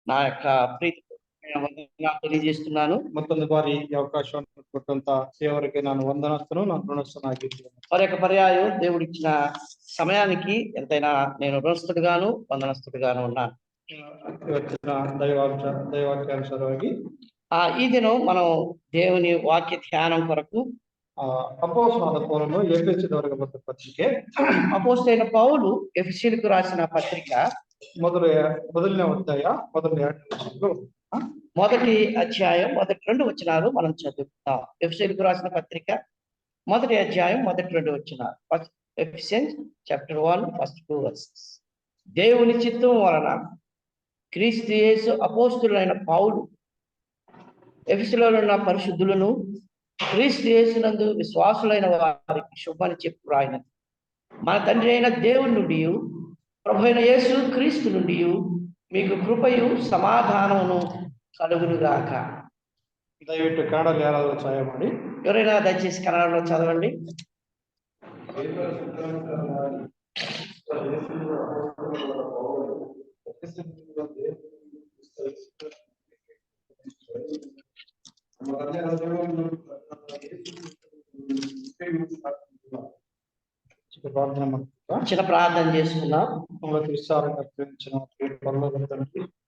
నా యొక్క ప్రీతి తెలియజేస్తున్నాను. ಮತ್ತೊಂದು ಬಾರಿ ಈ ಅವಕಾಶವನ್ನು ಕೊಟ್ಟಂತ ದೇವರಿಗೆ ನಾನು ವಂದನಸ್ಥನು, ನಾನು ಋಣಸ್ಥನಾಗಿದ್ದೇನೆ. మరి యొక్క పర్యాయం దేవుడిచ్చిన సమయానికి ఎంతైనా నేను ಋಣస్థుడిగాను వందనస్థుడిగాను ఉన్నాను. ಇವತ್ತಿನ ದೈವಾಕ್ಯಾನುಸಾರವಾಗಿ ఈ దినం మనం దేవుని వాక్య ధ్యానం కొరకు ಅಪೊಸ್ತಲನಾದ ಪೌಲನು ಎಫೆಸದವರಿಗೆ ಬರೆದ ಪತ್ರಿಕೆ, అపోస్తలుడైన పౌలు ఎఫెసీయులకు రాసిన పత్రిక ಮೊದಲನೇ ಅಧ್ಯಾಯ మొదటి అధ్యాయం మొదటి 2 వచనాలు మనం చదువుతాం. ఎఫెసీయులకు రాసిన పత్రిక మొదటి అధ్యాయం మొదటి 2 వచనాలు. Ephesians chapter 1 first 2 versus. దేవుని చిత్తం వలన క్రీస్తు యేసు అపోస్తలుడైన పౌలు ఎఫెసులో ఉన్న పరిశుద్ధులను క్రీస్తు యేసునందు విశ్వాసులైన వారికి శుభాన్ని చెప్పి రాయినది. మన తండ్రి అయిన దేవుని నుండి ప్రభు అయిన యేసు క్రీస్తు నుండి మీకు కృపయు సమాధానమును కలుగునుగాక. దయవిಟ್ಟು కన్నడలో ಯಾರಾದರೂ ಸಹಾಯ ಮಾಡಿ. ఎవరైనా దయచేసి కన్నడలో చదవండి. చిన్న ప్రార్థన చేసుకుందాం.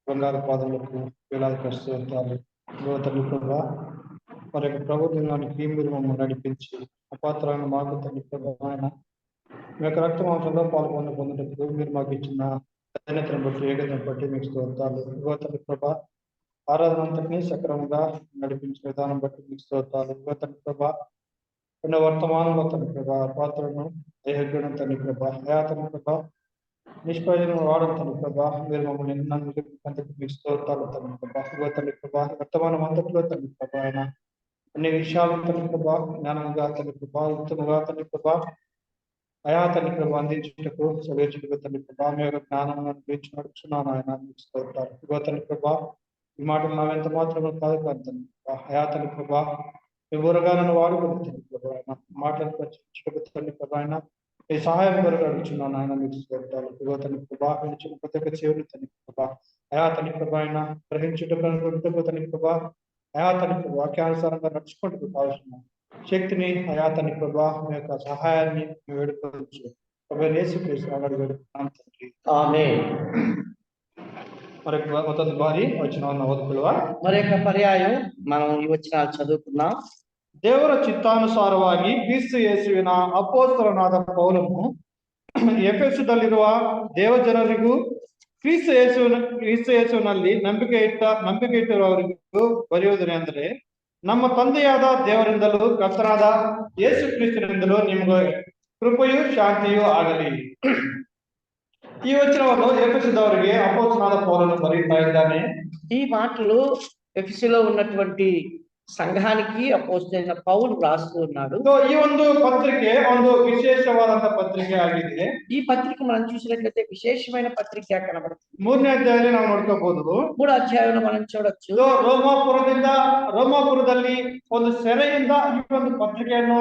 బంగారు పాదములకు వేలాది కష్టాలు తండ్రి ప్రభా, మరి యొక్క ప్రభుత్వానికి మీరు మమ్మల్ని నడిపించి అపాత్రమైన మాకు తండ్రి ప్రభా, ఆయన మీ యొక్క రక్త మాంసంలో పొందటప్పుడు మీరు మాకు ఇచ్చిన ధన్యతను బట్టి ఏకతను బట్టి మీకు స్తోత్రాలు. తండ్రి ప్రభా, ఆరాధన అంతటినీ సక్రమంగా నడిపించిన విధానం బట్టి మీకు స్తోత్రాలు. తండ్రి ప్రభా, ఉన్న వర్తమానంలో తండ్రి ప్రభా పాత్రను దైవజ్ఞం తండ్రి ప్రభా, అయా తండ్రి ప్రభా నిష్ప్రయోజనం వాడడం తండ్రి ప్రభా, మీరు మమ్మల్ని అంతకు మీకు స్తోత్రాలు తండ్రి ప్రభా. తండ్రి ప్రభా, వర్తమానం అంతటిలో తండ్రి ప్రభా, ఆయన అన్ని విషయాలు తండ్రి ప్రభా జ్ఞానంగా తండ్రి ప్రభా ఉత్తముగా తండ్రి ప్రభా అయా తండ్రి ప్రభా అందించుటకు సవేచుటకు తండ్రి ప్రభా మీ యొక్క జ్ఞానం అనుగ్రహించి నడుచున్నాను ఆయన మీకు స్తోత్రాలు. తండ్రి ప్రభా, ఈ మాటలు నావెంత మాత్రం కాదు కాదు తండ్రి ప్రభా, అయా తండ్రి ప్రభా మీ ఊరగా నన్ను వాడుకుంటు తండ్రి ప్రభా, ఆయన మాటలు ప్రచుటకు తండ్రి ప్రభా, ఆయన ఈ సహాయం కొరకు అడుగుతున్నాను ఆయన మీకు స్తోత్రాలు. తండ్రి ప్రభా వినిచిన ప్రతి ఒక్క చెవులు తండ్రి ప్రభా, అయా తండ్రి ప్రభా ఆయన గ్రహించుటకు తండ్రి ప్రభా, అయా తండ్రి ప్రభా వాక్యానుసారంగా నడుచుకుంటూ కావాల్సిన శక్తిని అయా తండ్రి ప్రభా మీ యొక్క సహాయాన్ని వేడుకోవచ్చు. మరి మొదటి బారి వచ్చిన మరి యొక్క పర్యాయం మనం ఈ వచనాలు ಚದುವುకున్నాం. ದೇವರ ಚಿತ್ತಾನುಸಾರವಾಗಿ ಕ್ರಿಸ್ತ ಯೇಸುವಿನ ಅಪೊಸ್ತಲನಾದ ಪೌಲನು ಎಫೆಸದಲ್ಲಿರುವ ದೇವಜನರಿಗೂ ಕ್ರಿಸ್ತ ಯೇಸುವಿನಲ್ಲಿ ನಂಬಿಕೆ ಇಟ್ಟಿರುವವರಿಗೂ ಬರೆಯುವುದೇನೆಂದರೆ, ನಮ್ಮ ತಂದೆಯಾದ ದೇವರಿಂದಲೂ ಕರ್ತನಾದ ಯೇಸು ಕ್ರಿಸ್ತನಿಂದಲೂ ನಿಮಗೆ ಕೃಪೆಯೂ ಶಾಂತಿಯೂ ಆಗಲಿ. ಈ ವಚನವನ್ನು ಎಫೆಸದವರಿಗೆ ಅಪೊಸ್ತಲನಾದ ಪೌಲನು ಬರೆಯುತ್ತಾ ಇದ್ದಾನೆ. ఈ మాటలు ఎఫెసులో ఉన్నటువంటి సంఘానికి అపోస్తలుడైన పౌలు రాస్తూ ఉన్నాడు. ఈ ಒಂದು పత్రిಕೆ ಒಂದು విశేషವಾದಂತ పత్రిಕೆ ಆಗಿದೆ. ఈ పత్రిక మనం చూసినట్లయితే విశేషమైన పత్రిక కనబడుతుంది. 3ನೇ ಅಧ್ಯಾಯದಲ್ಲಿ ನಾವು ನೋಡ್ಕೋಬಹುದು. 3వ అధ్యాయంలో మనం చూడొచ్చు. ರೋಮಾಪುರದಲ್ಲಿ ಒಂದು ಸೆರೆಯಿಂದ ಈ ಒಂದು ಪತ್ರಿಕೆಯನ್ನು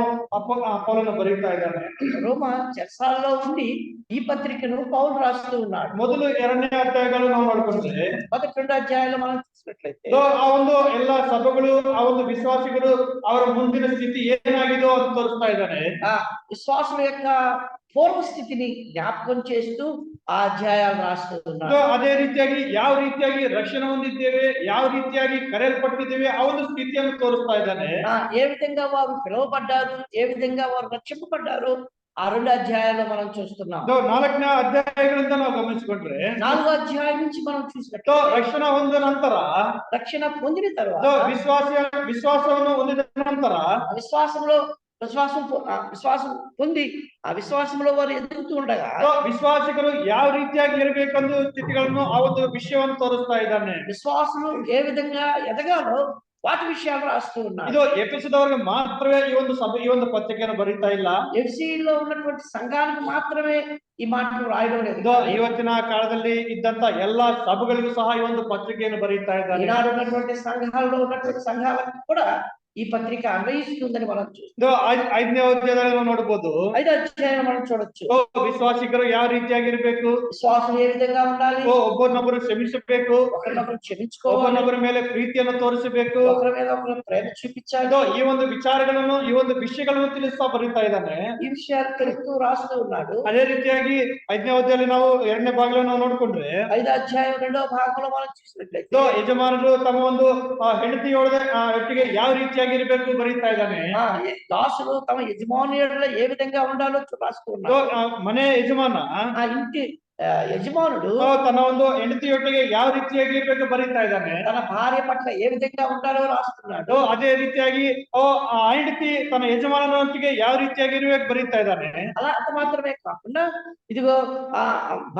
ಪೌಲನು ಬರೆಯುತ್ತಾ ಇದ್ದಾನೆ. రోమా చెరసాలలో ఉండి ఈ పత్రికను పౌలు రాస్తూ ఉన్నాడు. ಮೊದಲು 2ನೇ ಅಧ್ಯಾಯಗಳು ನಾವು ನೋಡ್ಕೊಂಡ್ರೆ మొదటి 2 అధ్యాయాలు మనం చూసినట్లయితే ಆ ಒಂದು ಎಲ್ಲ ಸಭೆಗಳು ಆ ಒಂದು ವಿಶ್ವಾಸಿಗಳು ಅವರ ಮುಂದಿನ ಸ್ಥಿತಿ ಏನಾಗಿದೋ ಅಂತ ತೋರಿಸ್ತಾ ಇದ್ದಾನೆ. విశ్వాసుల యొక్క పూర్వ స్థితిని జ్ఞాపకం చేస్తూ ఆ అధ్యాయాలు రాస్తూ ఉన్నాడు. ಅದೇ ರೀತಿಯಾಗಿ ಯಾವ ರೀತಿಯಾಗಿ ರಕ್ಷಣೆ ಹೊಂದಿದ್ದೇವೆ, ಯಾವ ರೀತಿಯಾಗಿ ಕರೆಯಲ್ಪಟ್ಟಿದ್ದೇವೆ ಆ ಒಂದು ಸ್ಥಿತಿಯನ್ನು ತೋರಿಸ್ತಾ ಇದ್ದಾನೆ. ఏ విధంగా వారు పిలువబడ్డారు, ఏ విధంగా వారు రక్షింపబడ్డారు ఆ 2 అధ్యాయాల్లో మనం చూస్తున్నాం. 4ನೇ ಅಧ್ಯಾಯಗಳಿಂದ ನಾವು ಗಮನಿಸಿಕೊಂಡ್ರೆ 4వ అధ్యాయం నుంచి మనం చూసినట్టు ರಕ್ಷಣಾ ಹೊಂದಿದ ನಂತರ, రక్షణ పొందిన తర్వాత, ವಿಶ್ವಾಸವನ್ನು ಹೊಂದಿದ ನಂತರ విశ్వాసం పొంది ఆ విశ్వాసంలో వారు ఎదుగుతూ ఉండగా ವಿಶ್ವಾಸಿಗಳು ಯಾವ ರೀತಿಯಾಗಿ ಇರಬೇಕೆಂದು ಸ್ಥಿತಿಗಳನ್ನು ಆ ಒಂದು ವಿಷಯವನ್ನು ತೋರಿಸ್ತಾ ಇದ್ದಾನೆ. విశ్వాసులు ఏ విధంగా ఎదగాలో వాటి విషయాలు రాస్తూ ఉన్నారు. ಇದು ಎಫೆಸದವರಿಗೆ ಮಾತ್ರವೇ ಈ ಒಂದು ಪತ್ರಿಕೆಯನ್ನು ಬರೀತಾ ಇಲ್ಲ. ఎఫెసీలో ఉన్నటువంటి సంఘానికి మాత్రమే ఈ మాటలు రాయడం లేదు. ಇವತ್ತಿನ ಕಾಲದಲ್ಲಿ ಇದ್ದಂತ ಎಲ್ಲಾ ಸಭೆಗಳಿಗೂ ಸಹ ಈ ಒಂದು ಪತ್ರಿಕೆಯನ್ನು ಬರೀತಾ ಇದ್ದಾರೆ. ఈనాడు ఉన్నటువంటి సంఘాలలో ఉన్నటువంటి సంఘాలకు కూడా ఈ పత్రిక అన్వయిస్తుందని మనం చూస్తాం. ಇದು 5ನೇ ಅಧ್ಯಾಯದಲ್ಲಿ ನಾವು ನೋಡಬಹುದು. 5వ అధ్యాయం మనం చూడొచ్చు. ವಿಶ್ವಾಸಿಗರು ಯಾವ ರೀತಿಯಾಗಿರ್ಬೇಕು, విశ్వాసం ఏ విధంగా ఉండాలి, ಒಬ್ಬರನ್ನೊಬ್ಬರು ಕ್ಷಮಿಸಬೇಕು, ఒకరినొకరు క్షమించుకోవాలి, ಒಬ್ಬರನ್ನೊಬ್ಬರ ಮೇಲೆ ಪ್ರೀತಿಯನ್ನು ತೋರಿಸಬೇಕು. ఒకరి మీద ఒకరు ప్రేమ చూపించాలి. ಈ ಒಂದು ವಿಚಾರಗಳನ್ನು, ಈ ಒಂದು ವಿಷಯಗಳನ್ನು ತಿಳಿಸ್ತಾ ಬರೀತಾ ಇದ್ದಾನೆ. ఈ విషయాలు తెలుస్తూ రాస్తూ ఉన్నాడు. ಅದೇ ರೀತಿಯಾಗಿ 5ನೇ ಅಧ್ಯಾಯದಲ್ಲಿ ನಾವು 2ನೇ ಭಾಗವನ್ನು ನಾವು ನೋಡ್ಕೊಂಡ್ರೆ, 5వ అధ్యాయం 2వ భాగంలో మనం చూసినట్లయితే ಯಜಮಾನರು ತಮ್ಮ ಒಂದು ಒಟ್ಟಿಗೆ ಯಾವ ರೀತಿಯಾಗಿ ಇರಬೇಕು ಬರೀತಾ ಇದ್ದಾನೆ. దాసులు తమ యజమానుల ఏ విధంగా ఉండాలో రాస్తూ ఉన్నారు. ಮನೆ ಯಜಮಾನ ఆ ఇంటి యజమానుడు ತನ್ನ ಒಂದು ಹೆಂಡತಿಯೊಟ್ಟಿಗೆ ಯಾವ ರೀತಿಯಾಗಿ ಇರ್ಬೇಕು ಬರೀತಾ ಇದ್ದಾನೆ. తన భార్య పట్ల ఏ విధంగా ఉండాలో రాస్తున్నాడు. ಅದೇ ರೀತಿಯಾಗಿ ಆ ಹೆಂಡತಿ ತನ್ನ ಯಜಮಾನನೊಟ್ಟಿಗೆ ಯಾವ ರೀತಿಯಾಗಿ ಇರ್ಬೇಕು ಬರೀತಾ ಇದ್ದಾನೆ. అలా అంత మాత్రమే కాకుండా ఇదిగో ఆ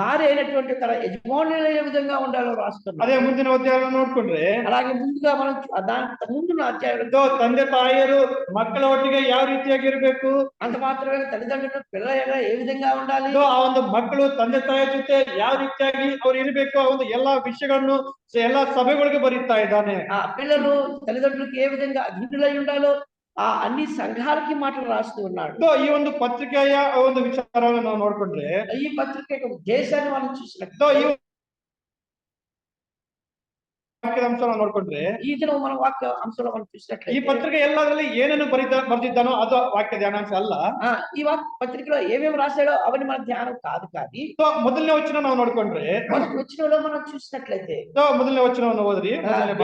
భార్య అయినటువంటి తన యజమానుల ఏ విధంగా ఉండాలో రాస్తున్నాడు. ಅದೇ ಮುಂದಿನ ಅಧ್ಯಾಯ ನೋಡ್ಕೊಂಡ್ರೆ, అలాగే ముందుగా మనం దాని ముందున్న అధ్యాయంలో ತಂದೆ ತಾಯಿಯರು ಮಕ್ಕಳ ಒಟ್ಟಿಗೆ ಯಾವ ರೀತಿಯಾಗಿ ಇರ್ಬೇಕು, అంత మాత్రమే తల్లిదండ్రులు పిల్లల ఏ విధంగా ఉండాలి, ಆ ಒಂದು ಮಕ್ಕಳು ತಂದೆ ತಾಯಿಯ ಜೊತೆ ಯಾವ ರೀತಿಯಾಗಿ ಅವ್ರು ಇರಬೇಕು, ಆ ಒಂದು ಎಲ್ಲಾ ವಿಷಯಗಳನ್ನು ಎಲ್ಲಾ ಸಭೆಗಳಿಗೆ ಬರೀತಾ ಇದ್ದಾನೆ. ఆ పిల్లలు తల్లిదండ్రులకు ఏ విధంగా అధీనులై ఉండాలో ఆ అన్ని సంఘాలకి మాటలు రాస్తూ ఉన్నాడు. ಈ ಒಂದು ಪತ್ರಿಕೆಯ ಒಂದು ವಿಚಾರವನ್ನು ನಾವು ನೋಡ್ಕೊಂಡ್ರೆ, ఈ పత్రిక యొక్క ఉద్దేశాన్ని మనం చూసినట్టు ಈ ವಾಕ್ಯದ ಅಂಶ ನಾವು ನೋಡ್ಕೊಂಡ್ರೆ, ఈ దినం మన వాక్య అంశంలో మనం ಈ చూసినట్లయితే ಪತ್ರಿಕೆ ಎಲ್ಲದರಲ್ಲಿ ಏನನ್ನು ಬರ್ದಿದ್ದಾನೋ ಅದು ವಾಕ್ಯ ಧ್ಯಾನಾಂಶ ಅಲ್ಲ. ఈ పత్రికలో ఏమేమి రాశాడో అవన్నీ మన ధ్యానం కాదు. కానీ ಮೊದಲನೇ ವಚನ ನಾವು ನೋಡ್ಕೊಂಡ್ರೆ, మొదటి వచనంలో మనం చూసినట్లయితే ಮೊದಲನೇ ವಚನವನ್ನು ಓದ್ರಿ.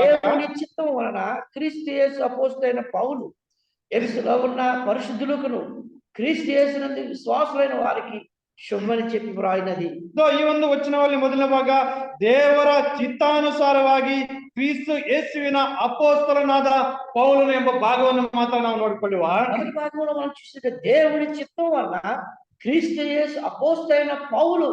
దేవుని చిత్తం వలన క్రీస్తు యేసు అపోస్తలుడైన పౌలు ఎఫెసులో ఉన్న పరిశుద్ధులకును క్రీస్తు యేసునందు విశ్వాసులైన వారికి ಶುಭಮನಿ చెప్పి వ్రాయినది. ಈ ಒಂದು ವಚನದಲ್ಲಿ ಮೊದಲನೇ ಭಾಗ ದೇವರ ಚಿತ್ತಾನುಸಾರವಾಗಿ ಕ್ರಿಸ್ತ ಯೇಸುವಿನ ಅಪೊಸ್ತಲನಾದ ಪೌಲನು ಎಂಬ ಭಾಗವನ್ನು ಮಾತ್ರ ನಾವು ನೋಡಿಕೊಳ್ಳುವ. మొదటి భాగంలో మనం చూస్తే దేవుని చిత్తం వలన క్రీస్తు యేసు అపోస్తలుడైన పౌలు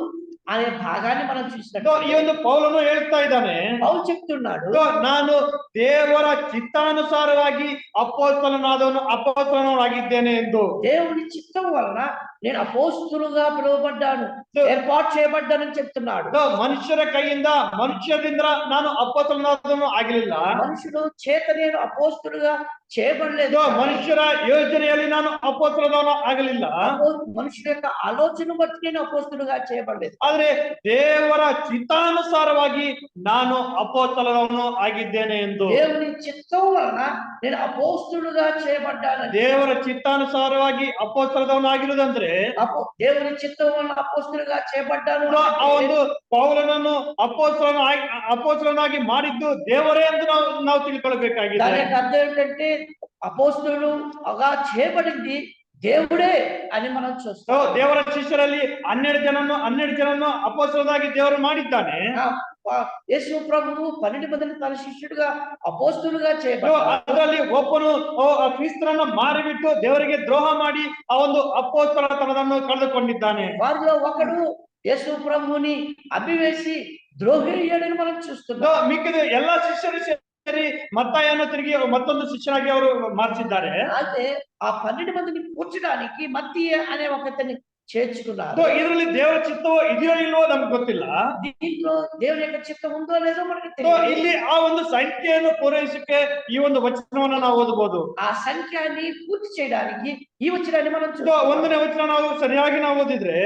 అనే భాగాన్ని మనం చూసినట్టు ಈ ಒಂದು ಪೌಲನು ಹೇಳ್ತಾ ಇದ್ದಾನೆ, పౌలు చెప్తున్నాడు, ನಾನು ದೇವರ ಚಿತ್ತಾನುಸಾರವಾಗಿ ಅಪೊಸ್ತಲನಾಗಿದ್ದೇನೆ ಎಂದು. దేవుని చిత్తం వలన నేను అపోస్తులుగా పిలువబడ్డాను, ఏర్పాటు చేయబడ్డానని చెప్తున్నాడు. ಮನುಷ್ಯರ ಕೈಯಿಂದ ಮನುಷ್ಯರಿಂದ ನಾನು ಅಪೊಸ್ತಲನಾದವನು ಆಗಲಿಲ್ಲ. మనుషుడు చేత నేను అపోస్తులుగా చేయబడలేదు. ಮನುಷ್ಯರ ಯೋಜನೆಯಲ್ಲಿ ನಾನು ಅಪೊಸ್ತಲನಾದವನು ಆಗಲಿಲ್ಲ. మనుషుల యొక్క ఆలోచన బట్టి నేను అపోస్తులుగా చేయబడలేదు. ಆದ್ರೆ ದೇವರ ಚಿತ್ತಾನುಸಾರವಾಗಿ ನಾನು ಅಪೊಸ್ತಲನವನು ಆಗಿದ್ದೇನೆ ಎಂದು. దేవుని చిత్తం వలన నేను అపోస్తులుగా చేయబడ్డాను. ದೇವರ ಚಿತ್ತಾನುಸಾರವಾಗಿ ಅಪೊಸ್ತಲನವನು ಆಗಿರುವುದಂದ್ರೆ, దేవుని చిత్తం వలన అపోస్తులుగా చేయబడ్డాను. ಆ ಒಂದು ಪೌಲನನ್ನು ಅಪೊಸ್ತಲನಾಗಿ ಮಾಡಿದ್ದು ದೇವರೇ ಎಂದು ನಾವು ತಿಳ್ಕೊಳ್ಬೇಕಾಗಿದೆ. దాని యొక్క అర్థం ఏంటంటే అపోస్తులుగా చేయబడింది దేవుడే అని మనం చూస్తాం. ದೇವರ ಶಿಷ್ಯರಲ್ಲಿ 12 ಜನನ್ನು ಅಪೊಸ್ತಲನಾಗಿ ದೇವರು ಮಾಡಿದ್ದಾನೆ. యేసు ప్రభువు 12 మందిని తన శిష్యుడిగా అపోస్తులుగా చేయబడ్డాడు. ಅದರಲ್ಲಿ ಒಬ್ಬನು ಕ್ರಿಸ್ತನನ್ನು ಮಾರಿಬಿಟ್ಟು ದೇವರಿಗೆ ದ್ರೋಹ ಮಾಡಿ ಆ ಒಂದು ಅಪೊಸ್ತಲತನವನ್ನು ಕಳೆದುಕೊಂಡಿದ್ದಾನೆ. వారిలో ఒకడు యేసు ప్రభువుని అభివేసి ద్రోహి అయ్యాడని మనం చూస్తున్నాం. ಮಿಕ್ಕಿದ ಎಲ್ಲಾ ಶಿಷ್ಯರು ಸೇರಿ ಮತ್ತಾಯನು ತಿರುಗಿ ಮತ್ತೊಂದು ಶಿಷ್ಯನಾಗಿ ಅವರು ಮಾರ್ಚಿದ್ದಾರೆ. అయితే ఆ 12 మందిని పూడ్చడానికి మత్తయి అనే ఒకతని చేర్చుకున్నారు. ಇದರಲ್ಲಿ ದೇವರ ಚಿತ್ತವೋ ಇದೆಯೋ ಇಲ್ವೋ ನಮ್ಗೆ ಗೊತ್ತಿಲ್ಲ. దీంట్లో దేవుని యొక్క చిత్తం ఉందో లేదో మనకు తెలియదు. ಇಲ್ಲಿ ಆ ಒಂದು ಸಂಖ್ಯೆಯನ್ನು ಪೂರೈಸಕ್ಕೆ ಈ ಒಂದು ವಚನವನ್ನು ನಾವು ಓದಬಹುದು. ఆ సంఖ్యాన్ని పూర్తి చేయడానికి ఈ వచనాన్ని మనం చూస్తాం. 1ನೇ ವಚನ ನಾವು ಸರಿಯಾಗಿ ನಾವು ಓದಿದ್ರೆ,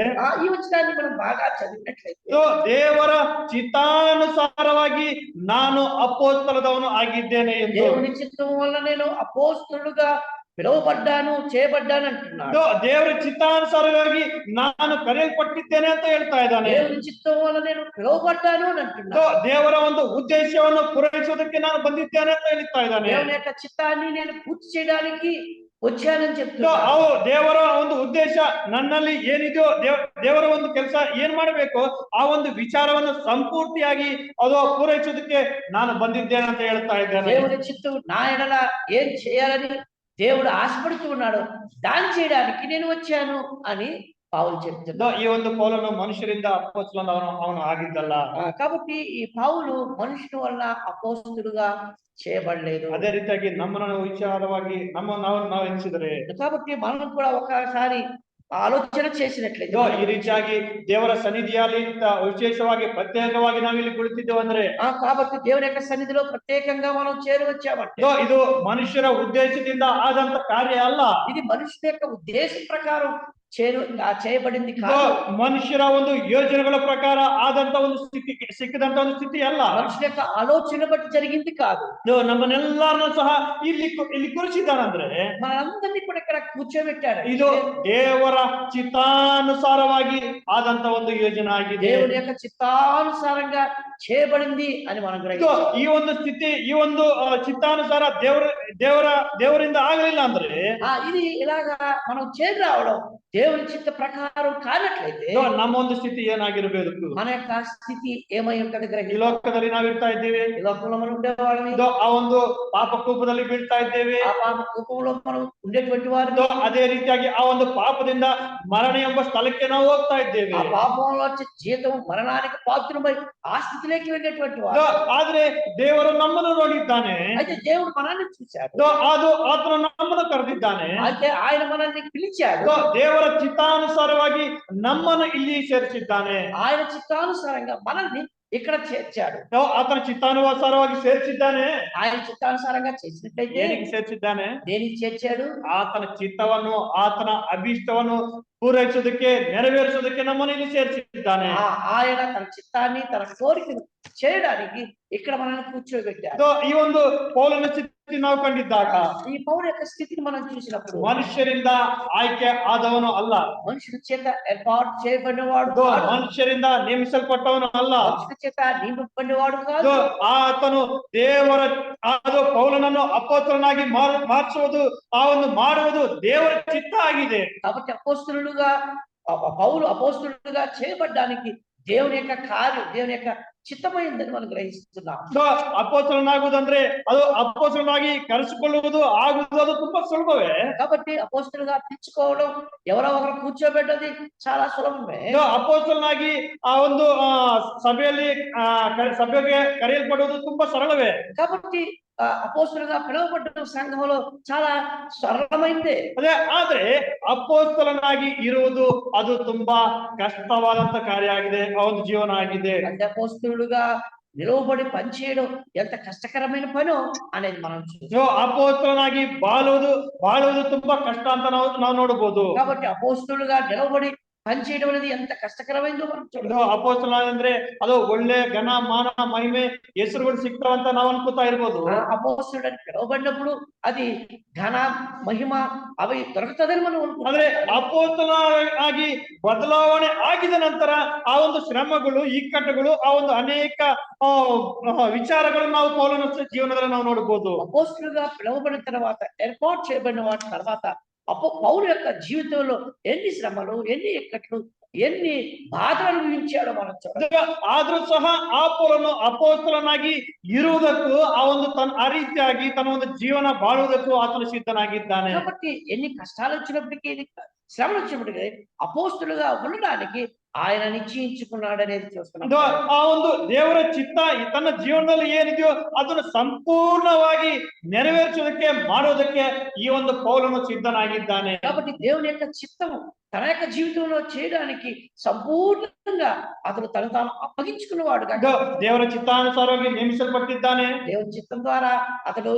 ఈ వచనాన్ని మనం బాగా చదివినట్లయితే ದೇವರ ಚಿತ್ತಾನುಸಾರವಾಗಿ ನಾನು ಅಪೊಸ್ತಲದವನು ಆಗಿದ್ದೇನೆ ಎಂದು. దేవుని చిత్తం వల్ల నేను అపోస్తలుడుగా పిలువబడ్డాను, చేయబడ్డాను అంటున్నాడు. ದೇವರ ಚಿತ್ತಾನುಸಾರವಾಗಿ ನಾನು ಕರೆಯಲ್ಪಟ್ಟಿದ್ದೇನೆ ಅಂತ ಹೇಳ್ತಾ ಇದ್ದಾನೆ. దేవుని చిత్తం వల్ల నేను పిలువబడ్డాను అని అంటున్నాడు. ದೇವರ ಒಂದು ಉದ್ದೇಶವನ್ನು ಪೂರೈಸೋದಕ್ಕೆ ನಾನು ಬಂದಿದ್ದೇನೆ ಅಂತ ಹೇಳ್ತಾ ಇದ್ದಾನೆ. దేవుని యొక్క చిత్తాన్ని నేను పూర్తి చేయడానికి వచ్చానని చెప్తున్నాడు. ದೇವರ ಒಂದು ಉದ್ದೇಶ ನನ್ನಲ್ಲಿ ಏನಿದೆಯೋ, ದೇವರ ಒಂದು ಕೆಲಸ ಏನ್ ಮಾಡಬೇಕು ಆ ಒಂದು ವಿಚಾರವನ್ನು ಸಂಪೂರ್ತಿಯಾಗಿ ಅದು ಪೂರೈಸೋದಕ್ಕೆ ನಾನು ಬಂದಿದ್ದೇನೆ ಅಂತ ಹೇಳ್ತಾ ಇದ್ದಾನೆ. దేవుని చిత్తం నా ఎడల ఏం చేయాలని దేవుడు ఆశపడుతూ ఉన్నాడు, దాన్ని చేయడానికి నేను వచ్చాను అని పౌలు చెప్తున్నాడు. ಈ ಒಂದು ಪೌಲನು ಮನುಷ್ಯರಿಂದ ಅಪೊಸ್ತಲನವನು ಅವನು ಆಗಿದ್ದಲ್ಲ. కాబట్టి ఈ పౌలు మనుషుల వల్ల అపోస్తులుగా చేయబడలేదు. ಅದೇ ರೀತಿಯಾಗಿ ನಮ್ಮನ್ನು ವಿಚಾರವಾಗಿ ನಾವು ಎನಿಸಿದರೆ, కాబట్టి మనం కూడా ఒకసారి ಆಲೋಚನೆ చేసినట్లయితే ಇదో ಈ ರೀತಿಯಾಗಿ ದೇವರ ಸನ್ನಿಧಿಯಲ್ಲಿ ವಿಶೇಷವಾಗಿ ಪ್ರತ್ಯೇಕವಾಗಿ ನಾವಿಲ್ಲಿ ಕುಳಿತಿದ್ದೇವೆ ಅಂದ್ರೆ కాబట్టి దేవుని యొక్క సన్నిధిలో ప్రత్యేకంగా మనం చేరవచ్చామంటే ಇదో ಇದು ಮನುಷ್ಯರ ಉದ್ದೇಶದಿಂದ ಆದಂತ ಕಾರ್ಯ ಅಲ್ಲ. ఇది మనుషుల యొక్క ఉద్దేశం ప్రకారం చేయబడింది ಇదో కాదు. ಮನುಷ್ಯರ ಒಂದು ಯೋಜನೆಗಳ ಪ್ರಕಾರ ಆದಂತ ಒಂದು ಸ್ಥಿತಿ ಸಿಕ್ಕಿದಂತ ಒಂದು ಸ್ಥಿತಿ ಅಲ್ಲ. మనుషుల యొక్క ఆలోచన బట్టి జరిగింది కాదు. ಇదో ನಮ್ಮನ್ನೆಲ್ಲರನ್ನು ಸಹ ಇಲ್ಲಿ ಕೂರಿಸಿದ್ದಾನಂದ್ರೆ మనందరినీ కూడా ఇక్కడ కూర్చోబెట్టాడు. ಇದು ದೇವರ ಚಿತ್ತಾನುಸಾರವಾಗಿ ಆದಂತ ಒಂದು ಯೋಜನೆ ಆಗಿದೆ. దేవుని యొక్క చిత్తానుసారంగా చేయబడింది అని మనం గ్రహించాలి. ಈ ಒಂದು ಸ್ಥಿತಿ ಈ ಒಂದು ಚಿತ್ತಾನುಸಾರ ದೇವರಿಂದ ಆಗಲಿಲ್ಲ ಅಂದ್ರೆ ఇది ఇలాగా మనం చేరి రావడం దేవుని చిత్త ప్రకారం కానట్లయితే ನಮ್ಮ ಒಂದು ಸ್ಥಿತಿ ಏನಾಗಿರಬೇಕು, మన యొక్క స్థಿತಿ ఏమై ఉంటది ಈ ಲೋಕದಲ್ಲಿ ನಾವು ಇರ್ತಾ ಇದ್ದೇವೆ, ఈ లోకంలో మనం ఉండేవాళ్ళని ಆ ಒಂದು ಪಾಪ ಕೂಪದಲ್ಲಿ ಬೀಳ್ತಾ ಇದ್ದೇವೆ, ఆ పాప కూపంలో మనం ఉండేటువంటి వారిని ಅದೇ ರೀತಿಯಾಗಿ ಆ ಒಂದು ಪಾಪದಿಂದ ಮರಣ ಎಂಬ ಸ್ಥಳಕ್ಕೆ ನಾವು ಹೋಗ್ತಾ ಇದ್ದೇವೆ. ఆ పాపంలో వచ్చే జీతం మరణానికి పాత్రమై ఆ స్థితిలోకి వెళ్ళేటువంటి వారు. ಆದ್ರೆ ದೇವರು ನಮ್ಮನ್ನು ನೋಡಿದ್ದಾನೆ, అయితే దేవుడు మనల్ని చూశాడు, ಅದು ಆತನು ನಮ್ಮನ್ನು ಕರೆದಿದ್ದಾನೆ, అయితే ఆయన మనల్ని పిలిచాడు, ದೇವರ ಚಿತ್ತಾನುಸಾರವಾಗಿ ನಮ್ಮನ್ನು ಇಲ್ಲಿ ಸೇರಿಸಿದ್ದಾನೆ, ఆయన చిత్తానుసారంగా మనల్ని ఇక్కడ చేర్చాడు. ಆತನ ಚಿತ್ತಾನುಸಾರವಾಗಿ ಸೇರಿಸಿದ್ದಾನೆ. ఆయన చిత్తానుసారంగా చేసినట్లయితే ಏನಕ್ಕೆ ಸೇರಿಸಿದ್ದಾನೆ? దేనికి చేర్చాడు? ಆತನ ಚಿತ್ತವನ್ನು ಆತನ ಅಭೀಷ್ಟವನ್ನು ಪೂರೈಸೋದಕ್ಕೆ ನೆರವೇರಿಸೋದಕ್ಕೆ ನಮ್ಮನ್ನು ಇಲ್ಲಿ ಸೇರಿಸಿದ್ದಾನೆ. ఆయన తన చిత్తాన్ని తన కోరికను చేయడానికి ఇక్కడ మనల్ని కూర్చోబెట్టాడు. ಈ ಒಂದು ಪೌಲನ ಸ್ಥಿತಿ ನಾವು ಕಂಡಿದ್ದಾಗ ఈ పౌలు యొక్క స్థితిని మనం చూసినప్పుడు ಮನುಷ್ಯರಿಂದ ಆಯ್ಕೆ ಆದವನು ಅಲ್ಲ, మనుషుల చేత ఏర్పాటు చేయబడినవాడు కాదు, ಮನುಷ್ಯರಿಂದ ನೇಮಿಸಲ್ಪಟ್ಟವನು ಅಲ್ಲ, మనుషుల చేత నియమింపబడినవాడు కాదు. ಆತನು ದೇವರ ಅದು ಪೌಲನನ್ನು ಅಪೋಸ್ತಲನಾಗಿ ಮಾರ್ಚುವುದು ಆ ಒಂದು ಮಾಡುವುದು ದೇವರ ಚಿತ್ತ ಆಗಿದೆ. కాబట్టి అపోస్తలులుగా పౌలు అపోస్తలులుగా చేయబడ్డానికి దేవుని యొక్క కార్యం దేవుని యొక్క చిత్తమైందని మనం గ్రహిస్తున్నాం. ಅಪೋಸ್ತಲನಾಗುವುದಂದ್ರೆ ಅದು ಅಪೋಸ್ತಲನಾಗಿ ಕರೆಸಿಕೊಳ್ಳುವುದು ಆಗುವುದು ಅದು ತುಂಬಾ ಸುಲಭವೇ. కాబట్టి అపోస్తలుగా పిలుచుకోవడం ఎవరో ఒకరు కూర్చోబెట్టది చాలా సులభమే. ಅಪೋಸ್ತಲನಾಗಿ ಆ ಒಂದು ಸಭೆಯಲ್ಲಿ ಸಭೆಗೆ ಕರೆಯಲ್ಪಡುವುದು ತುಂಬಾ ಸರಳವೇ. కాబట్టి అపోస్తలుగా పిలువబడ్డ సంఘంలో చాలా సరళమైందే. ಅದೇ ಆದ್ರೆ ಅಪೋಸ್ತಲನಾಗಿ ಇರುವುದು ಅದು ತುಂಬಾ ಕಷ್ಟವಾದಂತ ಕಾರ್ಯ ಆಗಿದೆ, ಆ ಒಂದು ಜೀವನ ಆಗಿದೆ. అంటే అపోస్తలుగా నిలవబడి పనిచేయడం ఎంత కష్టకరమైన పనో అనేది మనం చూస్తాం. ಅಪೋಸ್ತಲನಾಗಿ ಬಾಳುವುದು ತುಂಬಾ ಕಷ್ಟ ಅಂತ ನಾವು ನೋಡಬಹುದು. కాబట్టి అపోస్తలుగా నిలవబడి పనిచేయడం అనేది ఎంత కష్టకరమైందో మనం చూడాలి. ಅಪೋಸ್ತಲ ಅಂದ್ರೆ ಅದು ಒಳ್ಳೆ ಘನ ಮಾನ ಮಹಿಮೆ ಹೆಸರುಗಳು ಸಿಗ್ತಾವಂತ ನಾವು ಅನ್ಕೋತಾ ಇರ್ಬೋದು. అపోస్తలుడు అని పిలువబడినప్పుడు అది ఘన మహిమ అవి దొరుకుతుందని మనం అనుకుంటాం. ಅಂದ್ರೆ ಅಪೋಸ್ತಲ ಆಗಿ ಬದಲಾವಣೆ ಆಗಿದ ನಂತರ ಆ ಒಂದು ಶ್ರಮಗಳು ಇಕ್ಕಟ್ಟುಗಳು ಆ ಒಂದು ಅನೇಕ ವಿಚಾರಗಳು ನಾವು ಪೌಲನ ಜೀವನದಲ್ಲಿ ನಾವು ನೋಡಬಹುದು. అపోస్తలుగా పిలువబడిన తర్వాత ఏర్పాటు చేయబడిన వాటి తర్వాత పౌలు యొక్క జీవితంలో ఎన్ని శ్రమలు ఎన్ని ఇక్కట్లు ఎన్ని బాధలు అనుభవించాడో మనం చూడాలి. ಆದ್ರೂ ಸಹ ಆ ಪೌಲನು ಅಪೋಸ್ತಲನಾಗಿ ಇರುವುದಕ್ಕೂ ಆ ಒಂದು ಆ ರೀತಿಯಾಗಿ ತನ್ನ ಒಂದು ಜೀವನ ಬಾಳುವುದಕ್ಕೂ ಆತನು ಸಿದ್ಧನಾಗಿದ್ದಾನೆ. కాబట్టి ఎన్ని కష్టాలు వచ్చినప్పటికీ శ్రమలు వచ్చినప్పటికీ అపోస్తలుగా ఉండడానికి ఆయన నిశ్చయించుకున్నాడు అనేది చూస్తున్నాం. ಆ ಒಂದು ದೇವರ ಚಿತ್ತ ತನ್ನ ಜೀವನದಲ್ಲಿ ಏನಿದೆಯೋ ಅದನ್ನು ಸಂಪೂರ್ಣವಾಗಿ ನೆರವೇರಿಸುವುದಕ್ಕೆ ಮಾಡೋದಕ್ಕೆ ಈ ಒಂದು ಪೌಲನು ಸಿದ್ಧನಾಗಿದ್ದಾನೆ. కాబట్టి దేవుని యొక్క చిత్తము తన యొక్క జీవితంలో చేయడానికి సంపూర్ణంగా అతను తను తాను అప్పగించుకున్నవాడు. ದೇವರ ಚಿತ್ತಾನುಸಾರವಾಗಿ ನೇಮಿಸಲ್ಪಟ್ಟಿದ್ದಾನೆ. దేవుని చిత్తం ద్వారా అతడు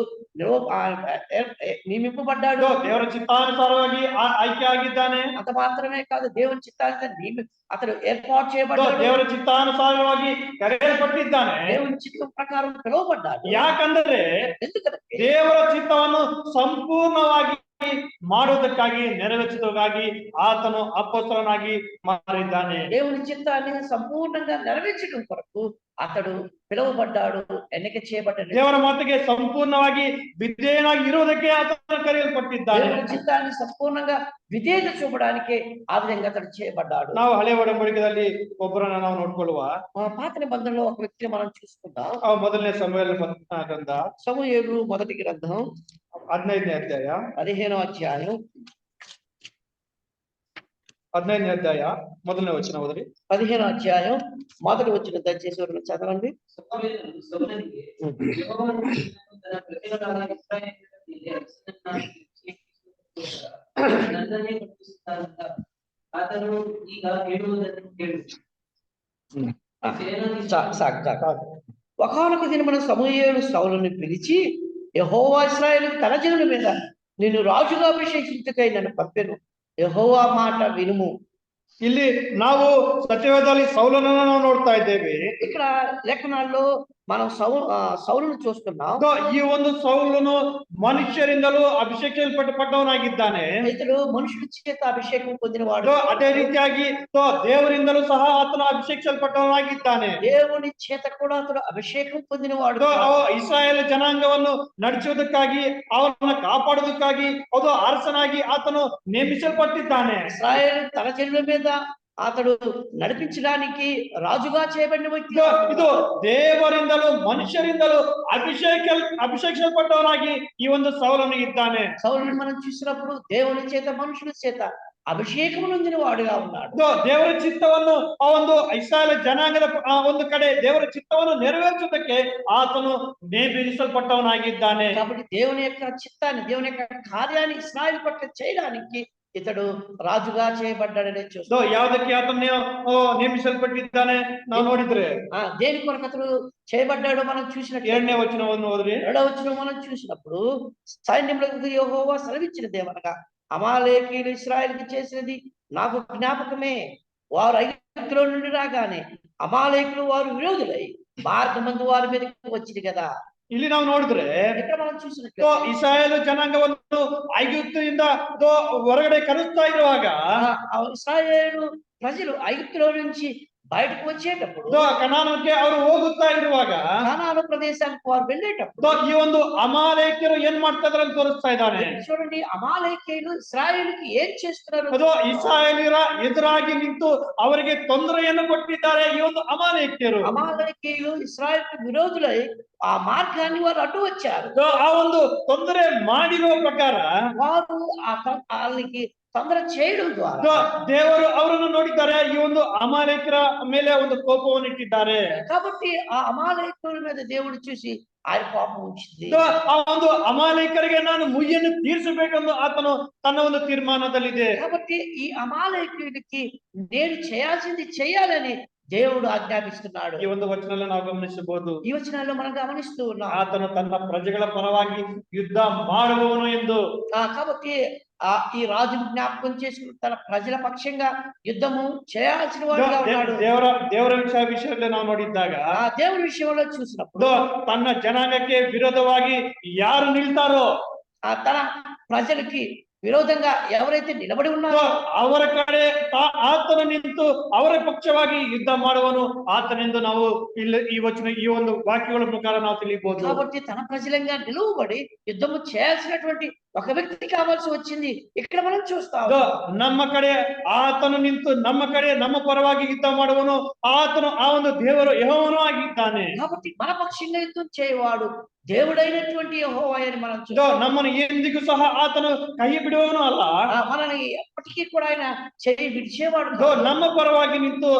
నియమింపబడ్డాడు. ದೇವರ ಚಿತ್ತಾನುಸಾರವಾಗಿ ಆಯ್ಕೆ ಆಗಿದ್ದಾನೆ. అంత మాత్రమే కాదు, దేవుని చిత్తాన్ని అతడు ఏర్పాటు చేయబడ్డాడు. ದೇವರ ಚಿತ್ತಾನುಸಾರವಾಗಿ ಕರೆಯಲ್ಪಟ್ಟಿದ್ದಾನೆ. దేవుని చిత్తం ప్రకారం పిలువబడ్డాడు. ಯಾಕಂದ್ರೆ ఎందుకంటే ದೇವರ ಚಿತ್ತವನ್ನು ಸಂಪೂರ್ಣವಾಗಿ ಮಾಡುವುದಕ್ಕಾಗಿ ನೆರವೇರಿಸುವುದಕ್ಕಾಗಿ ಆತನು ಅಪೊಸ್ತಲನಾಗಿ ಮಾರಿದ್ದಾನೆ. దేవుని చిత్తాన్ని సంపూర్ణంగా నెరవేర్చడం కొరకు అతడు పిలువబడ్డాడు, ఎన్నిక చేయబడ్డాడు. ದೇವರ ಮಾತಿಗೆ ಸಂಪೂರ್ಣವಾಗಿ ವಿಧೇಯನಾಗಿ ಇರುವುದಕ್ಕೆ ಆತನು ಕರೆಯಲ್ಪಟ್ಟಿದ್ದಾನೆ. దేవుని చిత్తాన్ని ಸಂಪೂರ್ಣంగా విధేయత చూపడానికి ఆ విధంగా అతడు చేయబడ్డాడు. ನಾವು ಹಳೆ ಒಡಂಬಡಿಕೆಯಲ್ಲಿ ಒಬ್ಬರನ್ನ ನಾವು ನೋಡ್ಕೊಳ್ಳುವ పాత నిబంధనలో ఒక వ్యక్తిని మనం చూసుకుందాం. ಮೊದಲನೇ ಸಮುವೇಲ ಗ್ರಂಥ సమూయేలు మొదటి గ్రంథం 15ನೇ ಅಧ್ಯಾಯ 15వ అధ్యాయం 15ನೇ ಅಧ್ಯಾಯ ಮೊದಲನೇ ವಚನ ಓದ್ರಿ. 15వ అధ్యాయం మొదటి వచనం దయచేసి ఎవరైనా చదవండి. ಹೇಳುವುದನ್ನು ಕೇಳು. సాగు ఒకానొక దినమున సమూయేలు సౌలుని పిలిచి, యెహోవా ఇశ్రాయేలు తన జనుల మీద నిన్ను రాజుగా అభిషేకించుటకై నన్ను పంపెను. యెహోవా మాట వినుము. ಇಲ್ಲಿ ನಾವು ಸತ್ಯವೇದದಲ್ಲಿ ಸೌಲನನ್ನು ನಾವು ನೋಡ್ತಾ ಇದ್ದೇವೆ. ఇక్కడ లేఖనాల్లో మనం సౌలును చూస్తున్నాం. ಈ ಒಂದು ಸೌಲನು ಮನುಷ್ಯರಿಂದಲೂ ಅಭಿಷೇಕಿಸಲ್ಪಟ್ಟವನಾಗಿದ್ದಾನೆ. ఇతడు మనుషుల చేత అభిషేకం పొందినవాడు. ಅದೇ ರೀತಿಯಾಗಿ ದೇವರಿಂದಲೂ ಸಹ ಆತನು ಅಭಿಷೇಕಿಸಲ್ಪಟ್ಟವನಾಗಿದ್ದಾನೆ. దేవుని చేత కూడా అతడు అభిషేకం పొందినవాడు. ಇಸ್ರಾಯೇಲ್ ಜನಾಂಗವನ್ನು ನಡೆಸುವುದಕ್ಕಾಗಿ ಅವರನ್ನು ಕಾಪಾಡುವುದಕ್ಕಾಗಿ ಅದು ಅರಸನಾಗಿ ಆತನು ನೇಮಿಸಲ್ಪಟ್ಟಿದ್ದಾನೆ. ఇశ్రాయేలు తన జనుల మీద అతడు నడిపించడానికి రాజుగా చేయబడిన వ్యక్తి. ಇದು ದೇವರಿಂದಲೂ ಮನುಷ್ಯರಿಂದಲೂ ಅಭಿಷೇಕಿಸಲ್ಪಟ್ಟವನಾಗಿ ಈ ಒಂದು ಸೌಲನು ಇದ್ದಾನೆ. సౌలుని మనం చూసినప్పుడు దేవుని చేత మనుషుల చేత అభిషేకం పొందిన వాడుగా ఉన్నాడు. ದೇವರ ಚಿತ್ತವನ್ನು ಆ ಒಂದು ಇಸ್ರಾಯೇಲ್ ಜನಾಂಗದ ಒಂದು ಕಡೆ ದೇವರ ಚಿತ್ತವನ್ನು ನೆರವೇರಿಸುವುದಕ್ಕೆ ಆತನು ನೇಮಿಸಲ್ಪಟ್ಟವನಾಗಿದ್ದಾನೆ. కాబట్టి దేవుని యొక్క చిత్తాన్ని, దేవుని యొక్క కార్యాన్ని ఇశ్రాయేలు పట్ల చేయడానికి ఇతడు రాజుగా చేయబడ్డాడనే చూస్తాం. ಯಾವುದಕ್ಕೆ ಆತನು ನೇಮಿಸಲ್ಪಟ್ಟಿದ್ದಾನೆ ನಾವು ನೋಡಿದ್ರೆ దేని కొరకు అతడు చేయబడ్డాడో మనం చూసినట్టు 2ನೇ ವಚನವನ್ನು ಓದ್ರಿ. 2వ వచనం మనం చూసినప్పుడు, సైన్యములకు యెహోవా సెలవిచ్చినదేమనగా, అమాలేకీయులు ఇశ్రాయేలుకి చేసినది నాకు జ్ఞాపకమే. వారు ఐగుప్తులో నుండి రాగానే అమాలేకులు వారు విరోధులై మార్గమందు వారి మీదకి వచ్చింది కదా. ಇಲ್ಲಿ ನಾವು ನೋಡಿದ್ರೆ ఇక్కడ మనం చూసినట్టు ಇಸ್ರಾಯೇಲ್ ಜನಾಂಗವನ್ನು ಐಗುಪ್ತದಿಂದ ಹೊರಗಡೆ ಕರೆಸ್ತಾ ಇರುವಾಗ ఇశ్రాయేలు ప్రజలు ఐగుప్తులో నుంచి బయటకు వచ్చేటప్పుడు, ಕನಾನಕ್ಕೆ ಅವರು ಹೋಗುತ್ತಾ ಇರುವಾಗ కానాను ప్రదేశానికి వారు వెళ్ళేటప్పుడు ಈ ಒಂದು ಅಮಾಲೇಕ್ಯರು ಏನ್ ಮಾಡ್ತಾ ಇದಾರೆ ಅಂತ ತೋರಿಸ್ತಾ ಇದ್ದಾನೆ. చూడండి, అమాలేకీయులు ఇశ్రాయేలుకి ఏం చేస్తున్నారు? ಅದು ಇಸ್ರಾಯೇಲಿಯರ ಎದುರಾಗಿ ನಿಂತು ಅವರಿಗೆ ತೊಂದರೆಯನ್ನು ಕೊಟ್ಟಿದ್ದಾರೆ ಈ ಒಂದು ಅಮಾಲೇಕ್ಯರು. అమాలేకీయులు ఇశ్రాయేలుకు విరోధులై ఆ మార్గాన్ని వారు అడ్డు వచ్చారు. ಆ ಒಂದು ತೊಂದರೆ ಮಾಡಿರುವ ಪ್ರಕಾರ వారు వాళ్ళకి ತೊಂದರೆ చేయడం ద్వారా ದೇವರು ಅವರನ್ನು ನೋಡಿದ್ದಾರೆ. ಈ ಒಂದು ಅಮಾಲೇಕ್ಯರ ಮೇಲೆ ಒಂದು ಕೋಪವನ್ನು ಇಟ್ಟಿದ್ದಾರೆ. కాబట్టి ఆ అమాలేకుల మీద దేవుడు చూసి ఆయన కోపం ఉంచింది. ಆ ಒಂದು ಅಮಾಲೇಕರಿಗೆ ನಾನು ಮುಯ್ಯನ್ನು ತೀರಿಸಬೇಕೆಂದು ಆತನು ತನ್ನ ಒಂದು ತೀರ್ಮಾನದಲ್ಲಿದೆ. కాబట్టి ఈ అమాలేకులకి నేను చేయాల్సింది చేయాలని దేవుడు ఆజ్ఞాపిస్తున్నాడు. ಈ ಒಂದು ವಚನದಲ್ಲಿ ನಾವು ಗಮನಿಸಬಹುದು. ఈ వచనాల్లో మనం గమనిస్తూ ఉన్నాం. ಆತನು ತನ್ನ ಪ್ರಜೆಗಳ ಪರವಾಗಿ ಯುದ್ಧ ಮಾಡುವವನು ಎಂದು. కాబట్టి ఈ రాజును జ్ఞాపకం చేసుకుని తన ప్రజల పక్షంగా యుద్ధము చేయాల్సిన వాడుగా ఉన్నాడు. ದೇವರ ವಿಷಯದಲ್ಲಿ ನಾವು ನೋಡಿದ್ದಾಗ దేవుని విషయంలో చూసినప్పుడు ತನ್ನ ಜನಾಂಗಕ್ಕೆ ವಿರೋಧವಾಗಿ ಯಾರು ನಿಲ್ತಾರೋ, తన ప్రజలకి విరోధంగా ఎవరైతే నిలబడి ఉన్నారో ಅವರ ಕಡೆ ಆತನು ನಿಂತು ಅವರ ಪಕ್ಷವಾಗಿ ಯುದ್ಧ ಮಾಡುವನು ಆತನೆಂದು ನಾವು ಇಲ್ಲಿ ಈ ಒಂದು ವಾಕ್ಯಗಳ ಪ್ರಕಾರ ನಾವು ತಿಳಿಯಬಹುದು. కాబట్టి తన ప్రజలంగా నిలువబడి యుద్ధము చేయాల్సినటువంటి ఒక వ్యక్తి కావాల్సి వచ్చింది. ఇక్కడ మనం చూస్తాం, ನಮ್ಮ ಕಡೆ ಆತನು ನಿಂತು ನಮ್ಮ ಕಡೆ ನಮ್ಮ ಪರವಾಗಿ ಯುದ್ಧ ಮಾಡುವನು ಆತನು ಆ ಒಂದು ದೇವರು ಯೆಹೋವನು ಆಗಿದ್ದಾನೆ. కాబట్టి మన పక్షంగా యుద్ధం చేయవాడు దేవుడైనటువంటి యెహోవా అని మనం చూస్తాం. ನಮ್ಮನ್ನು ಎಂದಿಗೂ ಸಹ ಆತನು ಕೈ ಬಿಡುವವನು ಅಲ್ಲ. మనని ఎప్పటికీ కూడా ఆయన చేయి విడిచేవాడు. ನಮ್ಮ ಪರವಾಗಿ ನಿಂತು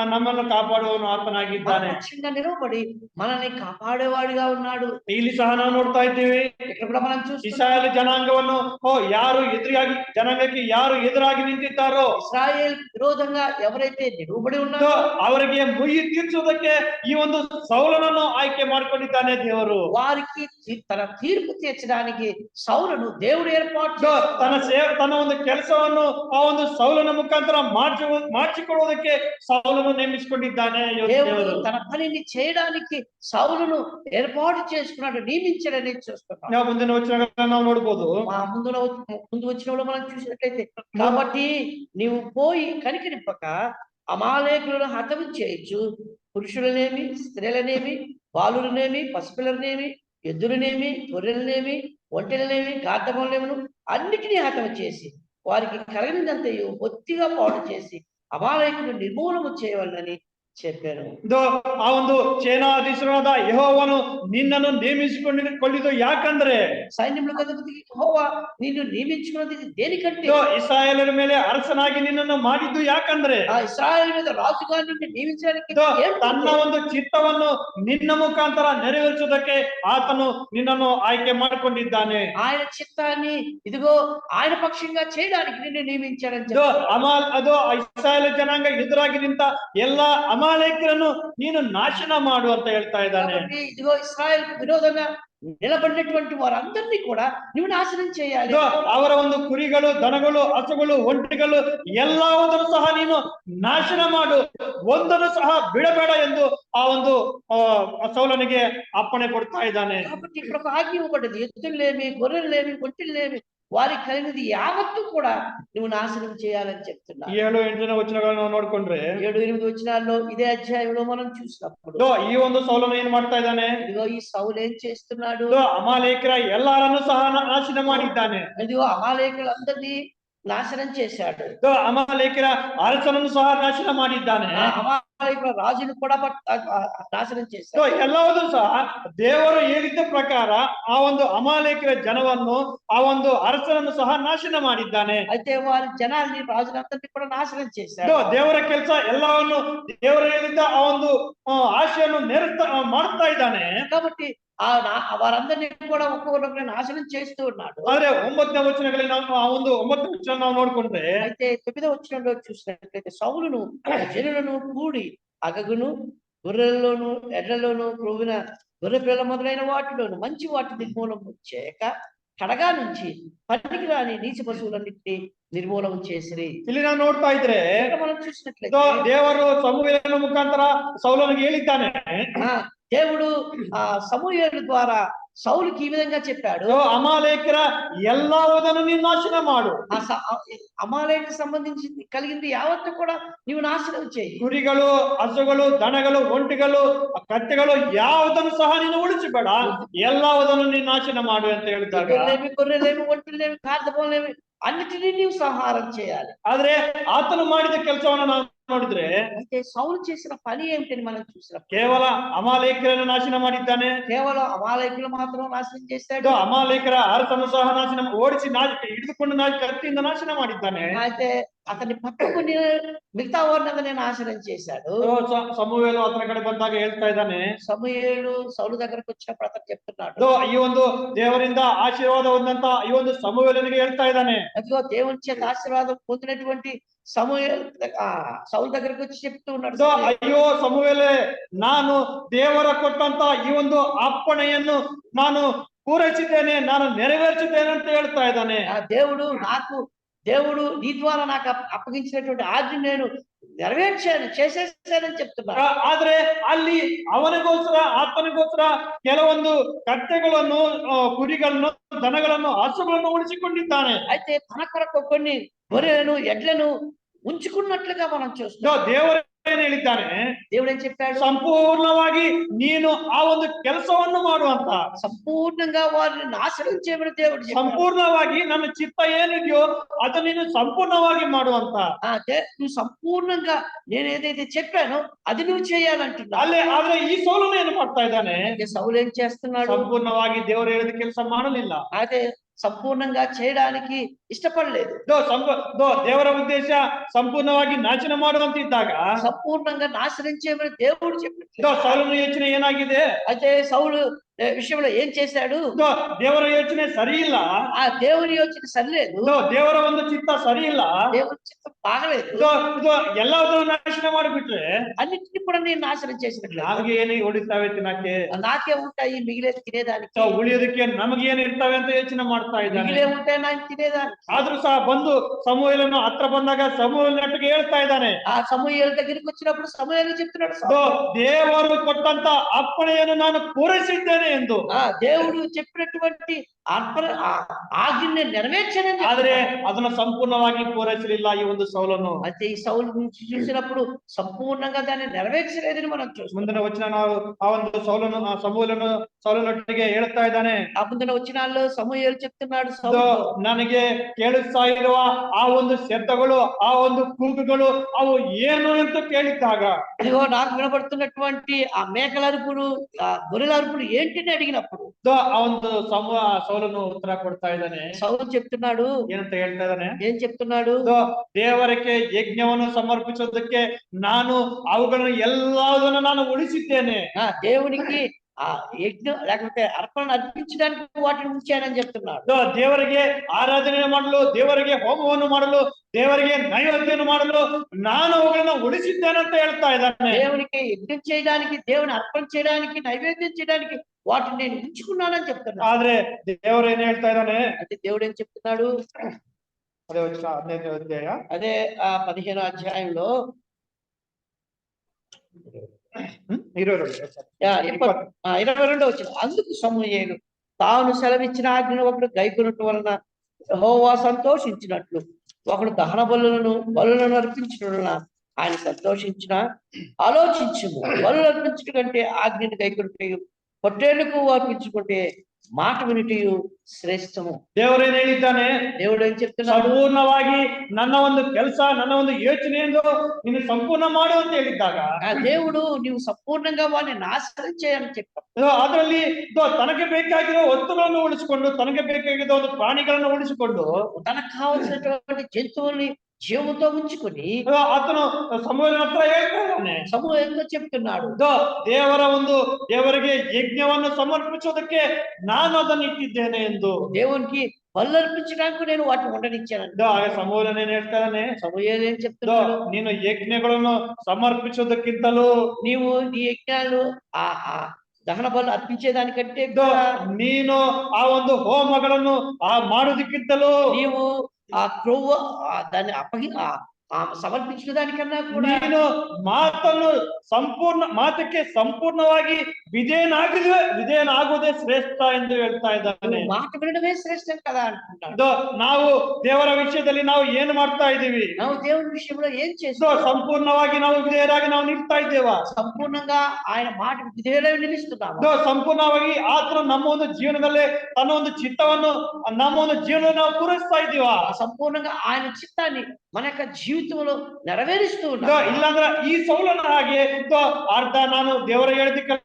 ನಮ್ಮನ್ನು ಕಾಪಾಡುವವನು ಆತನಾಗಿದ್ದಾನೆ. పక్షంగా నిలబడి మనల్ని కాపాడేవాడిగా ఉన్నాడు. ಇಲ್ಲಿ ಸಹ ನಾವು ನೋಡ್ತಾ ಇದ್ದೇವೆ, ఇక్కడ కూడా మనం చూస్తాం, ಇಸ್ರಾಯೇಲ್ ಜನಾಂಗವನ್ನು ಯಾರು ಎದುರಾಗಿ ಜನಾಂಗಕ್ಕೆ ಯಾರು ಎದುರಾಗಿ ನಿಂತಿದ್ದಾರೋ, ఇశ్రాయేల్ విరోధంగా ఎవరైతే నిలబడి ఉన్నారో ಅವರಿಗೆ ಮುಯ್ಯಿ ತೀರ್ಸುವುದಕ್ಕೆ ಈ ಒಂದು ಸೌಲನನ್ನು ಆಯ್ಕೆ ಮಾಡಿಕೊಂಡಿದ್ದಾನೆ ದೇವರು. వారికి తన తీర్పు తీర్చడానికి సౌలును దేవుడు ఏర్పాటు ತನ್ನ ಒಂದು ಕೆಲಸವನ್ನು ಆ ಒಂದು ಸೌಲನ ಮುಖಾಂತರ ಮಾಡಿಸಿಕೊಳ್ಳುವುದಕ್ಕೆ ಸೌಲನು ನೇಮಿಸಿಕೊಂಡಿದ್ದಾನೆ. దేవుడు తన పనిని చేయడానికి సౌలును ఏర్పాటు చేసుకున్నాడు, నియమించాడని చూస్తున్నాం. ನಾವು ಮುಂದಿನ ವಚನಗಳನ್ನು ನಾವು ನೋಡಬಹುದು. ముందు వచ్చినప్పుడు మనం చూసినట్లయితే, కాబట్టి నీవు పోయి కనికరింపక అమాలేకులను హతము చేయొచ్చు, పురుషులనేమి స్త్రీలనేమి బాలులనేమి పసిపిల్లలనేమి ఎద్దులనేమి గొర్రెలనేమి ఒంటెలనేమి గార్ధములనేమి అన్నిటినీ హతము చేసి వారికి కలిగినంతయు బొత్తిగా పాడు చేసి అమాలేకులను నిర్మూలము చేయవలనని చెప్పారు. ಇದು ಆ ಒಂದು ಸೇನಾಧೀಶರಾದ ಯೆಹೋವನು ನಿನ್ನನ್ನು ನೇಮಿಸಿಕೊಂಡಿದ್ದು ಯಾಕಂದ್ರೆ సైన్యములకు అధిపతి యెహోవా నిన్ను నియమించుకున్నది దేనికంటే, ಇದು ಇಸ್ರಾಯೇಲರ ಮೇಲೆ ಅರಸನಾಗಿ ನಿನ್ನನ್ನು ಮಾಡಿದ್ದು ಯಾಕಂದ್ರೆ ఆ ఇశ్రాయేలు మీద రాజుగా నిన్ను నియమించడానికి ಇದು ఏంటి? ತನ್ನ ಒಂದು ಚಿತ್ತವನ್ನು ನಿನ್ನ ಮುಖಾಂತರ ನೆರವೇರಿಸುವುದಕ್ಕೆ ಆತನು ನಿನ್ನನ್ನು ಆಯ್ಕೆ ಮಾಡಿಕೊಂಡಿದ್ದಾನೆ. ఆయన చిత్తాన్ని ఇదిగో ఆయన పక్షంగా చేయడానికి నిన్ను నియమించాడని ಇದು చెప్పారు. ಅದು ಇಸ್ರಾಯೇಲ್ ಜನಾಂಗ ಎದುರಾಗಿ ನಿಂತ ಎಲ್ಲಾ ಅಮಾಲೇಕರನ್ನು ನೀನು ನಾಶನ ಮಾಡು ಅಂತ ಹೇಳ್ತಾ ಇದ್ದಾನೆ. కాబట్టి ఇదిగో ఇశ్రాయేలుకు విరోధంగా నిలబడినటువంటి వారందరినీ కూడా నువ్వు నాశనం చేయాలి. ಇದು ಅವರ ಒಂದು ಕುರಿಗಳು, ದನಗಳು, ಹಸುಗಳು, ಒಂಟೆಗಳು ಎಲ್ಲವುದನ್ನು ಸಹ ನೀನು ನಾಶನ ಮಾಡು, ಒಂದನ್ನು ಸಹ ಬಿಡಬೇಡ ಎಂದು ಆ ಒಂದು ಸೌಲನಿಗೆ ಅಪ್ಪಣೆ ಕೊಡ್ತಾ ಇದ್ದಾನೆ. కాబట్టి ఇక్కడ ఒక ఆజ్ఞ ఇవ్వబడ్డది. ఎద్దులేమి, గొర్రెలేమి, ఒంటెలేమి వారికి కలిగినది యావత్తు కూడా నువ్వు నాశనం చేయాలని చెప్తున్నా. 7-8 ವಚನಗಳನ್ನು ನಾವು ನೋಡ್ಕೊಂಡ್ರೆ 7-8 వచనాల్లో ఇదే అధ్యాయంలో మనం చూసినప్పుడు ಈ ಒಂದು ಸೌಲನು ಏನ್ ಮಾಡ್ತಾ ಇದ್ದಾನೆ? ఇదిగో ఈ సౌలు ఏం చేస్తున్నాడు? ಅಮಾಲೇಕರ ಎಲ್ಲಾರನ್ನು ಸಹ ನಾಶನ ಮಾಡಿದ್ದಾನೆ. ఇదిగో అమాలేకులందరినీ నాశనం చేశాడు. ಅಮಾಲೇಕರ ಅರಸನನ್ನು ಸಹ ನಾಶನ ಮಾಡಿದ್ದಾನೆ. అమాలేకుల రాజును కూడా నాశనం చేశాడు. ಎಲ್ಲವೂ ಸಹ ದೇವರು ಹೇಳಿದ್ದ ಪ್ರಕಾರ ಆ ಒಂದು ಅಮಾಲೇಕರ ಜನವನ್ನು, ಆ ಒಂದು ಅರಸನನ್ನು ಸಹ ನಾಶನ ಮಾಡಿದ್ದಾನೆ. అయితే వారి జనాల్ని, రాజులందరినీ కూడా నాశనం చేశాడు. ದೇವರ ಕೆಲಸ ಎಲ್ಲವನ್ನು ದೇವರು ಹೇಳಿದ್ದ ಆ ಒಂದು ಆಶೆಯನ್ನು ಮಾಡ್ತಾ ಇದ್ದಾನೆ. కాబట్టి వారందరినీ కూడా ఒక్కొక్కరిని నాశనం చేస్తూ ఉన్నాడు. ಆದ್ರೆ 9ನೇ ವಚನಗಳಲ್ಲಿ ನಾವು ಆ ಒಂದು 9ನೇ ವಚನ ನಾವು ನೋಡ್ಕೊಂಡ್ರೆ, అయితే 9వ వచనంలో చూసినట్లయితే సౌలును జనులను కూడి అగగును, గొర్రెల్లోను, ఎడ్లలోను, క్రొవ్విన గొర్రె పిల్ల మొదలైన వాటిలోను మంచి వాటి నిర్మూలన చేయక కడగా నుంచి పనికిరాని నీచ పశువులన్నింటినీ ನಿರ್ಮೂಲನ చేసిరి. ಇಲ್ಲಿ ನಾವು ನೋಡ್ತಾ ಇದ್ರೆ మనం చూసినట్లయితే ದೇವರು ಸಮುವೇಲನ ಮುಖಾಂತರ ಸೌಲನಿಗೆ ಹೇಳಿದ್ದಾನೆ. దేవుడు ఆ సమూయేలు ద్వారా సౌలుకి ఈ విధంగా చెప్పాడు, అమాలేకర ಎಲ್ಲವುದನ್ನು ನೀನು ನಾಶನ ಮಾಡು. అమాలేకు సంబంధించింది కలిగింది యావత్తు కూడా నీవు నాశనం చేయి. ಕುರಿಗಳು, ಹಸುಗಳು, ದನಗಳು, ಒಂಟೆಗಳು, ಕತ್ತೆಗಳು ಯಾವುದನ್ನು ಸಹ ನೀನು ಉಳಿಸಬೇಡ, ಎಲ್ಲವುದನ್ನು ನೀನು ನಾಶನ ಮಾಡು ಅಂತ ಹೇಳ್ತಾರೆ. గొర్రెలేమి, ఒంటెలేమి, కార్దబోలేమి అన్నిటినీ నీవు సంహారం చేయాలి. ಆದ್ರೆ ಆತನು ಮಾಡಿದ ಕೆಲಸವನ್ನು ನಾವು ನೋಡಿದ್ರೆ, అయితే సౌలు చేసిన పని ఏమిటని మనం చూసినప్పుడు ಕೇವಲ ಅಮಾಲೇಕರನ್ನು ನಾಶನ ಮಾಡಿದ್ದಾನೆ. కేవలం అమాలేకులు మాత్రం నాశనం చేశాడు. ಅಮಾಲೇಕರ ಅರಸನ್ನು ಸಹ ನಾಶನ ಓಡಿಸಿ ಹಿಡಿದುಕೊಂಡು ಕತ್ತಿಯಿಂದ ನಾಶನ ಮಾಡಿದ್ದಾನೆ. అయితే అతన్ని పట్టుకుని మిగతా వారిని నాశనం చేశాడు. ಸಮುವೇಲು ಅತನ ಕಡೆ ಬಂದಾಗ ಹೇಳ್ತಾ ಇದ್ದಾನೆ, సమూయేలు సౌలు దగ్గరకు వచ్చినప్పుడు అతను చెప్తున్నాడు, ಈ ಒಂದು ದೇವರಿಂದ ಆಶೀರ್ವಾದ ಹೊಂದಂತ ಈ ಒಂದು ಸಮುವೇಲನಿಗೆ ಹೇಳ್ತಾ ಇದ್ದಾನೆ, అదిగో దేవుని చేత ఆశీర్వాదం పొందినటువంటి సమూయేలు సౌలు దగ్గరకు వచ్చి చెప్తూ ఉన్నాడు, ಅಯ್ಯೋ ಸಮುವೇಲೇ, ನಾನು ದೇವರ ಕೊಟ್ಟಂತ ಈ ಒಂದು ಅಪ್ಪಣೆಯನ್ನು ನಾನು ಪೂರೈಸಿದ್ದೇನೆ, ನಾನು ನೆರವೇರಿಸಿದ್ದೇನೆ ಅಂತ ಹೇಳ್ತಾ ಇದ್ದಾನೆ. దేవుడు నీ ద్వారా నాకు అప్పగించినటువంటి ఆజ్ఞ నేను నెరవేర్చాను, చేసేసానని చెప్తున్నారు. ಆದ್ರೆ ಅಲ್ಲಿ ಅವನಿಗೋಸ್ಕರ, ಆತನಿಗೋಸ್ಕರ ಕೆಲವೊಂದು ಕತ್ತೆಗಳನ್ನು, ಕುರಿಗಳನ್ನು, ದನಗಳನ್ನು, ಹಸುಗಳನ್ನು ಉಳಿಸಿಕೊಂಡಿದ್ದಾನೆ. అయితే తన కొరకు కొన్ని గొర్రెలను, ఎడ్లను ఉంచుకున్నట్లుగా మనం చూస్తున్నాం. ದೇವರ ಏನ್ ಹೇಳಿದ್ದಾನೆ? దేవుడు ఏం చెప్పాడు? ಸಂಪೂರ್ಣವಾಗಿ ನೀನು ಆ ಒಂದು ಕೆಲಸವನ್ನು ಮಾಡುವಂತ, ಸಂಪೂರ್ಣంగా వారిని నాశనం చేయమని దేవుడు చెప్పాడు. ಸಂಪೂರ್ಣವಾಗಿ ನನ್ನ ಚಿತ್ತ ಏನಿದೆಯೋ ಅದನ್ನು ನೀನು ಸಂಪೂರ್ಣವಾಗಿ ಮಾಡುವಂತ. నువ్వు సంపూర్ణంగా నేను ఏదైతే చెప్పానో అది నువ్వు చేయాలంటున్నా. ಆದ್ರೆ ಈ ಸೌಲನು ಏನು ಮಾಡ್ತಾ ಇದ್ದಾನೆ? సౌలు ఏం చేస్తున్నాడు? ಸಂಪೂರ್ಣವಾಗಿ ದೇವರು ಹೇಳಿದ ಕೆಲಸ ಮಾಡಲಿಲ್ಲ. అదే సంపూర్ణంగా చేయడానికి ఇష్టపడలేదు. ದೇವರ ಉದ್ದೇಶ ಸಂಪೂರ್ಣವಾಗಿ ನಾಶನ ಮಾಡುವಂತಿದ್ದಾಗ సంపూర్ణంగా నాశనం చేయమని దేవుడు చెప్పాడు. ಸೌಲನ ಯೋಚನೆ ಏನಾಗಿದೆ? అయితే సౌలు విషయంలో ఏం చేశాడు? ದೇವರ ಯೋಚನೆ ಸರಿ ಇಲ್ಲ. ఆ దేవుని యోచన సరిలేదు. ದೇವರ ಒಂದು ಚಿತ್ತ ಸರಿ ಇಲ್ಲ. దేవుని చిత్తం బాగలేదు. ಎಲ್ಲದನ್ನು ನಾಶನ ಮಾಡಿಬಿಟ್ರೆ అన్నిటిని కూడా నేను నాశనం చేసినట్లు ನಮಗೆ ಏನು ಉಳಿತಾವೆ ತಿನ್ನಕ್ಕೆ, నాకే ఉంటాయి మిగిలే తినేదానికి, ಉಳಿಯೋದಕ್ಕೆ ನಮಗೆ ಏನು ಇರ್ತಾವೆ ಅಂತ ಯೋಚನೆ ಮಾಡ್ತಾ ಇದ್ದಾನೆ. మిగిలే ఉంటాయి నాకు తినేదానికి. ಆದ್ರೂ ಸಹ ಬಂದು ಸಮೂವೇಲನು ಹತ್ರ ಬಂದಾಗ ಸಮೂವೇಲನಿಗೆ ಹೇಳ್ತಾ ಇದ್ದಾನೆ, ఆ సమూయేలు దగ్గరికి వచ్చినప్పుడు సమూయేలు చెప్తున్నాడు, ದೇವರು ಕೊಟ್ಟಂತ ಅಪ್ಪಣೆಯನ್ನು ನಾನು ಪೂರೈಸಿದ್ದೇನೆ ಎಂದು. దేవుడు చెప్పినటువంటి అర్పణ ఆజ్ఞని నెరవేర్చానని ಆದ್ರೆ చెప్తున్నాడు. ಅದನ್ನ ಸಂಪೂರ್ಣವಾಗಿ ಪೂರೈಸಲಿಲ್ಲ ಈ ಒಂದು ಸೌಲನು. అయితే ఈ సౌలు గురించి చూసినప్పుడు సంపూర్ణంగా దాన్ని నెరవేర్చలేదని మనం చూస్తాం. ಮುಂದಿನ ವಚನ ನಾವು ಆ ಒಂದು ಸೌಲನೊಟ್ಟಿಗೆ ಹೇಳ್ತಾ ಇದ್ದಾನೆ, ఆ ముందున వచనాల్లో సమూయేలు చెప్తున్నాడు "ಇದು సౌలుతో, ನನಗೆ ಕೇಳಿಸ್ತಾ ಇರುವ ಆ ಒಂದು ಶಬ್ದಗಳು, ಆ ಒಂದು ಕೂಗುಗಳು ಅವು ಏನು ಅಂತ ಕೇಳಿದ್ದಾಗ, ఇదిగో నాకు వినబడుతున్నటువంటి ఆ మేకల అరుపులు, ఆ గొర్రెల అరుపులు ఏంటని అడిగినప్పుడు ಆ ಒಂದು ಸೌಲನು ಉತ್ತರ ಕೊಡ್ತಾ ಇದ್ದಾನೆ. సౌలు చెప్తున్నాడు, ಏನಂತ ಹೇಳ್ತಾ ಇದ್ದಾನೆ, ఏం చెప్తున్నాడు? ದೇವರಿಗೆ ಯಜ್ಞವನ್ನು ಸಮರ್ಪಿಸೋದಕ್ಕೆ ನಾನು ಅವುಗಳನ್ನು ಎಲ್ಲದನ್ನು ನಾನು ಉಳಿಸಿದ್ದೇನೆ. దేవునికి ఆ యజ్ఞం లేకపోతే అర్పణ అర్పించడానికి వాటిని ఉంచానని చెప్తున్నాడు. ದೇವರಿಗೆ ಆರಾಧನೆ ಮಾಡಲು, ದೇವರಿಗೆ ಹೋಮವನ್ನು ಮಾಡಲು, ದೇವರಿಗೆ ನೈವೇದ್ಯವನ್ನು ಮಾಡಲು ನಾನು ಅವುಗಳನ್ನ ಉಳಿಸಿದ್ದೇನೆ ಅಂತ ಹೇಳ್ತಾ ಇದ್ದಾನೆ. దేవునికి యజ్ఞం చేయడానికి, దేవుని అర్పణ చేయడానికి, నైవేద్యం చేయడానికి వాటిని నేను ఉంచుకున్నానని చెప్తున్నాను. ಆದ್ರೆ ದೇವರು ಏನ್ ಹೇಳ್ತಾ ಇದ್ದಾನೆ, అంటే దేవుడు ఏం చెప్తున్నాడు? ಅದೇ ವಚನ 15ನೇ ಅಧ್ಯಾಯ, అదే ఆ 15వ అధ్యాయంలో 22వ వచనం, అందుకు సమూయేలు తాను సెలవిచ్చిన ఆజ్ఞను ఒకడు గైకొనటం వలన యెహోవా సంతోషించినట్లు ఒకడు దహన బలులను అర్పించడం వలన ఆయన సంతోషించిన ఆలోచించుము. బలులు అర్పించడం కంటే ఆజ్ఞను గైకొనటే, పొట్టేళ్లకు అర్పించుకుంటే మాట వినుటయు శ్రేష్టము. ದೇವರು ಏನ್ ಹೇಳಿದ್ದಾನೆ, దేవుడు ఏం చెప్తున్నాడు? ಸಂಪೂರ್ಣವಾಗಿ ನನ್ನ ಒಂದು ಕೆಲಸ, ನನ್ನ ಒಂದು ಯೋಚನೆಯನ್ನು ನೀನು ಸಂಪೂರ್ಣ ಮಾಡು ಅಂತ ಹೇಳಿದ್ದಾಗ, దేవుడు నీవు సంపూర్ణంగా వాడిని నాశనం చేయని చెప్పాడు. ಅದರಲ್ಲಿ ತನಗೆ ಬೇಕಾಗಿರೋ ವಸ್ತುಗಳನ್ನು ಉಳಿಸಿಕೊಂಡು, ತನಗೆ ಬೇಕಾಗಿರೋ ಒಂದು ಪ್ರಾಣಿಗಳನ್ನು ಉಳಿಸಿಕೊಂಡು, తనకు కావలసినటువంటి జంతువుల్ని జీవంతో ఉంచుకొని ಆತನು ಸಮೂಹನ ಹತ್ರ ಹೇಳ್ತಾ ಇದ್ದಾನೆ, సమూహంతో చెప్తున్నాడు, ದೇವರಿಗೆ ಯಜ್ಞವನ್ನು ಸಮರ್ಪಿಸೋದಕ್ಕೆ ನಾನು ಅದನ್ನು ಇಟ್ಟಿದ್ದೇನೆ ಎಂದು. దేవునికి బలు అర్పించడానికి నేను వాటిని ఉండనిచ్చాను. ಆಗ ಸಮೂಹನ ಏನ್ ಹೇಳ್ತಾನೆ, సమూహేలు ఏం చెప్తున్నాడు? ನೀನು ಯಜ್ಞಗಳನ್ನು ಸಮರ್ಪಿಸೋದಕ್ಕಿಂತಲೂ, నీవు నీ యజ్ఞాలు ఆ దహన బలు అర్పించేదానికంటే ನೀನು ಆ ಒಂದು ಹೋಮಗಳನ್ನು ಮಾಡೋದಕ್ಕಿಂತಲೂ, నీవు ఆ క్రొవ్వు దాన్ని ಸಮರ್ಪಿಸಿದ దానికన్నా ಕೂಡ ನೀನು ಮಾತಕ್ಕೆ ಸಂಪೂರ್ಣವಾಗಿ ವಿಧೇಯನಾಗುವುದೇ ಶ್ರೇಷ್ಠ ಎಂದು ಹೇಳ್ತಾ ಇದ್ದಾನೆ. మాట వినడమే శ్రేష్టం కదా అంటున్నాడు. ನಾವು ದೇವರ ವಿಷಯದಲ್ಲಿ ನಾವು ಏನು ಮಾಡ್ತಾ ಇದ್ದೀವಿ? ನಾವು దేవుని విషయంలో ఏం చేస్తాం? ಸಂಪೂರ್ಣವಾಗಿ ನಾವು ವಿಧೇಯರಾಗಿ ನಾವು ನಿಲ್ತಾ ಇದ್ದೇವಾ? ಸಂಪೂರ್ಣంగా ఆయన మాట విధేయులై నిలుస్తున్నాము. ಸಂಪೂರ್ಣವಾಗಿ ಆತನು ನಮ್ಮ ಒಂದು ಜೀವನದಲ್ಲಿ ತನ್ನ ಒಂದು ಚಿತ್ತವನ್ನು, ನಮ್ಮ ಒಂದು ಜೀವನವನ್ನು ನಾವು ಪೂರೈಸ್ತಾ ಇದ್ದೀವಾ? ಸಂಪೂರ್ಣంగా ఆయన చిత్తాన్ని మన యొక్క జీవితంలో నెరవేరుస్తూ ఉన్నాం. ಇಲ್ಲಾಂದ್ರೆ ಈ ಸೌಲನ ಹಾಗೆ ಅರ್ಧ ನಾನು ದೇವರ ಹೇಳಿದ್ದಕ್ಕೆ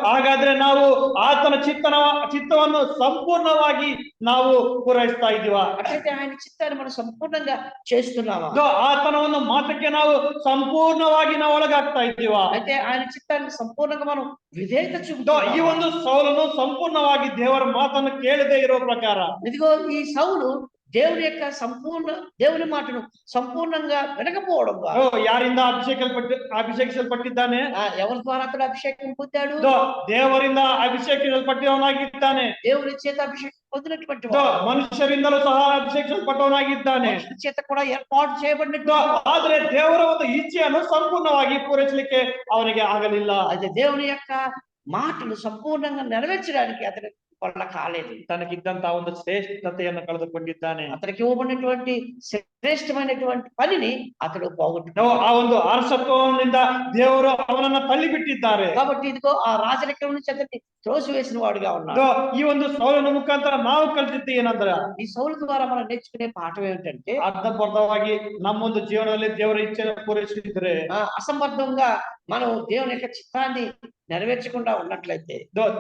ಹಾಗಾದ್ರೆ ನಾವು ಆತನ ಚಿತ್ತವನ್ನು ಸಂಪೂರ್ಣವಾಗಿ ನಾವು ಪೂರೈಸ್ತಾ ಇದ್ದೀವಾ? అట్లయితే ఆయన చిత్తాన్ని మనం సంపూర్ణంగా చేస్తున్నామా? ಆತನ ಒಂದು ಮಾತಕ್ಕೆ ನಾವು ಸಂಪೂರ್ಣವಾಗಿ ನಾವು ಒಳಗಾಗ್ತಾ ಇದ್ದೀವಾ? అయితే ఆయన చిత్తానికి సంపూర్ణంగా మనం విధేయత చూపుతాం. ಈ ಒಂದು ಸೌಲನು ಸಂಪೂರ್ಣವಾಗಿ ದೇವರ ಮಾತನ್ನು ಕೇಳದೆ ಇರೋ ಪ್ರಕಾರ, ఇదిగో ఈ సౌలు దేవుని యొక్క దేవుని మాటను సంపూర్ణంగా వినకపోవడం ద్వారా ಯಾರಿಂದ ಅಭಿಷೇಕಿಸಲ್ಪಟ್ಟಿದ್ದಾನೆ? ఎవరి ద్వారా అతడు అభిషేకం పొందాడు? ದೇವರಿಂದ ಅಭಿಷೇಕಿಸಲ್ಪಟ್ಟವನಾಗಿದ್ದಾನೆ. దేవుని చేత అభిషేకం పొందినటువంటి ಮನುಷ್ಯರಿಂದಲೂ ಸಹ ಅಭಿಷೇಕಿಸಲ್ಪಟ್ಟವನಾಗಿದ್ದಾನೆ. మనుషుల చేత కూడా ఏర్పాటు చేయబడినట్టు. ಆದ್ರೆ ದೇವರ ಒಂದು ಇಚ್ಛೆಯನ್ನು ಸಂಪೂರ್ಣವಾಗಿ ಪೂರೈಸಲಿಕ್ಕೆ ಅವನಿಗೆ ಆಗಲಿಲ್ಲ. అయితే దేవుని యొక్క మాటలు సంపూర్ణంగా నెరవేర్చడానికి అతని వల్ల కాలేదు. ತನಗಿದ್ದಂತಹ ಒಂದು ಶ್ರೇಷ್ಠತೆಯನ್ನು ಕಳೆದುಕೊಂಡಿದ್ದಾನೆ. అతనికి ఇవ్వబడినటువంటి ಶ್ರೇಷ್ಠమైనటువంటి పనిని అతడు పోగొట్టుకున్నాడు. ಆ ಒಂದು ಅರಸತ್ವದಿಂದ ದೇವರು ಅವನನ್ನ ತಳ್ಳಿಬಿಟ್ಟಿದ್ದಾರೆ. కాబట్టి ఇదిగో ఆ రాజరికం నుంచి అతన్ని త్రోసివేసిన వాడుగా ఉన్నాడు. ಈ ಒಂದು ಸೌಲನ ಮುಖಾಂತರ ನಾವು ಕಲಿತಿದ್ದು ಏನಂದ್ರೆ, ఈ సౌలు ద్వారా మనం నేర్చుకునే పాఠం ఏమిటంటే, ಅರ್ಧಂಬರ್ಧವಾಗಿ ನಮ್ಮೊಂದು ಜೀವನದಲ್ಲಿ ದೇವರ ಇಚ್ಛೆಯನ್ನು ಪೂರೈಸಿದ್ರೆ, అసంబద్ధంగా మనం దేవుని యొక్క చిత్తాన్ని నెరవేర్చకుండా ఉన్నట్లయితే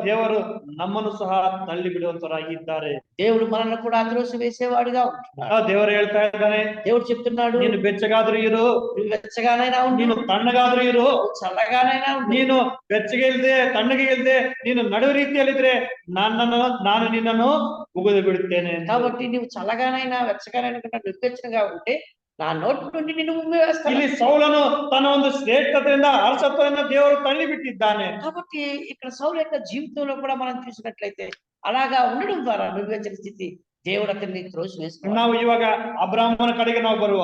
ದೇವರು ನಮ್ಮನ್ನು ಸಹ ತಳ್ಳಿ ಬಿಡುವಂತರಾಗಿದ್ದಾರೆ. దేవుడు మనల్ని కూడా త్రోసివేసేవాడుగా ఉంటున్నాడు. ದೇವರು ಹೇಳ್ತಾ ಇದ್ದಾನೆ, దేవుడు చెప్తున్నాడు, ನೀನು ಬೆಚ್ಚಗಾದ್ರೂ ಇರು, నువ్వు వెచ్చగానైనా ఉండు, ನೀನು ತಣ್ಣಗಾದ್ರೂ ಇರು, చల్లగానైనా ఉండు, ನೀನು ಬೆಚ್ಚಗೆ ಇಲ್ದೆ ತಣ್ಣಗೆ ಇಲ್ದೆ ನೀನು ನಡುವ ರೀತಿಯಲ್ಲಿದ್ರೆ ನಾನು ನಿನ್ನನ್ನು ಮುಗಿದು ಬಿಡುತ್ತೇನೆ. కాబట్టి నువ్వు చల్లగానైనా వెచ్చగానైనా నిర్వెచ్చగా ఉంటే నా నోటి నుండి నిన్ను ఉమ్మివేస్తాను. ಇಲ್ಲಿ ಸೌಲನು ತನ್ನ ಒಂದು ಶ್ರೇಷ್ಠತೆಯಿಂದ ಅರಸತ್ವದಿಂದ ದೇವರು ತಳ್ಳಿ ಬಿಟ್ಟಿದ್ದಾನೆ. కాబట్టి ఇక్కడ సౌలు యొక్క జీవితంలో కూడా మనం చూసినట్లయితే అలాగా ఉండడం ద్వారా నిర్వెచ్చని స్థితి దేవుడు అతన్ని త్రోసివేస్తున్నాడు. ನಾವು ಇವಾಗ ಅಬ್ರಾಹ್ಮನ ಕಡೆಗೆ ನಾವು ಬರುವ,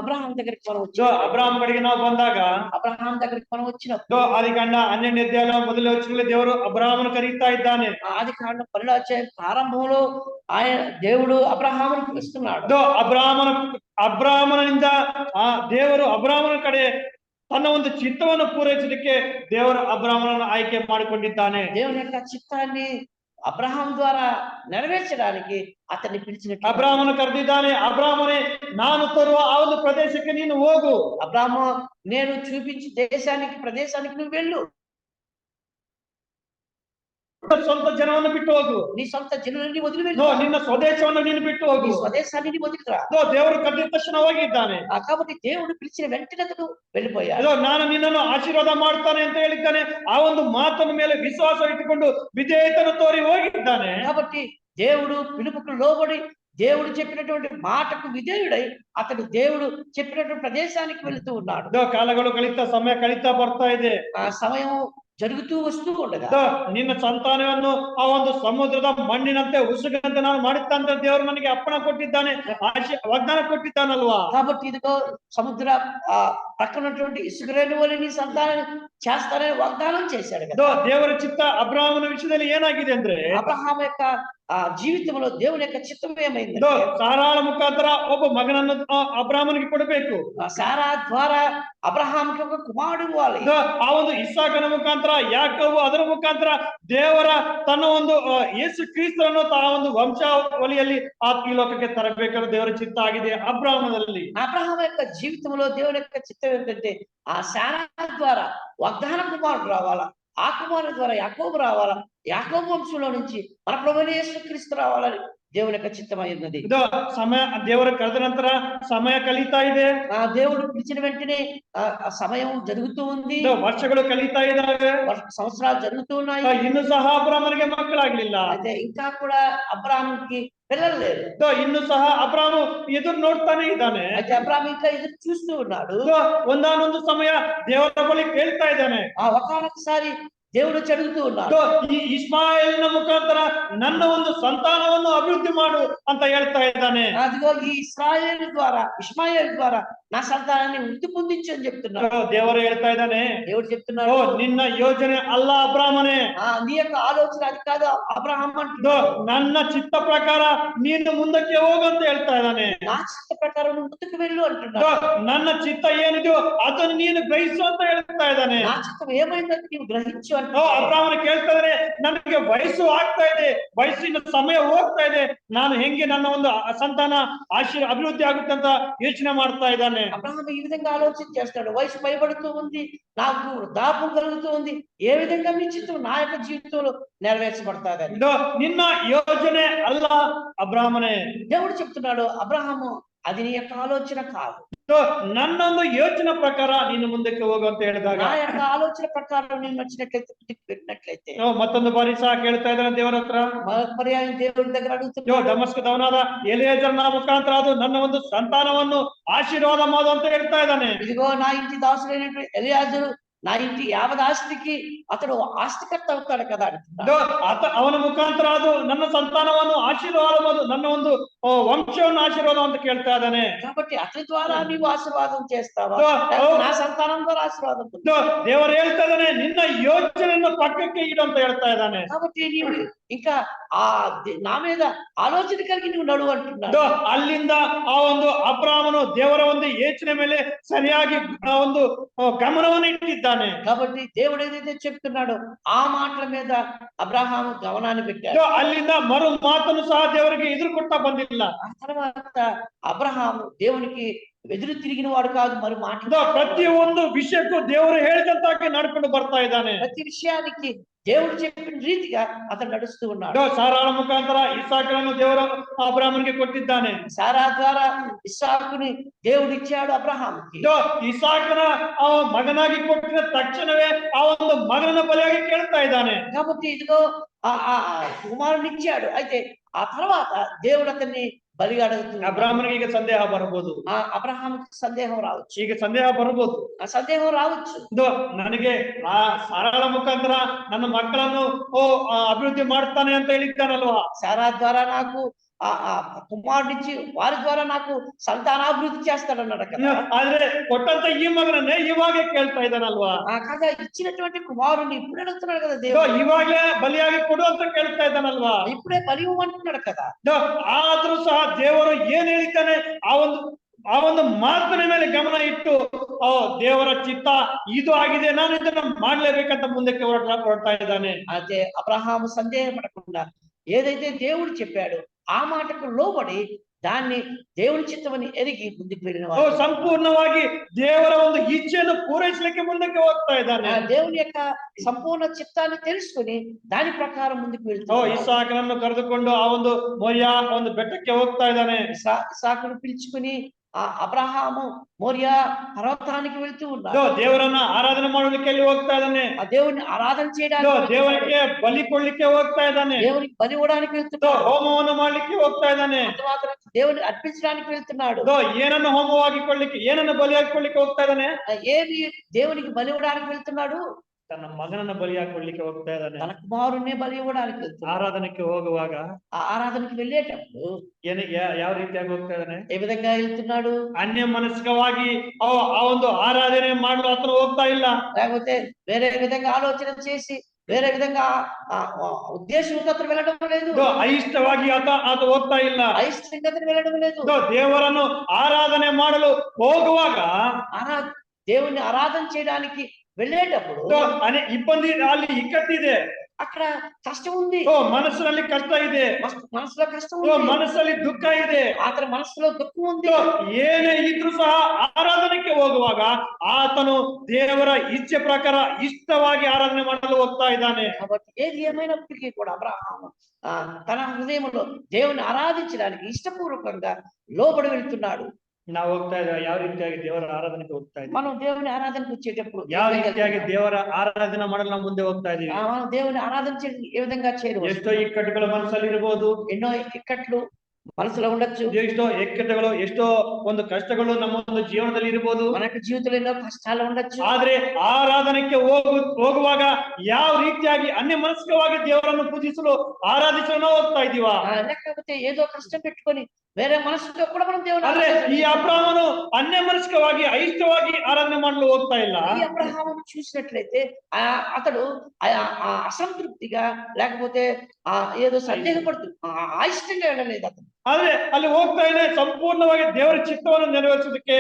అబ్రహాం దగ్గరికి మనం ಅಬ್ರಾಹ್ಮ ಕಡೆಗೆ ನಾವು ಬಂದಾಗ అబ్రహాం దగ్గరికి మనం వచ్చినప్పుడు ಆದಿಕಾಂಡ 12ನೇ ಅಧ್ಯಾಯ ಮೊದಲನೇ ವಚನದಲ್ಲಿ ದೇವರು ಅಬ್ರಾಹ್ಮನ ಕರೀತಾ ಇದ್ದಾನೆ. ఆదికాండం 12వ అధ్యాయం ప్రారంభంలో ఆయన దేవుడు అబ్రహామును పిలుస్తున్నాడు. ಅಬ್ರಾಹ್ಮನಿಂದ ದೇವರು ಅಬ್ರಾಹ್ಮನ ಕಡೆ ತನ್ನ ಒಂದು ಚಿತ್ತವನ್ನು ಪೂರೈಸಲಿಕ್ಕೆ ದೇವರು ಅಬ್ರಾಹ್ಮನನ್ನು ಆಯ್ಕೆ ಮಾಡಿಕೊಂಡಿದ್ದಾನೆ. దేవుని యొక్క చిత్తాన్ని అబ్రహాం ద్వారా నెరవేర్చడానికి అతన్ని పిలిచినట్టు ಅಬ್ರಾಹ್ಮನ ಕರೆದಿದ್ದಾನೆ. ಅಬ್ರಾಹ್ಮನೇ, ನಾನು ತರುವ ಆ ಒಂದು ಪ್ರದೇಶಕ್ಕೆ ನೀನು ಹೋಗು. అబ్రహాము, నేను చూపించి ప్రదేశానికి నువ్వు వెళ్ళు. ಸ್ವಂತ ಜನವನ್ನು ಬಿಟ್ಟು ಹೋಗು. నీ సొంత జనులని వదిలి వెళ్ళు. ನಿನ್ನ ಸ್ವದೇಶವನ್ನು ನೀನು ಬಿಟ್ಟು ಹೋಗು. నీ స్వదేశాన్ని వదిలిరా. ದೇವರು ಕರೆದ ತಕ್ಷಣ ಹೋಗಿದ್ದಾನೆ. కాబట్టి దేవుడు పిలిచిన వెంటనే అతడు వెళ్ళిపోయాడు. ನಾನು ನಿನ್ನನ್ನು ಆಶೀರ್ವಾದ ಮಾಡ್ತಾನೆ ಅಂತ ಹೇಳಿದ್ದಾನೆ. ಆ ಒಂದು ಮಾತನ ಮೇಲೆ ವಿಶ್ವಾಸ ಇಟ್ಟುಕೊಂಡು ವಿಧೇಯತನ ತೋರಿ ಹೋಗಿದ್ದಾನೆ. కాబట్టి దేవుడు పిలుపుకు లోబడి దేవుడు చెప్పినటువంటి మాటకు విధేయుడై అతడు దేవుడు చెప్పినటువంటి ప్రదేశానికి వెళుతూ ఉన్నాడు. ಕಾಲಗಳು ಸಮಯ ಕಳೀತಾ ಬರ್ತಾ ಇದೆ. ఆ సమయం జరుగుతూ వస్తూ ఉండగా ನಿನ್ನ ಸಂತಾನವನ್ನು ಆ ಒಂದು ಸಮುದ್ರದ ಮಣ್ಣಿನಂತೆ ಉಸುಗಂತೆ ನಾನು ಮಾಡುತ್ತಂತ ದೇವರು ನನಗೆ ಅಪ್ಪಣ ಕೊಟ್ಟಿದ್ದಾನೆ, ವಾಗ್ದಾನ ಕೊಟ್ಟಿದ್ದಾನಲ್ವಾ. కాబట్టి ఇదిగో సముద్ర పక్కనటువంటి ఇసుకరేణి వలె నీ సంతానం చేస్తానని వాగ్దానం చేశాడు కదా. ದೇವರ ಚಿತ್ತ ಅಬ್ರಾಹ್ಮನ ವಿಷಯದಲ್ಲಿ ಏನಾಗಿದೆ ಅಂದ್ರೆ, అబ్రహాము యొక్క జీవితంలో దేవుని యొక్క చిత్తం ఏమైంది? ಸಾರಾಳ ಮುಖಾಂತರ ಒಬ್ಬ ಮಗನನ್ನು ಅಬ್ರಾಹ್ಮನಿಗೆ ಕೊಡಬೇಕು. సారా ద్వారా అబ్రహాముకి ఒక కుమారుడు ఇవ్వాలి. ಆ ಒಂದು ಇಸಾಕನ ಮುಖಾಂತರ ಯಾಕೋಬು, ಅದರ ಮುಖಾಂತರ ದೇವರ ತನ್ನ ಒಂದು ಯೇಸು ಕ್ರಿಸ್ತನನ್ನು ಆ ಒಂದು ವಂಶಾವಳಿಯಲ್ಲಿ ಈ ಲೋಕಕ್ಕೆ ತರಬೇಕನ್ನೋ ದೇವರ ಚಿತ್ತ ಆಗಿದೆ ಅಬ್ರಾಹ್ಮನಲ್ಲಿ. అబ్రహాము యొక్క జీవితంలో దేవుని యొక్క చిత్తం ఏంటంటే ఆ సారా ద్వారా వాగ్దాన కుమారుడు రావాలా, ఆ కుమారుడు ద్వారా యాకోబు రావాలా, యాకోబు వంశంలో నుంచి మన ప్రభువైన యేసుక్రీస్తు రావాలని దేవుని యొక్క చిత్తమై ఉన్నది. సమయ ದೇವರ ಕರೆದ ನಂತರ ಸಮಯ ಕಳೀತಾ ಇದೆ. ఆ దేవుడు పిలిచిన వెంటనే ఆ సమయం జరుగుతూ ఉంది. ವರ್ಷಗಳು ಕಳೀತಾ ಇದ್ದಾವೆ, సంవత్సరాలు జరుగుతూ ఉన్నాయి. ಇನ್ನು ಸಹ ಅಬ್ರಾಹ್ಮನಿಗೆ ಮಕ್ಕಳಾಗ್ಲಿಲ್ಲ. అయితే ఇంకా కూడా అబ్రహాముకి పిల్లలు లేరు. ಇನ್ನು ಸಹ ಅಬ್ರಾಹ್ಮ ಎದುರು ನೋಡ್ತಾನೆ ಇದ್ದಾನೆ. అయితే అబ్రహాము ఇంకా ఎదురు చూస్తూ ఉన్నాడు. ಒಂದಾನೊಂದು ಸಮಯ ದೇವರ ಬಳಿ ಕೇಳ್ತಾ ಇದ್ದಾನೆ. ఒకసారి దేవుడు చదువుతూ ఉన్నాడు, ಈ ಇಸ್ಮಾಯಿಲ್ನ ಮುಖಾಂತರ ನನ್ನ ಒಂದು ಸಂತಾನವನ್ನು ಅಭಿವೃದ್ಧಿ ಮಾಡು ಅಂತ ಹೇಳ್ತಾ ಇದ್ದಾನೆ. అదిగో ఈ ఇస్మాయిల్ ద్వారా నా సంతానాన్ని వృద్ధి పొందించు అని చెప్తున్నాడు. ದೇವರು ಹೇಳ್ತಾ ಇದ್ದಾನೆ, దేవుడు చెప్తున్నాడు, ನಿನ್ನ ಯೋಜನೆ ಅಲ್ಲ ಅಬ್ರಾಹ್ಮನೇ, నీ యొక్క ಆಲೋಚನೆ అది కాదు అబ్రహాం అంటున్నాడు. ನನ್ನ ಚಿತ್ತ ಪ್ರಕಾರ ನೀನು ಮುಂದಕ್ಕೆ ಹೋಗು ಅಂತ ಹೇಳ್ತಾ ಇದ್ದಾನೆ. నా చిత్త ప్రకారం నువ్వు ముందుకు వెళ్ళు అంటున్నాడు. ನನ್ನ ಚಿತ್ತ ಏನಿದೆಯೋ ಅದನ್ನು ನೀನು ಗ್ರಹಿಸು ಅಂತ ಹೇಳ್ತಾ ಇದ್ದಾನೆ. నా చిత్తం ఏమైందని నీవు గ్రహించు అంటున్నాడు. ಅಬ್ರಾಹ್ಮನ ಕೇಳ್ತಾ ಇದ್ರೆ, ನನಗೆ ವಯಸ್ಸು ಆಗ್ತಾ ಇದೆ, ವಯಸ್ಸಿನ ಸಮಯ ಹೋಗ್ತಾ ಇದೆ, ನಾನು ಹೆಂಗೆ ನನ್ನ ಒಂದು ಸಂತಾನ ಅಭಿವೃದ್ಧಿ ಆಗುತ್ತೆ ಅಂತ ಯೋಚನೆ ಮಾಡ್ತಾ ಇದ್ದಾನೆ. అబ్రహాము ఈ విధంగా ఆలోచన చేస్తాడు, వయసు పైబడుతూ ఉంది, నాకు వృద్ధాప్యం కలుగుతూ ఉంది, ఏ విధంగా మీ చిత్తం నా యొక్క జీవితంలో నెరవేర్చబడతాదని. ನಿನ್ನ ಯೋಜನೆ ಅಲ್ಲ ಅಬ್ರಾಹ್ಮನೇ. దేవుడు చెప్తున్నాడు, అబ్రహాము అది నీ యొక్క ఆలోచన కాదు. So, ನನ್ನೊಂದು ಯೋಚನೆ ಪ್ರಕಾರ ನೀನು ಮುಂದಕ್ಕೆ ಹೋಗು ಅಂತ ಹೇಳಿದಾಗ నా యొక్క ఆలోచన ప్రకారం నేను నచ్చినట్లయితే ముందుకు వెళ్ళినట్లయితే ಮತ್ತೊಂದು ಬಾರಿ ಸಹ ಕೇಳ್ತಾ ಇದ್ದಾನೆ ದೇವರ ಹತ್ರ. పర్యాయం దేవుడి దగ్గర అడుగుతున్నాడు. ದಮಸ್ಕದವನಾದ ಎಲಿಯೇಜರನ ಮುಖಾಂತರ ಅದು ನನ್ನ ಒಂದು ಸಂತಾನವನ್ನು ಆಶೀರ್ವಾದ ಮಾಡು ಅಂತ ಹೇಳ್ತಾ ಇದ್ದಾನೆ. ఇదిగో నా ఇంటి దాసుడైనటువంటి ఎలియాజరు నా ఇంటి యావత్ ఆస్తికి అతడు ఆస్తికర్త అవుతాడు కదా అంటున్నాడు. ಅವನ ಮುಖಾಂತರ ಅದು ನನ್ನ ಸಂತಾನವನ್ನು ಆಶೀರ್ವಾದ ಮಾಡು, ನನ್ನ ಒಂದು ವಂಶವನ್ನು ಆಶೀರ್ವಾದ ಅಂತ ಕೇಳ್ತಾ ಇದ್ದಾನೆ. కాబట్టి అతని ద్వారా నీవు ఆశీర్వాదం చేస్తావా, నా సంతానం ద్వారా ఆశీర్వాదం ದೇವರು ಹೇಳ್ತಾ ಇದ್ದಾನೆ ನಿನ್ನ ಯೋಚನೆಯನ್ನು ಪಕ್ಕಕ್ಕೆ ಇಡು ಅಂತ ಹೇಳ್ತಾ ಇದ್ದಾನೆ. కాబట్టి నీవు ఇంకా ఆ నా మీద ఆలోచన కలిగి నువ్వు నడువు అంటున్నాడు. ಅಲ್ಲಿಂದ ಆ ಒಂದು ಅಬ್ರಾಮನು ದೇವರ ಒಂದು ಯೋಚನೆ ಮೇಲೆ ಸರಿಯಾಗಿ ಒಂದು ಗಮನವನ್ನು ಇಟ್ಟಿದ್ದಾನೆ. కాబట్టి దేవుడు ఏదైతే చెప్తున్నాడో ఆ మాటల మీద అబ్రహాము గమనాన్ని పెట్టాడు. ಅಲ್ಲಿಂದ ಮರು ಮಾತನ್ನು ಸಹ ದೇವರಿಗೆ ಎದುರು ಕೊಡ್ತಾ ಬಂದಿಲ್ಲ. ఆ తర్వాత అబ్రహాము దేవునికి ఎదురు తిరిగిన వాడు కాదు, మరి ಪ್ರತಿ ಒಂದು ವಿಷಯಕ್ಕೂ ದೇವರು ಹೇಳಿದಂತಾಗಿ ನಡ್ಕೊಂಡು ಬರ್ತಾ ಇದ್ದಾನೆ. ప్రతి విషయానికి దేవుడు చెప్పిన రీతిగా అతను నడుస్తూ ఉన్నాడు. ಸಾರಾಳ ಮುಖಾಂತರ ಇಸಾಕನನ್ನು ದೇವರು ಅಬ್ರಾಹ್ಮನಿಗೆ ಕೊಟ್ಟಿದ್ದಾನೆ. సారా ద్వారా ఇస్సాకుని దేవుడు ఇచ్చాడు అబ్రహాముకి. ಇಸಾಕನ ಮಗನಾಗಿ ಕೊಟ್ಟಿದ ತಕ್ಷಣವೇ ಆ ಒಂದು ಮಗನ ಬಲಿಯಾಗಿ ಕೇಳ್ತಾ ಇದ್ದಾನೆ. కాబట్టి ఇదిగో ఆ కుమారుని ఇచ్చాడు. అయితే ఆ తర్వాత దేవుడు అతన్ని బలిగా అడుగుతున్నాడు. ಅಬ್ರಾಹ್ಮನಿಗೆ ಈಗ ಸಂದೇಹ ಬರಬಹುದು, అబ్రహాముకి సందేహం రావచ్చు, ಈಗ ಸಂದೇಹ ಬರಬಹುದು. ఆ సందేహం రావచ్చు. ನನಗೆ ಸಾರಾಳ ಮುಖಾಂತರ ನನ್ನ ಮಕ್ಕಳನ್ನು ಅಭಿವೃದ್ಧಿ ಮಾಡ್ತಾನೆ ಅಂತ ಹೇಳಿದ್ದಾನಲ್ವಾ. సారా ద్వారా నాకు ఆ కుమారుడిచ్చి వారి ద్వారా నాకు సంతానాభివృద్ధి చేస్తాడన్నాడు కదా. ಆದ್ರೆ ಕೊಟ್ಟಂತ ಈ ಮಗನನ್ನೇ ಇವಾಗೆ ಕೇಳ್ತಾ ಇದ್ದಾನಲ್ವಾ. కదా ఇచ్చినటువంటి కుమారుని ఇప్పుడు అడుగుతున్నాడు కదా దేవుడు. ಇವಾಗಲೇ ಬಲಿಯಾಗಿ ಕೊಡು ಅಂತ ಕೇಳ್ತಾ ಇದ್ದಾನಲ್ವಾ. ఇప్పుడే బలి ఇవ్వమంటున్నాడు కదా. ಆದ್ರೂ ಸಹ ದೇವರು ಏನ್ ಹೇಳಿದ್ದಾನೆ ಆ ಒಂದು ಮಾತಿನ ಮೇಲೆ ಗಮನ ಇಟ್ಟು ದೇವರ ಚಿತ್ತ ಇದು ಆಗಿದೆ, ನಾನು ಇದನ್ನ ಮಾಡ್ಲೇಬೇಕಂತ ಮುಂದಕ್ಕೆ ಹೊರಡ್ತಾ ಇದ್ದಾನೆ. అయితే అబ్రహాము సందేహం పడకుండా ఏదైతే దేవుడు చెప్పాడో ఆ మాటకు లోబడి దాన్ని దేవుని చిత్తమని ఎరిగి ముందుకు వెళ్ళిన ಸಂಪೂರ್ಣವಾಗಿ ದೇವರ ಒಂದು ಇಚ್ಛೆಯನ್ನು ಪೂರೈಸಲಿಕ್ಕೆ ಮುಂದಕ್ಕೆ ಹೋಗ್ತಾ ಇದ್ದಾನೆ. దేవుని యొక్క సంపూర్ణ చిత్తాన్ని తెలుసుకుని దాని ప్రకారం ముందుకు వెళ్తున్నాడు. ಇಸಾಕನನ್ನು ಕರೆದುಕೊಂಡು ಆ ಒಂದು ಮೋರಿಯಾ ಒಂದು ಬೆಟ್ಟಕ್ಕೆ ಹೋಗ್ತಾ ಇದ್ದಾನೆ. ఇస్సాకును పిలుచుకుని ఆ అబ్రహాము మోరియా పర్వతానికి వెళ్తూ ఉన్నాడు. ದೇವರನ್ನ ಆರಾಧನೆ ಮಾಡಲಿಕ್ಕೆ ಅಲ್ಲಿ ಹೋಗ್ತಾ ಇದ್ದಾನೆ. ఆ దేవుని ఆరాధన చేయడానికి, ದೇವರಿಗೆ ಬಲಿ ಕೊಡ್ಲಿಕ್ಕೆ ಹೋಗ್ತಾ ಇದ್ದಾನೆ. దేవునికి బలి ఇవ్వడానికి వెళ్తున్నాడు. ಹೋಮವನ್ನು ಮಾಡ್ಲಿಕ್ಕೆ ಹೋಗ್ತಾ ಇದ್ದಾನೆ. దేవుని అర్పించడానికి వెళ్తున్నాడు. ಏನನ್ನು ಹೋಮವಾಗಿ ಕೊಡ್ಲಿಕ್ಕೆ, ಏನನ್ನು ಬಲಿಯಾಗಿ ಕೊಡ್ಲಿಕ್ಕೆ ಹೋಗ್ತಾ ಇದ್ದಾನೆ. ఏది దేవునికి బలి ఇవ్వడానికి వెళ్తున్నాడు? ತನ್ನ ಮಗನನ್ನ ಬಲಿಯಾಗಿ ಕೊಡ್ಲಿಕ್ಕೆ ಹೋಗ್ತಾ ಇದ್ದಾನೆ. తన కుమారుణ్ణి బలి ఇవ్వడానికి వెళ్తున్నాడు. ಆರಾಧನೆಗೆ ಹೋಗುವಾಗ ఆ ఆరాధనకి వెళ్ళేటప్పుడు ಯಾವ ರೀತಿಯಾಗಿ ಹೋಗ್ತಾ ಇದ್ದಾನೆ, ఏ విధంగా వెళ్తున్నాడు? ಅನ್ಯ ಮನಸ್ಕವಾಗಿ ಆ ಒಂದು ಆರಾಧನೆ ಮಾಡಲು ಆತನು ಹೋಗ್ತಾ ಇಲ್ಲ. లేకపోతే వేరే విధంగా ఆలోచన చేసి వేరే విధంగా ఉద్దేశంతో అతను వెళ్ళడం లేదు. అయిష్టವಾಗಿ ಆತ ಹೋಗ್ತಾ ಇಲ್ಲ. అయిష్టంగా అతను వెళ్ళడం లేదు. ದೇವರನ್ನು ಆರಾಧನೆ ಮಾಡಲು ಹೋಗುವಾಗ దేవుని ఆరాధన చేయడానికి వెళ్ళేటప్పుడు ಇಬ್ಬಂದಿ ಅಲ್ಲಿ ಇಕ್ಕಟ್ಟಿದೆ, అక్కడ కష్టం ఉంది. ಮನಸ್ಸಿನಲ್ಲಿ ಕಷ್ಟ ಇದೆ, మనసులో కష్టం ఉంది, ಮನಸ್ಸಲ್ಲಿ ದುಃಖ ಇದೆ, అతని మనసులో దుఃఖం ఉంది. ಏನೇ ಇದ್ರೂ ಸಹ ಆರಾಧನೆಗೆ ಹೋಗುವಾಗ ಆತನು ದೇವರ ಇಚ್ಛೆ ಪ್ರಕಾರ ಇಷ್ಟವಾಗಿ ಆರಾಧನೆ ಮಾಡಲು ಹೋಗ್ತಾ ಇದ್ದಾನೆ. కాబట్టి ఏది ఏమైనప్పటికీ కూడా అబ్రహాము తన హృదయంలో దేవుని ఆరాధించడానికి ఇష్టపూర్వకంగా లోబడి వెళ్తున్నాడు. ನಾವು ಹೋಗ್ತಾ ಇದ್ದೇವೆ ಯಾವ ರೀತಿಯಾಗಿ ದೇವರ ಆರಾಧನೆಗೆ ಹೋಗ್ತಾ ಇದ್ದೀವಿ, మనం దేవుని ఆరాధనకు వచ్చేటప్పుడు ಯಾವ ರೀತಿಯಾಗಿ ದೇವರ ಆರಾಧನೆ ಮಾಡಲು ನಾವು ಮುಂದೆ ಹೋಗ್ತಾ ಇದೀವಿ. మనం దేవుని ఆరాధన ఏ విధంగా చేరువ ಎಷ್ಟೋ ಇಕ್ಕಟ್ಟುಗಳು ಮನಸ್ಸಲ್ಲಿ ಇರಬಹುದು, ఎన్నో ఇక్కట్లు మనసులో ఉండొచ్చు, ಎಷ್ಟೋ ಇಕ್ಕಟ್ಟುಗಳು, ಎಷ್ಟೋ ಒಂದು ಕಷ್ಟಗಳು ನಮ್ಮ ಒಂದು ಜೀವನದಲ್ಲಿ ಇರಬಹುದು, మనకు జీవితంలో ఎన్నో కష్టాలు ఉండొచ్చు. ಆದ್ರೆ ಆರಾಧನೆಗೆ ಹೋಗುವಾಗ ಯಾವ ರೀತಿಯಾಗಿ ಅನ್ಯ ಮನಸ್ಕವಾಗಿ ದೇವರನ್ನು ಪೂಜಿಸಲು ಆರಾಧಿಸಲು ಹೋಗ್ತಾ ಇದೀವ. లేకపోతే ఏదో కష్టం పెట్టుకొని వేరే మనసుతో కూడా మనం దేవుని ಅಂದ್ರೆ ಈ ಅಬ್ರಹಾಮನು ಅನ್ಯ ಮನಸ್ಕವಾಗಿ అయిష్టವಾಗಿ ಆರಾಧನೆ ಮಾಡಲು ಹೋಗ್ತಾ ಇಲ್ಲ. ఈ అబ్రహామును చూసినట్లయితే అతడు అసంతృప్తిగా లేకపోతే ఏదో సందేహపడుతూ అయిష్టంగా వెళ్ళలేదు అతను. ಆದ್ರೆ ಅಲ್ಲಿ ಹೋಗ್ತಾ ಇದ್ದಾನೆ ಸಂಪೂರ್ಣವಾಗಿ ದೇವರ ಚಿತ್ತವನ್ನು ನೆರವೇರಿಸೋದಕ್ಕೆ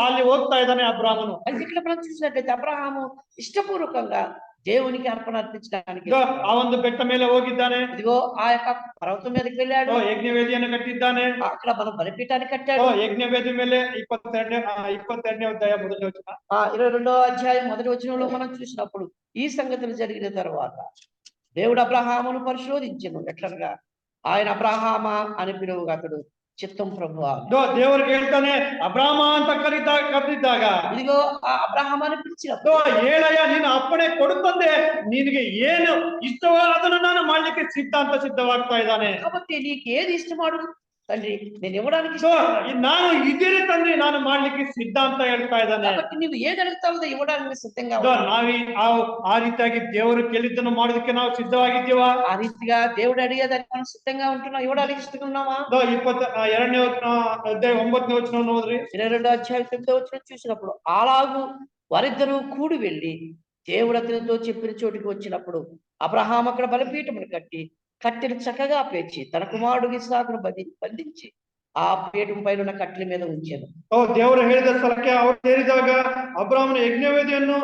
ಅಲ್ಲಿ ಹೋಗ್ತಾ ಇದ್ದಾನೆ ಅಬ್ರಹಾಮನು. అయితే ఇక్కడ మనం చూసినట్లయితే అబ్రహాము ఇష్టపూర్వకంగా దేవునికి అర్పణ అర్పించడానికి ಆ ಒಂದು ಬೆಟ್ಟ ಮೇಲೆ ಹೋಗಿದ್ದಾನೆ. ఇదిగో ఆ యొక్క పర్వతం మీదకి వెళ్ళాడు. ಯಜ್ಞವೇದಿಯನ್ನು ಕಟ್ಟಿದ್ದಾನೆ. అక్కడ మన బలిపీఠాన్ని కట్టాడు. ಯಜ್ಞವೇದಿ ಮೇಲೆ 22ನೇ ಅಧ್ಯಾಯ ಮೊದಲನೇ ವಚನ, 22వ అధ్యాయం మొదటి వచనంలో మనం చూసినప్పుడు ఈ సంగతులు జరిగిన తర్వాత దేవుడు అబ్రహామును పరిశోధించెను. ఎట్లనగా ఆయన అబ్రహామా అని పిలువగా అతడు చిత్తం ప్రభువా. ದೇವರಿಗೆ ಹೇಳ್ತಾನೆ ಅಬ್ರಾಮ ಅಂತ ಕರೆದಿದ್ದಾಗ ఇదిగో ఆ అబ్రహాం అని పిలిచినప్పుడు ಹೇಳಯ್ಯ ನೀನು ಅಪ್ಪಣೆ ಕೊಡುತ್ತಂದೆ ನಿನಗೆ ಏನು ಇಷ್ಟವೋ ಅದನ್ನು ನಾನು ಮಾಡ್ಲಿಕ್ಕೆ ಸಿದ್ಧವಾಗ್ತಾ ಇದ್ದಾನೆ. కాబట్టి నీకు ఏది ఇష్టమాడు తండ్రి నేను ఇవ్వడానికి ನಾನು ಇದ್ದೀರಿ ತಂದೆ ನಾನು ಮಾಡ್ಲಿಕ್ಕೆ ಸಿದ್ಧ ಅಂತ ಹೇಳ್ತಾ ಇದ್ದಾನೆ. కాబట్టి నువ్వు ఏది అడుగుతావు ఇవ్వడానికి సిద్ధంగా ನಾವೀ ಆ ರೀತಿಯಾಗಿ ದೇವರು ಕೇಳಿದ್ದನ್ನು ಮಾಡೋದಕ್ಕೆ ನಾವು ಸಿದ್ಧವಾಗಿದ್ದೀವಾ? ఆ రీతిగా దేవుడు అడిగేదానికి మనం సిద్ధంగా ఉంటున్నాం, ఇవ్వడానికి సిద్ధంగా ఉన్నామా? 22ನೇ ಅಧ್ಯಾಯ 9ನೇ ವಚನ ನೋಡ್ರಿ. 22వ అధ్యాయం 9వ వచనం చూసినప్పుడు అలాగు వారిద్దరూ కూడి వెళ్ళి దేవుడు అతనితో చెప్పిన చోటికి వచ్చినప్పుడు అబ్రహాం అక్కడ బలిపీఠమును కట్టి కట్టెలు చక్కగా పేర్చి తన కుమారుడు ఇస్సాకును బంధించి ఆ పీఠం పైన ఉన్న కట్టెల మీద ఉంచాను. ದೇವರು ಹೇಳಿದ ಸ್ಥಳಕ್ಕೆ ಅವರು ಸೇರಿದಾಗ ಅಬ್ರಾಮನ ಯಜ್ಞವೇದಿಯನ್ನು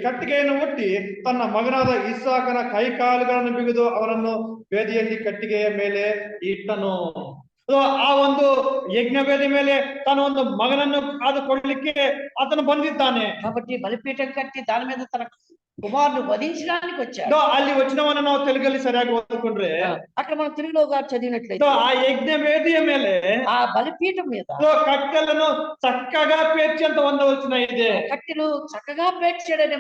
ಕಟ್ಟಿಗೆಯನ್ನು ಒಟ್ಟಿ ತನ್ನ ಮಗನಾದ ಇಸ್ಸಾಕನ ಕೈಕಾಲುಗಳನ್ನು ಬಿಗಿದು ಅವರನ್ನು ವೇದಿಯಲ್ಲಿ ಕಟ್ಟಿಗೆಯ ಮೇಲೆ ಇಟ್ಟನು. ಆ ಒಂದು ಯಜ್ಞವೇದಿ ಮೇಲೆ ತನ್ನ ಒಂದು ಮಗನನ್ನು ಕಾದುಕೊಳ್ಳಲಿಕ್ಕೆ ಆತನು ಬಂದಿದ್ದಾನೆ. కాబట్టి బలిపీఠం కట్టి దాని మీద తన కుమారుడు వధించడానికి వచ్చాడు. ಅಲ್ಲಿ ವಚನವನ್ನು ನಾವು ತೆಲುಗಲ್ಲಿ ಸರಿಯಾಗಿ ಓದಿಕೊಂಡ್ರೆ అక్కడ మనం తెలుగులో చదివినట్లయితే ఆ యజ్ఞ వేదిಯ ಮೇಲೆ ఆ బలిపీఠం మీద కట్టెలను చక్కగా పేర్చి ಅಂತ ಒಂದು ವಚನ ಇದೆ. కట్టెలు చక్కగా పేర్చాడనే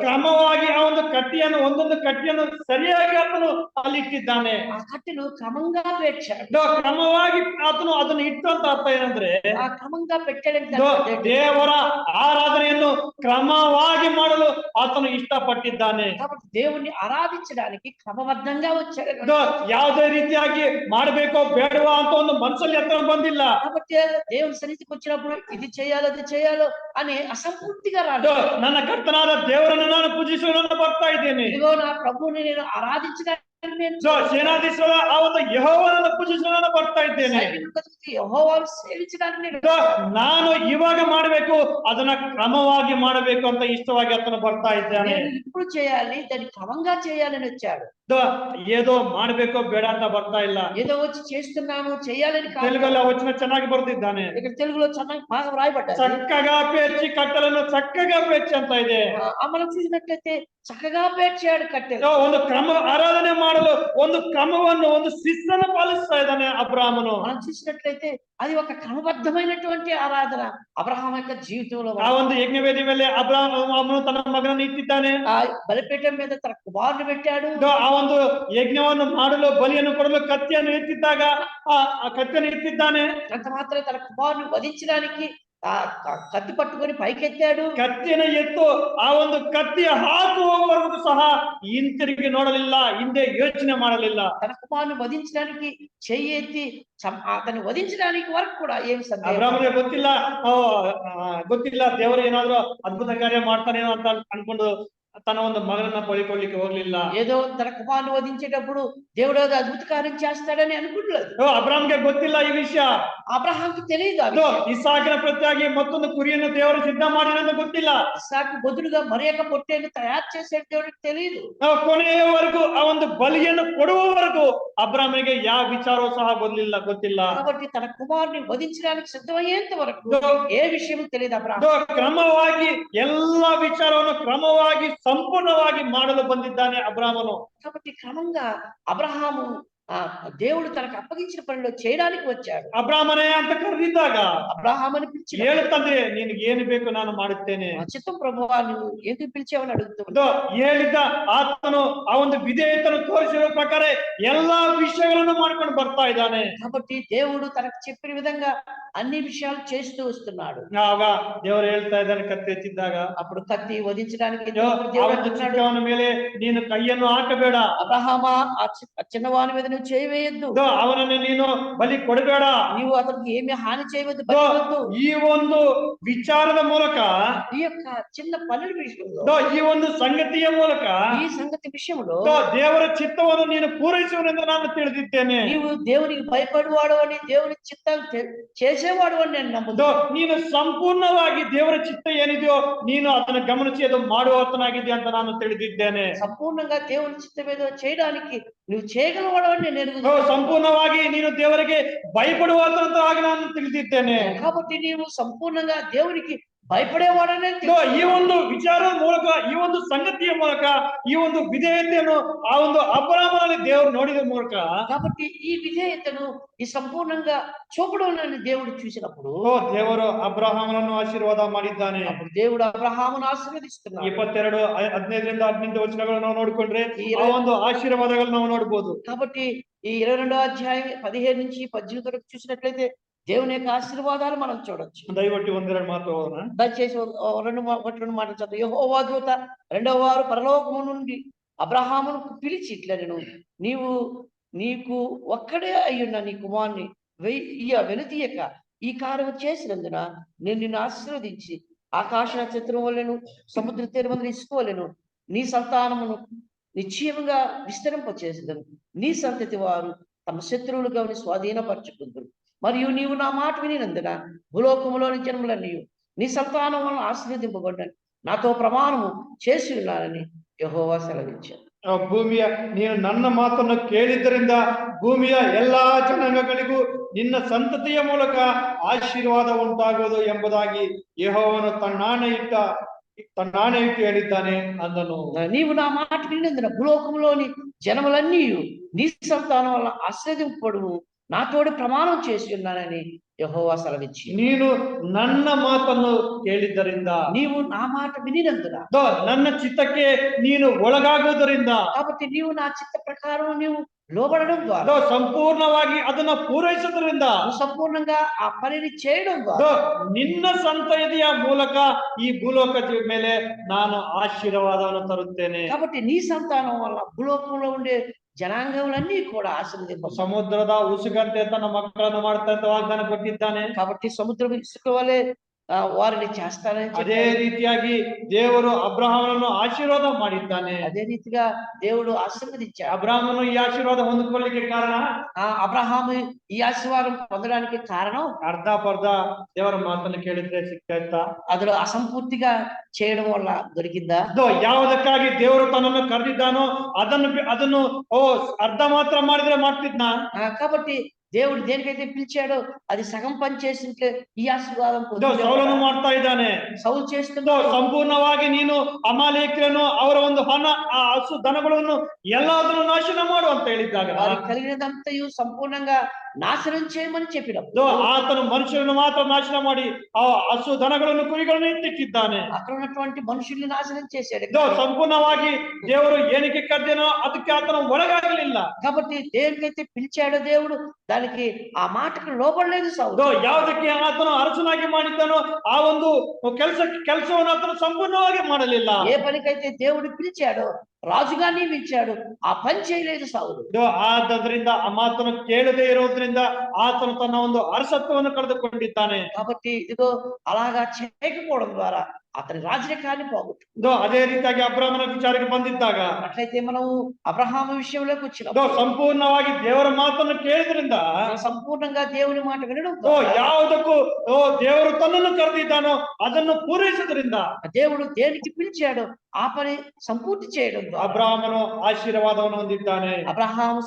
ಕ್ರಮವಾಗಿ ಆ ಒಂದು ಕಟ್ಟಿಯನ್ನು ಒಂದೊಂದು ಕಟ್ಟಿಯನ್ನು ಸರಿಯಾಗಿ ಆತನು ಅಲ್ಲಿ ಇಟ್ಟಿದ್ದಾನೆ. ఆ కట్టెలు క్రమంగా పేర్చాడు. ಕ್ರಮವಾಗಿ ಆತನು ಅದನ್ನು ಇಟ್ಟು ಅಂತ ಅರ್ಥ ಏನಂದ್ರೆ ఆ క్రమంగా పెట్టాడంటే ದೇವರ ಆರಾಧನೆಯನ್ನು ಕ್ರಮವಾಗಿ ಮಾಡಲು ಆತನು ಇಷ್ಟಪಟ್ಟಿದ್ದಾನೆ. కాబట్టి దేవుణ్ణి ఆరాధించడానికి క్రమబద్ధంగా వచ్చాడు. ಯಾವುದೇ ರೀತಿಯಾಗಿ ಮಾಡಬೇಕೋ ಬೇಡವಾ ಅಂತ ಒಂದು ಮನಸ್ಸಲ್ಲಿ ಹತ್ರ ಬಂದಿಲ್ಲ. కాబట్టి దేవుని సన్నిధికి వచ్చినప్పుడు ఇది చేయాలో అది చేయాలో అని అసంపూర్తిగా రాదు. ನನ್ನ ಕರ್ತನಾದ ದೇವರನ್ನು ನಾನು ಪೂಜಿಸಲು ಬರ್ತಾ ಇದ್ದೇನೆ. ఇదిగో నా ప్రభువుని నేను ఆరాధించడానికి ಸೇನಾಧೀಶ್ವರ ಆ ಒಂದು ಯೆಹೋವನನ್ನು ಪೂಜಿಸಲು ಬರ್ತಾ ಇದ್ದೇನೆ. యెహోవాను సేవించడానికి ನಾನು ಇವಾಗ ಮಾಡಬೇಕು ಅದನ್ನ ಕ್ರಮವಾಗಿ ಮಾಡಬೇಕು ಅಂತ ಇಷ್ಟವಾಗಿ ಆತನು ಬರ್ತಾ ಇದ್ದಾನೆ. ఇప్పుడు చేయాలి దాన్ని క్రమంగా చేయాలని వచ్చాడు. ఏదో ಮಾಡಬೇಕೋ ಬೇಡ ಅಂತ ಬರ್ತಾ ಇಲ್ಲ. ఏదో వచ్చి చేస్తున్నాము చేయాలని తెలుగులో వచನ ಚೆನ್ನಾಗಿ ಬರ್ದಿದ್ದಾನೆ. ఇక్కడ తెలుగులో ಚೆನ್ನಾಗಿ బాగా రాయబడ్డాది. చక్కగా పేర్చి కట్టెలను చక్కగా పేర్చి ಅಂತ ಇದೆ. మనం చూసినట్లయితే చక్కగా పేర్చాడు కట్టెలు. ಒಂದು ಕ್ರಮ ಆರಾಧನೆ ಮಾಡಲು ಒಂದು ಕ್ರಮವನ್ನು ಒಂದು ಶಿಸ್ತನ್ನು ಪಾಲಿಸ್ತಾ ಇದ್ದಾನೆ ಅಬ್ರಾಮನು. మనం చూసినట్లయితే అది ఒక క్రమబద్ధమైనటువంటి ఆరాధన అబ్రహాం యొక్క జీవితంలో. ఆ ಒಂದು ಯಜ್ಞವೇದಿ ಮೇಲೆ ಅಬ್ರಾಮನು ತನ್ನ ಮಗನನ್ನು ಇಟ್ಟಿದ್ದಾನೆ. ఆ బలిపీఠం మీద తన కుమారుని పెట్టాడు. ಆ ಒಂದು ಯಜ್ಞವನ್ನು ಮಾಡಲು ಬಲಿಯನ್ನು ಕೊಡಲು ಕತ್ತಿಯನ್ನು ಎತ್ತಿದ್ದಾಗ ಆ ಕತ್ತಿಯನ್ನು ಎತ್ತಿದ್ದಾನೆ. అంత మాత్రం తన కుమారుని వధించడానికి ఆ కత్తి పట్టుకొని పైకెత్తాడు. ಕತ್ತಿಯನ್ನು ಎತ್ತು ಆ ಒಂದು ಕತ್ತಿಯ ಹಾಕುವವರೆಗೂ ಸಹ ಹಿಂತಿರುಗಿ ನೋಡಲಿಲ್ಲ, ಹಿಂದೆ ಯೋಚನೆ ಮಾಡಲಿಲ್ಲ. తన కుమారుని వధించడానికి చెయ్యి ఎత్తి అతన్ని వధించడానికి వరకు కూడా ఏం సందేహం. ಅಬ್ರಾಮನಿಗೆ ಗೊತ್ತಿಲ್ಲ ದೇವರು ಏನಾದ್ರು ಅದ್ಭುತ ಕಾರ್ಯ ಮಾಡ್ತಾನೇನೋ ಅಂತ ಅನ್ಕೊಂಡು తన ಒಂದು ಮಗನನ್ನ ಪಡೆಕೊಳ್ಳಿಕ್ಕೆ ಹೋಗ್ಲಿಲ್ಲ. ఏదో తన కుమారుని వధించేటప్పుడు దేవుడు అద్భుత కార్యం చేస్తాడని అనుకుంటలేదు. ಅಬ್ರಾಮ್ಗೆ ಗೊತ್ತಿಲ್ಲ ಈ ವಿಷಯ. అబ్రహాంకి తెలియదు. ಇಸಾಕನ ಪ್ರತಿಯಾಗಿ ಮತ್ತೊಂದು ಕುರಿಯನ್ನು ದೇವರು ಸಿದ್ಧ ಮಾಡಿರೋದು ಗೊತ್ತಿಲ್ಲ. ఇస్సాకు బదులుగా మరి ఒక పొట్టేను తయారు చేసే దేవుడికి తెలియదు. ಕೊನೆಯವರೆಗೂ ಆ ಒಂದು ಬಲಿಯನ್ನು ಕೊಡುವವರೆಗೂ ಅಬ್ರಾಮನಿಗೆ ಯಾವ ವಿಚಾರವೂ ಸಹ ಗೊತ್ತಿಲ್ಲ. కాబట్టి తన కుమారుని వధించడానికి సిద్ధమయ్యేంత వరకు ఏ విషయం తెలియదు అబ్రహాం. ಕ್ರಮವಾಗಿ ಎಲ್ಲಾ ವಿಚಾರವನ್ನು ಕ್ರಮವಾಗಿ ಸಂಪೂರ್ಣವಾಗಿ ಮಾಡಲು ಬಂದಿದ್ದಾನೆ ಅಬ್ರಾಮನು. కాబట్టి క్రమంగా అబ్రహాము దేవుడు తనకు అప్పగించిన పనిలో చేయడానికి వచ్చాడు. ಅಬ್ರಾಮನೇ ಅಂತ ಕರೆದಿದ್ದಾಗ అబ్రహాం అని పిలిచి ಹೇಳುತ್ತಂದ್ರೆ ನಿನಗೆ ಏನು ಬೇಕು ನಾನು ಮಾಡುತ್ತೇನೆ. చిత్తం ప్రభువా నువ్వు ఎందుకు పిలిచావని అడుగుతున్నాడు. ಹೇಳಿದ್ದ ಆತನು ಆ ಒಂದು ವಿಧೇಯತೆಯನ್ನು ತೋರಿಸಿರೋ ಪ್ರಕಾರ ಎಲ್ಲಾ ವಿಷಯಗಳನ್ನು ಮಾಡ್ಕೊಂಡು ಬರ್ತಾ ಇದ್ದಾನೆ. కాబట్టి దేవుడు తనకు చెప్పిన విధంగా అన్ని విషయాలు చేస్తూ వస్తున్నాడు. ಆಗ ದೇವರು ಹೇಳ್ತಾ ಇದ್ದಾನೆ ಕತ್ತಿ ಎತ್ತಿದ್ದಾಗ అప్పుడు కత్తి వధించడానికి ಚಿಕ್ಕವನ ಮೇಲೆ ನೀನು ಕೈಯನ್ನು ಹಾಕಬೇಡ. అబ్రహామా ఆ చిన్నవాని మీద నువ్వు చేయవేయద్దు. ಅವನನ್ನು ನೀನು ಬಲಿ ಕೊಡಬೇಡ. నీవు అతనికి ఏమి హాని చేయవద్దు. ಈ ಒಂದು ವಿಚಾರದ ಮೂಲಕ ఈ యొక్క చిన్న పనుల విషయంలో ಈ ಒಂದು ಸಂಗತಿಯ ಮೂಲಕ ఈ సంగతి విషయంలో ದೇವರ ಚಿತ್ತವನ್ನು ನೀನು ಪೂರೈಸುವನೆಂದು ನಾನು ತಿಳಿದಿದ್ದೇನೆ. నీవు దేవునికి భయపడువాడు అని దేవుని చిత్తం చేసేవాడు అని నేను నమ్ముతాను. ನೀನು ಸಂಪೂರ್ಣವಾಗಿ ದೇವರ ಚಿತ್ತ ಏನಿದೆಯೋ ನೀನು ಅದನ್ನು ಗಮನಿಸಿ ಅದು ಮಾಡುವತನಾಗಿದೆಯಾ ಅಂತ ನಾನು ತಿಳಿದಿದ್ದೇನೆ. సంపూర్ణంగా దేవుని చిత్తం ఏదో చేయడానికి నువ్వు చేయగలవాడు అని నేను ಸಂಪೂರ್ಣವಾಗಿ ನೀನು ದೇವರಿಗೆ ಭಯಪಡುವಂತವಾಗಿ ನಾನು ತಿಳಿದಿದ್ದೇನೆ. కాబట్టి నీవు సంపూర్ణంగా దేవునికి ಭಯಪಡೇವಾಡನೇ ಇదో ಈ ಒಂದು ವಿಚಾರದ ಮೂಲಕ, ಈ ಒಂದು ಸಂಗತಿಯ ಮೂಲಕ, ಈ ಒಂದು ವಿಧೇಯತೆಯನ್ನು ಆ ಒಂದು ಅಬ್ರಹಾಮನಲ್ಲಿ ದೇವರು ನೋಡಿದ ಮೂಲಕ, కాబట్టి ఈ విధేయతను ఈ సంపూర్ణంగా చూపడం దేవుడు చూసినప్పుడు ದೇವರು ಅಬ್ರಹಾಮನನ್ನು ಆಶೀರ್ವಾದ ಮಾಡಿದ್ದಾನೆ. అప్పుడు దేవుడు అబ్రహామును ఆశీర్వదిస్తున్నాడు. 22:15-18 వచనಗಳನ್ನು ನಾವು ನೋಡಿಕೊಂಡ್ರೆ ಆ ಒಂದು ಆಶೀರ್ವಾದಗಳನ್ನು ನಾವು ನೋಡಬಹುದು. కాబట్టి ఈ 22వ అధ్యాయం 15 నుంచి 18 వరకు చూసినట్లయితే దేవుని యొక్క ఆశీర్వాదాలు మనం చూడొచ్చు. దయవట్టి ಒಂದೆರಡು ಮಾತು ಹೋಗೋಣ. దయచేసి రెండు మాటలు చదువు. యెహోవా దూత రెండవ వారు పరలోకము నుండి అబ్రహామును పిలిచి ఇట్లా నీకు ఒక్కడే అయ్యున్న నీ కుమారుని వెనుతీయక ఈ కార్యం చేసినందున నేను నిన్ను ఆశీర్వదించి ఆకాశ నక్షత్రం వలెను సముద్ర తీరమందు ఇసుక వలెను నీ సంతానమును నిశ్చయముగా విస్తరింపచేసేదను. నీ సంతతి వారు తమ శత్రువులుగా స్వాధీనపరచుకుందరు. మరియు నీవు నా మాట వినినందున భూలోకములోని జన్మలన్నీ నీ సంతానం వలన ఆశీర్వదింపబడ్డాను నాతో ప్రమాణము చేసి ఉన్నానని యెహోవా సెలవిచ్చాడు. ಭೂಮಿಯ ನೀನು ನನ್ನ ಮಾತನ್ನು ಕೇಳಿದ್ದರಿಂದ ಭೂಮಿಯ ಎಲ್ಲಾ ಜನಾಂಗಗಳಿಗೂ ನಿನ್ನ ಸಂತತಿಯ ಮೂಲಕ ಆಶೀರ್ವಾದ ಉಂಟಾಗುವುದು ಎಂಬುದಾಗಿ ಯೆಹೋವನು ತನ್ನಾಣೆ ಇಟ್ಟು ಹೇಳಿದ್ದಾನೆ ಅಂದನು. నీవు నా మాట వినినందున భూలోకములోని జనములన్నీ నీ సంతానం వల్ల ఆశీర్వదింపబడును నాతోడి ప్రమాణం చేసి ఉన్నానని యెహోవా సెలవిచ్చి. ನೀನು ನನ್ನ ಮಾತನ್ನು ಕೇಳಿದ್ದರಿಂದ, నీవు నా మాట వినినందున, ನನ್ನ ಚಿತ್ತಕ್ಕೆ ನೀನು ಒಳಗಾಗುವುದರಿಂದ, కాబట్టి నీవు నా చిత్త ప్రకారం నీవు లోబడడం ద్వారా, ಸಂಪೂರ್ಣವಾಗಿ ಅದನ್ನ ಪೂರೈಸುವುದರಿಂದ, ಸಂಪೂರ್ಣంగా ಆ పనిని చేయడం ద్వారా ನಿನ್ನ ಸಂತತಿಯ ಮೂಲಕ ಈ ಭೂಲೋಕದ ಮೇಲೆ ನಾನು ಆಶೀರ್ವಾದವನ್ನು ತರುತ್ತೇನೆ. కాబట్టి నీ సంతానం వల్ల భూలోకంలో ఉండే జనాంగములన్నీ కూడా ఆశీర్వదింప. ಸಮುದ್ರದ ಉಸುಕಂತೆ ತನ್ನ ಮಕ್ಕಳನ್ನು ಮಾಡ್ತಾ ಅಂತ ವಾಗ್ದಾನ ಕೊಟ್ಟಿದ್ದಾನೆ. కాబట్టి సముద్రం ఇసుక వలె వారిని చేస్తానని ಅದೇ ರೀತಿಯಾಗಿ ದೇವರು ಅಬ್ರಹಾಮನನ್ನು ಆಶೀರ್ವಾದ ಮಾಡಿದ್ದಾನೆ. అదే రీతిగా దేవుడు ఆశీర్వదించాడు. ಅಬ್ರಹಾಮನು ಈ ಆಶೀರ್ವಾದ ಹೊಂದಿಕೊಳ್ಳಲಿಕ್ಕೆ ಕಾರಣ, అబ్రహాము ఈ ఆశీర్వాదం పొందడానికి కారణం ಅರ್ಧ ದೇವರ ಮಾತನ್ನು ಕೇಳಿದ್ರೆ ಸಿಗ್ತಾ ಇತ್ತಾ? అందులో అసంపూర్తిగా చేయడం వల్ల దొరికిందా? ಯಾವುದಕ್ಕಾಗಿ ದೇವರು ತನ್ನನ್ನು ಕರೆದಿದ್ದಾನೋ ಅದನ್ನು ಅರ್ಧ ಮಾತ್ರ ಮಾಡಿದ್ರೆ ಮಾಡ್ತಿದ್ನಾ? కాబట్టి దేవుడు దేనికైతే పిలిచాడో అది సగం పని చేసింటే ఈ ఆశీర్వాదం ಸೌಲನು ಮಾಡ್ತಾ ಇದ್ದಾನೆ. సౌలు చేస్తున్నాడు. ಸಂಪೂರ್ಣವಾಗಿ ನೀನು ಅಮಾಲೇಕ್ಯರನ್ನು ಅವರ ಒಂದು ಹಸು ದನಗಳನ್ನು ಎಲ್ಲಾದ್ರೂ ನಾಶನ ಮಾಡು ಅಂತ ಹೇಳಿದ್ದಾಗ, వారికి కలిగినదంతయు సంపూర్ణంగా నాశనం చేయమని చెప్పినప్పుడు ಆತನು ಮನುಷ್ಯರನ್ನು ಮಾತ್ರ ನಾಶನ ಮಾಡಿ ಆ ಹಸು ದನಗಳನ್ನು ಕುರಿಗಳನ್ನು ಎತ್ತಿಟ್ಟಿದ್ದಾನೆ. అక్కడ ఉన్నటువంటి మనుషుల్ని నాశనం చేశాడు. ಸಂಪೂರ್ಣವಾಗಿ ದೇವರು ಏನಕ್ಕೆ ಕರೆದನೋ ಅದಕ್ಕೆ ಆತನು ಒಳಗಾಗಲಿಲ್ಲ. కాబట్టి దేనికైతే పిలిచాడో దేవుడు దానికి ఆ మాటకు లోబడలేదు సౌలు. ಯಾವುದಕ್ಕೆ ಆತನು ಅರಸನಾಗಿ ಮಾಡಿದ್ದಾನೋ ಆ ಒಂದು ಕೆಲಸವನ್ನು ಆತನು ಸಂಪೂರ್ಣವಾಗಿ ಮಾಡಲಿಲ್ಲ. ఏ పనికైతే దేవుడు పిలిచాడో రాజుగా నియమించాడు ఆ పని చేయలేదు సౌలు. ಆದ್ದರಿಂದ ಆ ಮಾತನ್ನು ಕೇಳದೇ ಇರೋದ್ರಿಂದ ಆತನು ತನ್ನ ಒಂದು ಅರಸತ್ವವನ್ನು ಕಳೆದುಕೊಂಡಿದ್ದಾನೆ. కాబట్టి ఇదిగో అలాగా చేయకపోవడం ద్వారా అతని రాజరికాన్ని పోగొట్టు. ಅದೇ ರೀತಿಯಾಗಿ ಅಬ್ರಹಾಮನ ವಿಚಾರಕ್ಕೆ ಬಂದಿದ್ದಾಗ, అట్లయితే మనము అబ్రహాము విషయంలోకి వచ్చినప్పుడు ಸಂಪೂರ್ಣವಾಗಿ ದೇವರ ಮಾತನ್ನು ಕೇಳಿದ್ರಿಂದ, ಸಂಪೂರ್ಣంగా దేవుని మాట వినడం, ಯಾವುದಕ್ಕೂ ದೇವರು ತನ್ನನ್ನು ಕರೆದಿದ್ದಾನೋ ಅದನ್ನು ಪೂರೈಸುವುದರಿಂದ, దేవుడు దేనికి పిలిచాడో ఆ పని సంపూర్తి చేయడం ಅಬ್ರಹಾಮನು ಆಶೀರ್ವಾದವನ್ನು ಹೊಂದಿದ್ದಾನೆ. అబ్రహాము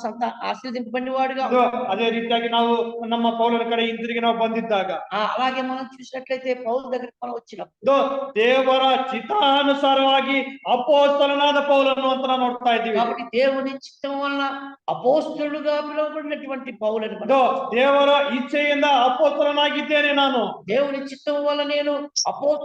ఆశీర్వదింపబడినవాడుగా. ಅದೇ ರೀತಿಯಾಗಿ ನಾವು ನಮ್ಮ ಪೌಲನ ಕಡೆ ಹಿಂತಿರುಗಿ ನಾವು ಬಂದಿದ್ದಾಗ, అలాగే మనం చూసినట్లయితే పౌలు దగ్గరికి మనం వచ్చినప్పుడు ದೇವರ ಚಿತ್ತಾನುಸಾರವಾಗಿ ಅಪೊಸ್ತಲನಾದ ಪೌಲನು ಅಂತ ನಾವು ನೋಡ್ತಾ ಇದ್ದೀವಿ. కాబట్టి దేవుని చిత్తం వలన అపోస్తలుడుగా పిలువబడినటువంటి పౌలని, ದೇವರ ಇಚ್ಛೆಯಿಂದ ಅಪೊಸ್ತಲನಾಗಿದ್ದೇನೆ ನಾನು. దేవుని చిత్తం వల్ల నేను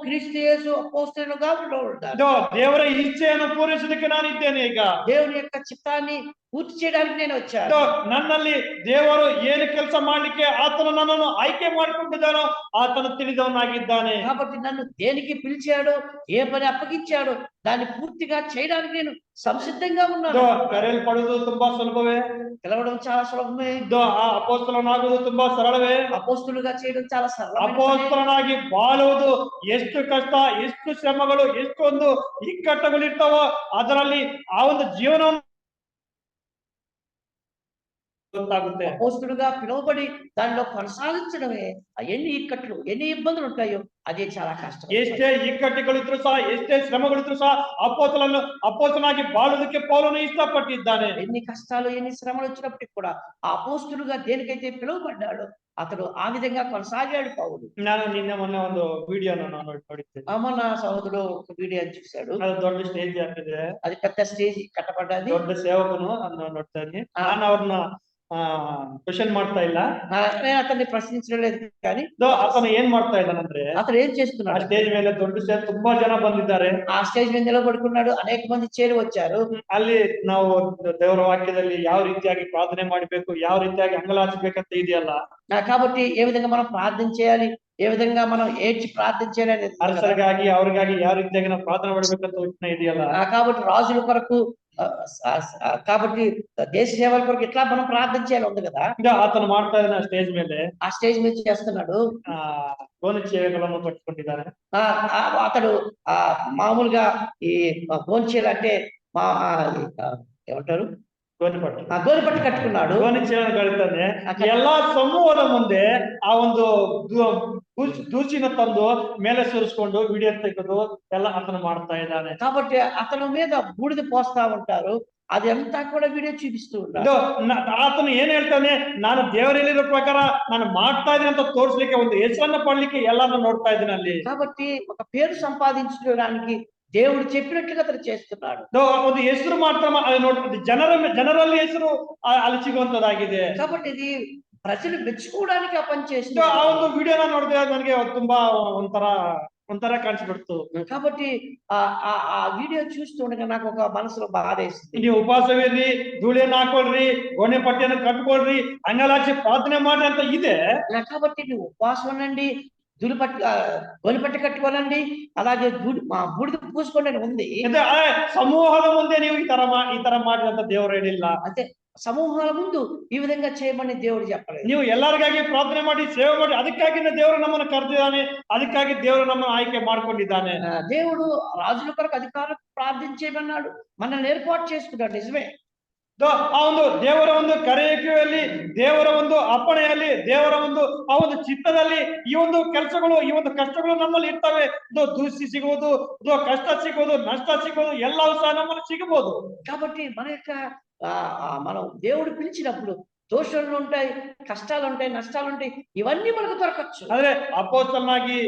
క్రీస్తు యేసు అపోస్తలుడుగా పిలువబడ్డాను. ದೇವರ ಇಚ್ಛೆಯನ್ನು ಪೂರೈಸೋದಕ್ಕೆ ನಾನಿದ್ದೇನೆ. ಈಗ దేవుని యొక్క చిత్తాన్ని పూర్తి చేయడానికి నేను వచ్చాను. ನನ್ನಲ್ಲಿ ದೇವರು ಏನು ಕೆಲಸ ಮಾಡ್ಲಿಕ್ಕೆ ಆತನು ನನ್ನನ್ನು ಆಯ್ಕೆ ಮಾಡಿಕೊಂಡಿದ್ದಾನೋ ಆತನು ತಿಳಿದವನಾಗಿದ್ದಾನೆ. కాబట్టి నన్ను దేనికి పిలిచాడో ఏ పని అప్పగించాడో దాన్ని పూర్తిగా చేయడానికి నేను సంసిద్ధంగా ఉన్నాను. ಕರೆಯಲ್ಪಡುವುದು ತುಂಬಾ ಸುಲಭವೇ, పిలవడం చాలా సులభమే. ಆ ಅಪೊಸ್ತಲನಾಗುವುದು ತುಂಬಾ ಸರಳವೇ, అపోస్తలుగా చేయడం చాలా సరళమే. ಅಪೊಸ್ತಲನಾಗಿ ಬಾಳುವುದು ಎಷ್ಟು ಕಷ್ಟ, ಎಷ್ಟು ಶ್ರಮಗಳು, ಎಷ್ಟೊಂದು ಇಕ್ಕಟ್ಟುಗಳು ಇರ್ತಾವೋ ಅದರಲ್ಲಿ ಆ ಒಂದು ಜೀವನವನ್ನು అపోస్తలుగా పిలువబడి దానిలో కొనసాగించడమే ఎన్ని ఇక్కట్లు ఎన్ని ఇబ్బందులు ఉంటాయో అదే చాలా కష్టం. ಎಷ್ಟೇ ಇಕ್ಕಟ್ಟುಗಳಿದ್ರು ಸಹ, ಎಷ್ಟೇ ಶ್ರಮಗಳಿದ್ರು ಸಹ ಅಪೊಸ್ತಲನಾಗಿ ಬಾಳುವುದಕ್ಕೆ ಪೌಲನು ಇಷ್ಟಪಟ್ಟಿದ್ದಾನೆ. ఎన్ని కష్టాలు ఎన్ని శ్రమలు వచ్చినప్పటికి కూడా ఆ అపోస్తలుగా దేనికైతే పిలువబడ్డాడో అతడు ఆ విధంగా కొనసాగాడు పౌలు. ನಾನು ನಿನ್ನೆ ಮೊನ್ನೆ ಒಂದು ವಿಡಿಯೋನ ನಾನು ನೋಡಿದ್ದೆ. మన సహోదరుడు ఒక వీడియో చూశాడు. ಅದು ದೊಡ್ಡ ಸ್ಟೇಜ್ ಹಾಕಿದೆ, అది పెద్ద స్టేజ్ కట్టబడ్డది. ದೊಡ್ಡ ಸೇವಕನು ಅದನ್ನ ನೋಡ್ತಾ ಇದ್ದೀನಿ. ನಾನು ಅವ್ರನ್ನ ಕ್ವಶನ್ ಮಾಡ್ತಾ ಇಲ್ಲ, నేను అతన్ని ప్రశ్నించడం లేదు, కానీ ಅತನು ಏನ್ ಮಾಡ್ತಾ ಇದ್ದಾನಂದ್ರೆ, అతను ఏం ಆ చేస్తున్నాడు, ಸ್ಟೇಜ್ ಮೇಲೆ ದೊಡ್ಡ ಸ್ಟೇಜ್ ತುಂಬಾ ಜನ ಬಂದಿದ್ದಾರೆ. ఆ స్టేజ్ మీద నిలబడుకున్నాడు, అనేక మంది చేరి వచ్చారు. ಅಲ್ಲಿ ನಾವು ದೇವರ ವಾಕ್ಯದಲ್ಲಿ ಯಾವ ರೀತಿಯಾಗಿ ಪ್ರಾರ್ಥನೆ ಮಾಡಬೇಕು, ಯಾವ ರೀತಿಯಾಗಿ ಅಂಗಲಾಚಬೇಕಂತ ಇದೆಯಲ್ಲ, కాబట్టి ఏ విధంగా మనం ప్రార్థన చేయాలి, ఏ విధంగా మనం ఏడ్చి ప్రార్థన చేయాలి అనేది ఉంది కదా. ಅರಸರಿಗಾಗಿ ಅವ್ರಿಗಾಗಿ ಯಾವ ರೀತಿಯಾಗಿ ನಾವು ಪ್ರಾರ್ಥನೆ ಮಾಡ್ಬೇಕಂತ ವಚನ ಇದೆಯಲ್ಲ. కాబట్టి రాజుల కొరకు కాబట్టి దేశ సేవల కొరకు ఇట్లా మనం ప్రార్థన చేయాలి ఉంది కదా. ಆತನು ಮಾಡ್ತಾ ಇದ್ದಾನೆ ಸ್ಟೇಜ್ ಮೇಲೆ. ఆ స్టేజ్ మీద చేస్తున్నాడు. ಗೋಣಿ ಚೇವೆಗಳನ್ನು ಕಟ್ಟಿಕೊಂಡಿದ್ದಾನೆ. అతడు మామూలుగా ఈ గోంచీలు అంటే ఏమంటారు, గోనెపట్టు కట్టుకున్నాడు. ಗೋಣಿ ಚೇವನ್ನು ಕಳಿತಾನೆ. ಎಲ್ಲಾ ಸಮೂಹದ ಮುಂದೆ ಆ ಒಂದು ದೂಚಿನ ತಂದು ಮೇಲೆ ಸುರಿಸ್ಕೊಂಡು ವಿಡಿಯೋ ತೆಗೆದು ಎಲ್ಲ ಆತನು ಮಾಡ್ತಾ ಇದ್ದಾನೆ. కాబట్టి అతను మీద బూడిద పోస్తా ఉంటారు, అది అంతా కూడా వీడియో చూపిస్తూ ఉంటాడు. ಆತನು ಏನ್ ಹೇಳ್ತಾನೆ, ನಾನು ದೇವರಲ್ಲಿರೋ ಪ್ರಕಾರ ನಾನು ಮಾಡ್ತಾ ಇದ್ದೀನಿ ಅಂತ ತೋರಿಸ್ಲಿಕ್ಕೆ, ಒಂದು ಹೆಸರನ್ನ ಪಡ್ಲಿಕ್ಕೆ ಎಲ್ಲಾನು ನೋಡ್ತಾ ಇದ್ದೀನಿ ಅಲ್ಲಿ. కాబట్టి ఒక పేరు సంపాదించడానికి దేవుడు చెప్పినట్లుగా అతను చేస్తున్నాడు. ಒಂದು ಹೆಸರು ಮಾತ್ರ ನೋಡಿ ಜನರಲ್ಲಿ ಹೆಸರು ಅಲ್ಲಿ ಸಿಗುವಂತದ್ದಾಗಿದೆ. కాబట్టి ఇది ప్రజలు మెచ్చుకోవడానికి ఆ పని చేస్తుంది. ಆ ಒಂದು ವಿಡಿಯೋನ ನೋಡಿದ್ರೆ ನನಗೆ ತುಂಬಾ ಒಂಥರ ಕಾಣಿಸ್ಬಿಡ್ತು. కాబట్టి ఆ వీడియో చూస్తుండగా నాకు ఒక మనసులో బాధ వేసింది. ನೀವು ಉಪವಾಸವಿರ್ರಿ, ಧೂಳಿಯನ್ನು ಹಾಕೊಳ್ರಿ, ಗೋಣೆ ಪಟ್ಟಿಯನ್ನು ಕಟ್ಕೊಳ್ರಿ, ಅಂಗಲಾಚಿ ಪ್ರಾರ್ಥನೆ ಮಾಡ್ರಿ ಅಂತ ಇದೆ. కాబట్టి నువ్వు ఉపవాసం ఉండండి, గొలిపట్టి కట్టుకోనండి, అలాగే బూడిద పూసుకోండి అని ఉంది. ಸಮೂಹದ ಮುಂದೆ ನೀವು ಈ ತರ ಮಾಡ್ರಿ ಅಂತ ದೇವರು ಹೇಳಿಲ್ಲ. అంటే సమూహాల ముందు ఈ విధంగా చేయమని దేవుడు చెప్పలేదు. ನೀವು ಎಲ್ಲರಿಗಾಗಿ ಪ್ರಾರ್ಥನೆ ಮಾಡಿ ಸೇವೆ ಮಾಡಿ, ಅದಕ್ಕಾಗಿ ದೇವರು ನಮ್ಮನ್ನು ಕರೆದಿದ್ದಾನೆ, ಅದಕ್ಕಾಗಿ ದೇವರು ನಮ್ಮನ್ನು ಆಯ್ಕೆ ಮಾಡ್ಕೊಂಡಿದ್ದಾನೆ. దేవుడు రాజుల కొరకు అధికారులకు ప్రార్థించేయమన్నాడు, మనల్ని ఏర్పాటు చేసుకున్నాడు, నిజమే. ಆ ಒಂದು ದೇವರ ಒಂದು ಕರೆಯುವಿಕೆಯಲ್ಲಿ, ದೇವರ ಒಂದು ಅಪ್ಪಣೆಯಲ್ಲಿ, ದೇವರ ಒಂದು ಆ ಒಂದು ಚಿತ್ತದಲ್ಲಿ ಈ ಒಂದು ಕೆಲಸಗಳು, ಈ ಒಂದು ಕಷ್ಟಗಳು ನಮ್ಮಲ್ಲಿ ಇರ್ತವೆ. ದೂಷಿ ಸಿಗುವುದು, ಕಷ್ಟ ಸಿಗುವುದು, ನಷ್ಟ ಸಿಗುವುದು, ಎಲ್ಲವೂ ಸಹ ನಮ್ಮಲ್ಲಿ ಸಿಗಬಹುದು. కాబట్టి మనం దేవుడు పిలిచినప్పుడు దోషాలు ఉంటాయి, కష్టాలు ఉంటాయి, నష్టాలు ఉంటాయి, ఇవన్నీ మనకు దొరకచ్చు. ಆದ್ರೆ ಅಪೊಸ್ತಲನಾಗಿ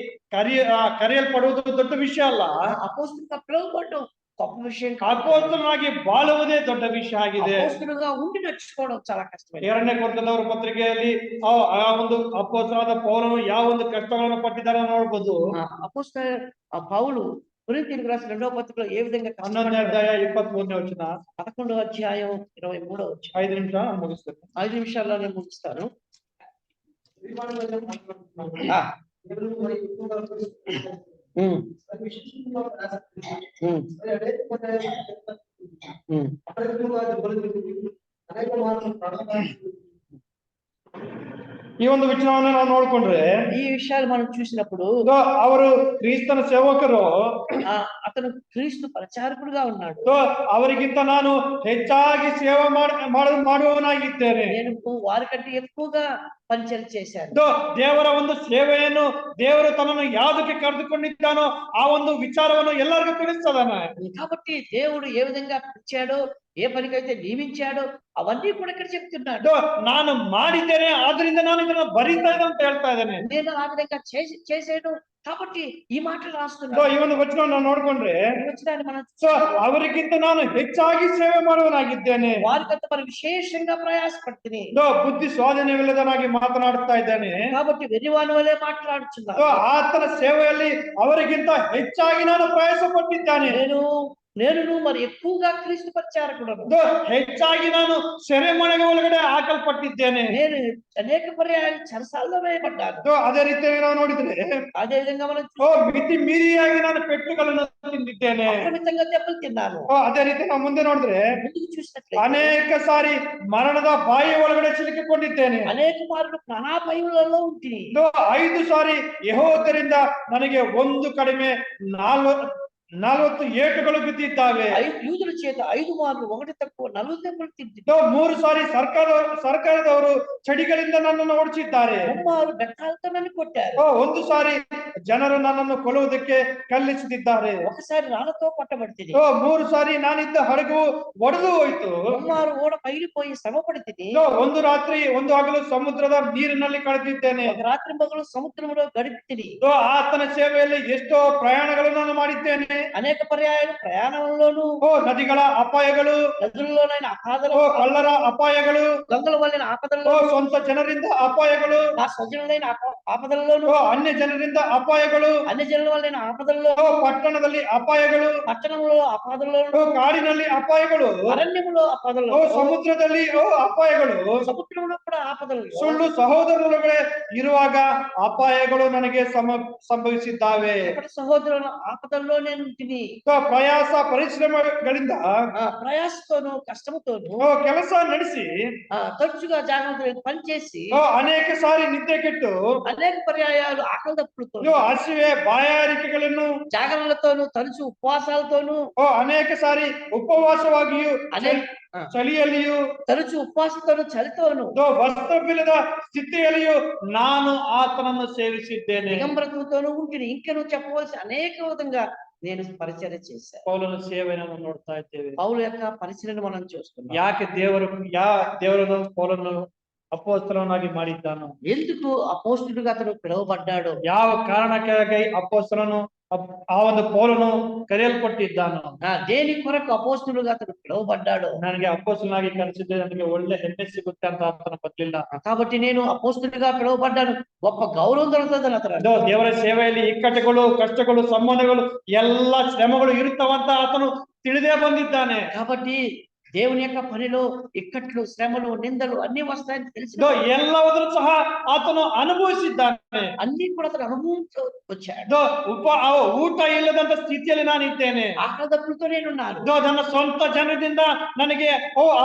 ಕರೆಯಲ್ಪಡುವುದು ದೊಡ್ಡ ವಿಷಯ ಅಲ್ಲ. అపోస్తలుగా పిలువబడడం గొప్ప విషయం. ಅಪೊಸ್ತಲನಾಗಿ ಬಾಳುವುದೇ ದೊಡ್ಡ ವಿಷಯ ಆಗಿದೆ. అపోస్తలుగా ఉండి నడుచుకోవడం చాలా కష్టమే. 2ನೇ ಕೊರಿಂಥದವರ ಪತ್ರಿಕೆಯಲ್ಲಿ ಆ ಒಂದು ಅಪೊಸ್ತಲನಾದ ಪೌಲನು ಯಾವ ಒಂದು ಕಷ್ಟಗಳನ್ನು ಪಟ್ಟಿದ್ದಾನೆ ನೋಡಬಹುದು. అపోస్తల పౌలు కొరింథీయులకు రాసిన 2వ పత్రికలో ఏ విధంగా 11ನೇ ಅಧ್ಯಾಯ 23ನೇ ವಚನ, 11వ అధ్యాయం 23వ వచనం. 5 నిమిಷ ಮುಗಿಸ್ತೇನೆ. 5 నిమిషాల్లోనే ముగిస్తాను. ಈ ಒಂದು ವಿಚಾರವನ್ನು ನಾವು ನೋಡ್ಕೊಂಡ್ರೆ, ఈ విషయాలు మనం చూసినప్పుడు ಅವರು ಕ್ರಿಸ್ತನ ಸೇವಕರು, అతను క్రీస్తు ప్రచారకుడుగా ఉన్నాడు. ಅವರಿಗಿಂತ ನಾನು ಹೆಚ್ಚಾಗಿ ಸೇವೆ ಮಾಡುವವನಾಗಿದ್ದೇನೆ. నేను వారికంటే ఎక్కువగా ಪರಿಚಯ చేశాను. ದೇವರ ಒಂದು ಸೇವೆಯನ್ನು, ದೇವರು ತನ್ನನ್ನು ಯಾವುದಕ್ಕೆ ಕರೆದುಕೊಂಡಿದ್ದಾನೋ ಆ ಒಂದು ವಿಚಾರವನ್ನು ಎಲ್ಲರಿಗೂ ತಿಳಿಸ್ತದಾನೆ. కాబట్టి దేవుడు ఏ విధంగా పిలిచాడో, ఏ పనికైతే నియమించాడో అవన్నీ కూడా ఇక్కడ చెప్తున్నాడు. ನಾನು ಮಾಡಿದ್ದೇನೆ, ಆದ್ರಿಂದ ನಾನು ಇದನ್ನ ಬರೀತಾ ಇದ್ದೇನೆ ಅಂತ ಹೇಳ್ತಾ ಇದ್ದೇನೆ. నేను ఆ విధంగా చేసాను కాబట్టి ಈ ಮಾತನ್ನು ರಾస్తున్నాను. ಈ ಒಂದು ವಚನವನ್ನು ನಾವು ನೋಡ್ಕೊಂಡ್ರೆ, వచనాన్ని మనం ಅವರಿಗಿಂತ ನಾನು ಹೆಚ್ಚಾಗಿ ಸೇವೆ ಮಾಡುವನಾಗಿದ್ದೇನೆ. వారికంత మరి విశేషంగా ప్రయాసపడుతుంది. ಬುದ್ಧಿ ಸ್ವಾಧೀನವಿಲ್ಲದನಾಗಿ ಮಾತನಾಡುತ್ತಾ ಇದ್ದಾನೆ. కాబట్టి వెర్రివాని వలె మాట్లాడుచున్నాను. ಆತನ ಸೇವೆಯಲ್ಲಿ ಅವರಿಗಿಂತ ಹೆಚ್ಚಾಗಿ ನಾನು ಪ್ರಯಾಸ ಪಟ್ಟಿದ್ದಾನೆ. నేను మరి ఎక్కువగా క్రీస్తు ప్రచారకుడను. ಹೆಚ್ಚಾಗಿ ನಾನು ಸೆರೆಮನೆಗೆ ಒಳಗಡೆ ಹಾಕಲ್ಪಟ್ಟಿದ್ದೇನೆ. నేను అనేక పర్యాయాలు చెరసాలలో వేయబడ్డాను. ಅದೇ ರೀತಿಯಾಗಿ ನಾವು ನೋಡಿದ್ರೆ, అదే విధంగా మనం ಮಿತಿ ಮೀರಿಯಾಗಿ ನಾನು ಪೆಟ್ಟುಗಳನ್ನು ತಿಂದಿದ್ದೇನೆ. అపరిమితంగా దెబ్బలు తిన్నాను. ಅದೇ ರೀತಿ ನಾವು ಮುಂದೆ ನೋಡಿದ್ರೆ, ముందుకు చూసినట్లయితే ಅನೇಕ ಸಾರಿ ಮರಣದ ಬಾಯಿ ಒಳಗಡೆ ಸಿಲುಕಿಕೊಂಡಿದ್ದೇನೆ. అనేక మార్లు ప్రాణాపాయములలో ఉంటుంది. 5 ಸಾರಿ ಯೆಹೋವರಿಂದ ನನಗೆ ಒಂದು ಕಡಿಮೆ 40 ಏಟುಗಳು ಬಿದ್ದಿದ್ದಾವೆ. యూదుల చేత 5 మార్లు ఒకటి తక్కువ 40 దెబ్బలు తింది. 3 ಸಾರಿ ಸರ್ಕಾರದವರು ಚಡಿಗಳಿಂದ ನನ್ನನ್ನು ಓಡಿಸಿದ್ದಾರೆ. ముమ్మారు బెత్తాలతో నన్ను కొట్టారు. ಒಂದು ಸಾರಿ ಜನರು ನನ್ನನ್ನು ಕೊಲ್ಲುವುದಕ್ಕೆ ಕಲ್ಲಿಸುತ್ತಿದ್ದಾರೆ. ఒకసారి రాళ్ళతో కొట్టబడితిని. 3 ಸಾರಿ ನಾನಿದ್ದ ಹಡಗು ಒಡೆದು ಹೋಯ್ತು. ముమ్మారు ఓడ పగిలిపోయి శ్రమ పడితిని. ಒಂದು ರಾತ್ರಿ ಒಂದು ಹಗಲು ಸಮುದ್ರದ ನೀರಿನಲ್ಲಿ ಕಳೆದಿದ್ದೇನೆ. ఒక రాత్రి పగలు సముద్రంలో గడిపితిని. ಆತನ ಸೇವೆಯಲ್ಲಿ ಎಷ್ಟೋ ಪ್ರಯಾಣಗಳನ್ನು ನಾನು ಮಾಡಿದ್ದೇನೆ. అనేక పర్యాయాలు ప్రయాణంలోను ನದಿಗಳ ಅಪಾಯಗಳು, నదుల్లోనైన ఆపదలు, ಕಳ್ಳರ ಅಪಾಯಗಳು, దొంగల వలన ఆపదల్లో, ಸ್ವಂತ ಜನರಿಂದ ಅಪಾಯಗಳು, నా స్వజనులైన ఆపదల్లోను, ಅನ್ಯ ಜನರಿಂದ ಅಪಾಯಗಳು, అన్ని జనుల వలన ఆపదల్లో, ಪಟ್ಟಣದಲ್ಲಿ ಅಪಾಯಗಳು, పట్టణంలో ఆపదల్లోను, ಕಾಡಿನಲ್ಲಿ ಅಪಾಯಗಳು, అరణ్యములో ఆపదల్లో, ಸಮುದ್ರದಲ್ಲಿ ಅಪಾಯಗಳು, సముద్రంలో కూడా ఆపదలు, ಸುಳ್ಳು ಸಹೋದರರುಗಳೇ ಇರುವಾಗ ಅಪಾಯಗಳು ನನಗೆ ಸಂಭವಿಸಿದ್ದಾವೆ. సహోదరుల ఆపదల్లో నేను తిని ಪ್ರಯಾಸ ಪರಿಶ್ರಮಗಳಿಂದ ప్రయాసతోను కష్టముతోను ಕೆಲಸ ನಡೆಸಿ తరచుగా జాగ్రత్తగా పనిచేసి ಅನೇಕ ಸಾರಿ ನಿದ್ದೆ ಕೆಟ್ಟು అనేక పర్యాయాలు ఆకలి దప్పులతో ಹಸಿವೆ ಬಾಯಾರಿಕೆಗಳನ್ನು జాగరణలతోను తరచు ఉపవాసాలతోను ಅನೇಕ ಸಾರಿ ಉಪವಾಸವಾಗಿಯೂ అనేక ಚಳಿಯಲ್ಲಿಯೂ తరచు ఉపవాసంతోను చలితోను ವಸ್ತ್ರವಿಲ್ಲದ ಸ್ಥಿತಿಯಲ್ಲಿಯೂ ನಾನು ಆತನನ್ನು ಸೇವಿಸಿದ್ದೇನೆ. దిగంబరత్వంతోను ఉంటుంది. ఇంకను చెప్పవలసి అనేక విధంగా నేను పరిచర్య చేశాను. ಪೌಲನ ಸೇವೆಯನ್ನು ನೋಡ್ತಾ ಇದ್ದೇವೆ. పౌలు యొక్క పరిచర్యను మనం చూస్తున్నాం. ಯಾಕೆ ದೇವರನ್ನು ಪೌಲನ್ನು ಅಪೊಸ್ತಲನಾಗಿ ಮಾಡಿದ್ದಾನೋ, ఎందుకు అపోస్తులుగా అతను పిలువబడ్డాడు, ಯಾವ ಕಾರಣಕ್ಕಾಗಿ ಅಪೊಸ್ತಲನು ಆ ಒಂದು ಪೌಲನು ಕರೆಯಲ್ಪಟ್ಟಿದ್ದಾನೋ, దేని కొరకు అపోస్తులుగా అతను పిలువబడ్డాడు. ನನಗೆ ಅಪೊಸ್ತಲನಾಗಿ ಕರೆಸಿದ್ದೆ, ನನಗೆ ಒಳ್ಳೆ ಹೆಮ್ಮೆ ಸಿಗುತ್ತೆ ಅಂತ ಆತನ ಬದಲಿಲ್ಲ. కాబట్టి నేను అపోస్తులుగా పిలువబడ్డాను, గొప్ప గౌరవం దొరుకుతుందని అతను ದೇವರ ಸೇವೆಯಲ್ಲಿ ಇಕ್ಕಟ್ಟುಗಳು, ಕಷ್ಟಗಳು, ಸಂಬಂಧಗಳು, ಎಲ್ಲ ಶ್ರಮಗಳು ಇರುತ್ತವಂತ ಆತನು ತಿಳಿದೇ ಬಂದಿದ್ದಾನೆ. కాబట్టి దేవుని యొక్క పనిలో ఇక్కట్లు, శ్రమలు, నిందలు అన్ని వస్తాయని తెలిసి ಎಲ್ಲವನ್ನೂ ಸಹ ಆತನು ಅನುಭವಿಸಿದ್ದಾನೆ. అన్ని కూడా అతను అనుభవించు వచ్చాడు. ಊಟ ಇಲ್ಲದಂತ ಸ್ಥಿತಿಯಲ್ಲಿ ನಾನಿದ್ದೇನೆ. ఆకలి దప్పులతో నేనున్నాను. ನನ್ನ ಸ್ವಂತ ಜನರಿಂದ ನನಗೆ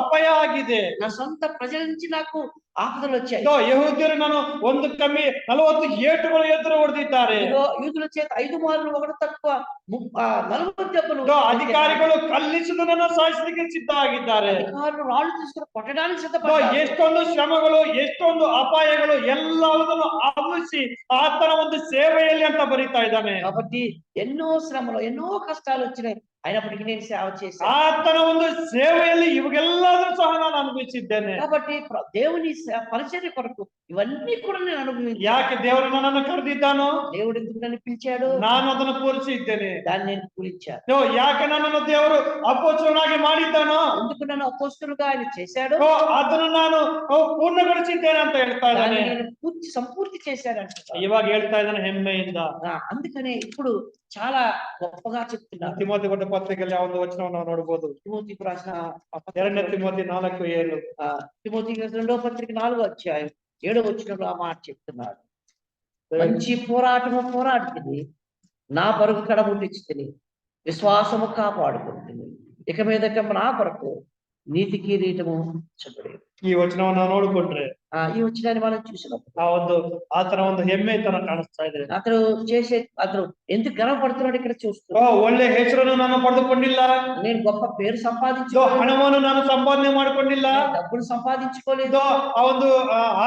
ಅಪಾಯ ಆಗಿದೆ. నా సొంత ప్రజల నుంచి నాకు ఆపదలు వచ్చాయి. ಯಹೂದ್ಯರು ನಾನು ಒಂದು ಕಮ್ಮಿ 40 ಏಟುಗಳು ಎದುರು ಹೊಡೆದಿದ್ದಾರೆ. యూదుల చేత 5 మార్లు ఒకటి తక్కువ 40 దెబ్బలు. ಅಧಿಕಾರಿಗಳು ಕಲ್ಲಿಸುವುದನ್ನು ಸಾಯಿಸಲಿಕ್ಕೆ ಸಿದ್ಧ ಆಗಿದ್ದಾರೆ. అధికారులు రాళ్ళు తీసుకుని కొట్టడానికి సిద్ధపడ్డారు. ಎಷ್ಟೊಂದು ಶ್ರಮಗಳು, ಎಷ್ಟೊಂದು ಅಪಾಯಗಳು ಎಲ್ಲವನ್ನೂ ಅನುಭವಿಸಿ ಆತನ ಒಂದು ಸೇವೆಯಲ್ಲಿ ಅಂತ ಬರೀತಾ ಇದ್ದಾನೆ. కాబట్టి ఎన్నో శ్రమలు, ఎన్నో కష్టాలు వచ్చినాయి, అయినప్పటికీ నేను సేవ చేశాను. ಆತನ ಒಂದು ಸೇವೆಯಲ್ಲಿ ಇವೆಲ್ಲದೂ ಸಹ ನಾನು ಅನುಭವಿಸಿದ್ದೇನೆ. కాబట్టి దేవుని పరిచర్య కొరకు ఇవన్నీ కూడా నేను అనుభవించాను. ಯಾಕೆ ದೇವರು ನನ್ನನ್ನು ಕರೆದಿದ್ದಾನೋ, దేవుడు ఎందుకు నన్ను పిలిచాడు, ನಾನು ಅದನ್ನು ಪೂರೈಸಿದ್ದೇನೆ. దాన్ని నేను పూరించాను. ಯಾಕೆ ನನ್ನನ್ನು ದೇವರು ಅಪೊಸ್ತಲನಾಗಿ ಮಾಡಿದ್ದಾನೋ, ఎందుకు నన్ను అపోస్తలుగా ఆయన చేశాడు, ಅದನ್ನು ನಾನು ಪೂರ್ಣಗೊಳಿಸಿದ್ದೇನೆ ಅಂತ ಹೇಳ್ತಾ ಇದ್ದಾನೆ. నేను సంపూర్తి చేశాడంట. ಇವಾಗ ಹೇಳ್ತಾ ಇದ್ದಾನೆ ಹೆಮ್ಮೆಯಿಂದ. అందుకనే ఇప్పుడు చాలా గొప్పగా చెప్తున్నారు. ತಿಮೋತಿ ಕೊಟ್ಟ ಪತ್ರಿಕೆಯಲ್ಲಿ ಆ ಒಂದು ವಚನವನ್ನು ನಾವು ನೋಡಬಹುದು. తిమోతికి రాసిన 2 ತಿಮೋತಿ 4:7. తిమోతికి రాసిన 2వ పత్రిక 4వ అధ్యాయం 7వ వచనంలో ఆ మాట చెప్తున్నాడు. మంచి పోరాటము పోరాడుతుంది, నా పరుగు కడముట్టించుతుంది, విశ్వాసము కాపాడుకుంటుంది, ఇక మీదట నా కొరకు నీతి కిరీటము చెప్పలేదు. ಈ ವಚನವನ್ನು ನಾವು ನೋಡಿಕೊಂಡ್ರೆ ఈ వచనాన్ని మనం చూసినప్పుడు ಆತನ ಒಂದು ಹೆಮ್ಮೆ ತರ ಕಾಣಿಸ್ತಾ ಇದೆ. అతను ఎందుకు గర్వపడుతున్నాడు ఇక్కడ చూస్తూ, ಒಳ್ಳೆ ಹೆಸರನ್ನು ನಾನು ಪಡೆದುಕೊಂಡಿಲ್ಲ, నేను గొప్ప పేరు సంపాదించు, ಹಣವನ್ನು ನಾನು ಸಂಪಾದನೆ ಮಾಡಿಕೊಂಡಿಲ್ಲ, డబ్బులు సంపాదించుకోలేదు, ಆ ಒಂದು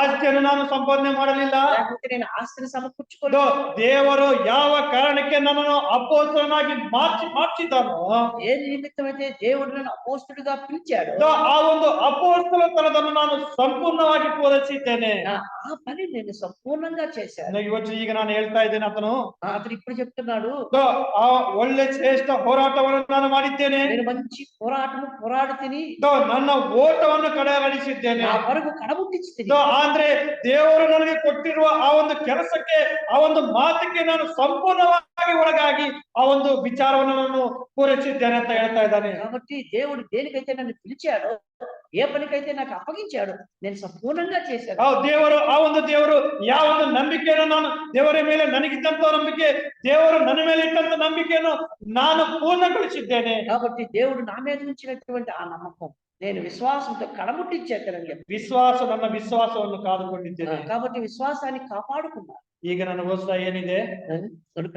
ಆಸ್ತಿಯನ್ನು ನಾನು ಸಂಪಾದನೆ ಮಾಡಲಿಲ್ಲ, లేకపోతే నేను ఆస్తిని సమకూర్చుకోలేదు. ದೇವರು ಯಾವ ಕಾರಣಕ್ಕೆ ನನ್ನನ್ನು ಅಪೊಸ್ತಲನಾಗಿ ಮಾಡಿಸಿದ್ದಾನೋ, ఏ నిమిత్తమైతే దేవుడు నన్ను అపోస్తులుగా పిలిచాడు, ಆ ಒಂದು ಅಪೊಸ್ತಲತನವನ್ನು ನಾನು ಸಂಪೂರ್ಣವಾಗಿ ಪೂರೈಸಿದ್ದೇನೆ. ఆ పని నేను సంపూర్ణంగా చేశాను. ಇವತ್ತು ಈಗ ನಾನು ಹೇಳ್ತಾ ಇದ್ದೇನೆ, ಅతನು ఇప్పుడు చెప్తున్నాడు, ಆ ಒಳ್ಳೆ ಶ್ರೇಷ್ಠ ಹೋರಾಟವನ್ನು ನಾನು ಮಾಡಿದ್ದೇನೆ, నేను మంచి పోరాటము పోరాడి తిని ನನ್ನ ಓಟವನ್ನು ಕಡೆಗಣಿಸಿದ್ದೇನೆ. నా పరుగు కడముట్టించి తిని, ಅಂದ್ರೆ ದೇವರು ನನಗೆ ಕೊಟ್ಟಿರುವ ಆ ಒಂದು ಕೆಲಸಕ್ಕೆ, ಆ ಒಂದು ಮಾತಿಗೆ ನಾನು ಸಂಪೂರ್ಣವಾಗಿ ಒಳಗಾಗಿ ಆ ಒಂದು ವಿಚಾರವನ್ನು ನಾನು ಪೂರೈಸಿದ್ದೇನೆ ಅಂತ ಹೇಳ್ತಾ ಇದ್ದಾನೆ. కాబట్టి దేవుడు దేనికైతే నన్ను పిలిచాడో, ఏ పనికైతే నాకు అప్పగించాడు, నేను సంపూర్ణంగా చేశాను. ಆ ಒಂದು ದೇವರು ಯಾವ ಒಂದು ನಂಬಿಕೆಯನ್ನು ನಾನು ದೇವರ ಮೇಲೆ ನನಗಿದ್ದಂತ ನಂಬಿಕೆ, ದೇವರು ನನ್ನ ಮೇಲೆ ಇಟ್ಟಂತ ನಂಬಿಕೆಯನ್ನು ನಾನು ಪೂರ್ಣಗೊಳಿಸಿದ್ದೇನೆ. కాబట్టి దేవుడు నా మీద ఉంచినటువంటి ఆ నమ్మకం నేను విశ్వాసంతో కడముట్టించేతనని ವಿಶ್ವಾಸ, ನನ್ನ ವಿಶ್ವಾಸವನ್ನು ಕಾದುಕೊಂಡಿದ್ದೇನೆ. కాబట్టి విశ్వాసాన్ని కాపాడుకున్నాను. ಈಗ ನನಗೋಸ್ಕರ ಏನಿದೆ? కనుక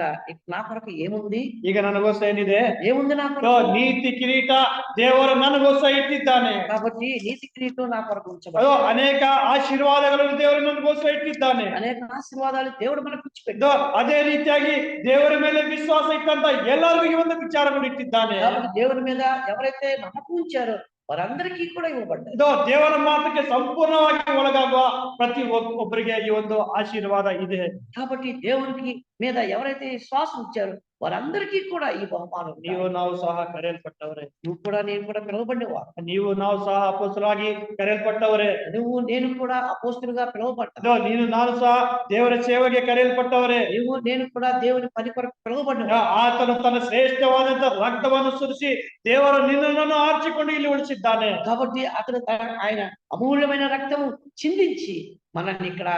నా కొరకు ఏముంది? ಈಗ ನನಗೋಸ್ಕರ ಏನಿದೆ? ఏముంది నా కొరకు? ನೀತಿ ಕಿರೀಟ ದೇವರು ನನಗೋಸ್ಕರ ಇಟ್ಟಿದ್ದಾನೆ. కాబట్టి నీతి కిరీటం నా కొరకు ఉంచబడింది. ಅನೇಕ ಆಶೀರ್ವಾದಗಳನ್ನು ದೇವರು ನನಗೋಸ್ಕರ ಇಟ್ಟಿದ್ದಾನೆ. అనేక ఆశీర్వాదాలు దేవుడు మనకు ఇచ్చిపెట్టాడు. ಅದೇ ರೀತಿಯಾಗಿ ದೇವರ ಮೇಲೆ ವಿಶ್ವಾಸ ಇಟ್ಟಂತ ಎಲ್ಲರಿಗೂ ಈ ಒಂದು ವಿಚಾರಗಳು ಇಟ್ಟಿದ್ದಾನೆ. కాబట్టి దేవుని మీద ఎవరైతే నమ్మకం ఉంచారో వారందరికీ కూడా ఇవ్వబడ్డాయి. ದೇವರ ಮಾತಿಗೆ ಸಂಪೂರ್ಣವಾಗಿ ಒಳಗಾಗುವ ಪ್ರತಿ ಒಬ್ಬರಿಗೆ ಈ ಒಂದು ಆಶೀರ್ವಾದ ಇದೆ. కాబట్టి దేవునికి మీద ఎవరైతే శ్వాస ఉంచారో వారందరికీ కూడా ఈ బహుమానం. ನೀವು ನಾವು ಸಹ ಕರೆಯಲ್ಪಟ್ಟವರೇ. నువ్వు కూడా నేను కూడా పిలువబడినవా? ನೀವು ನಾವು ಸಹ ಅಪೊಸ್ತಲರಾಗಿ ಕರೆಯಲ್ಪಟ್ಟವರೇ. నువ్వు నేను కూడా అపోస్తలుగా పిలువబడ్డా. ನೀನು ನಾನು ಸಹ ದೇವರ ಸೇವೆಗೆ ಕರೆಯಲ್ಪಟ್ಟವರೇ. నువ్వు నేను కూడా దేవుని పని కొరకు పిలువబడినవా? ಆತನು ತನ್ನ ಶ್ರೇಷ್ಠವಾದಂತ ರಕ್ತವನ್ನು ಸುರಿಸಿ ದೇವರು ನಿನ್ನನ್ನು ಆರಿಸಿಕೊಂಡು ಇಲ್ಲಿ ಉಳಿಸಿದ್ದಾನೆ. కాబట్టి అతను ఆయన అమూల్యమైన రక్తము చిందించి మనల్ని ఇక్కడ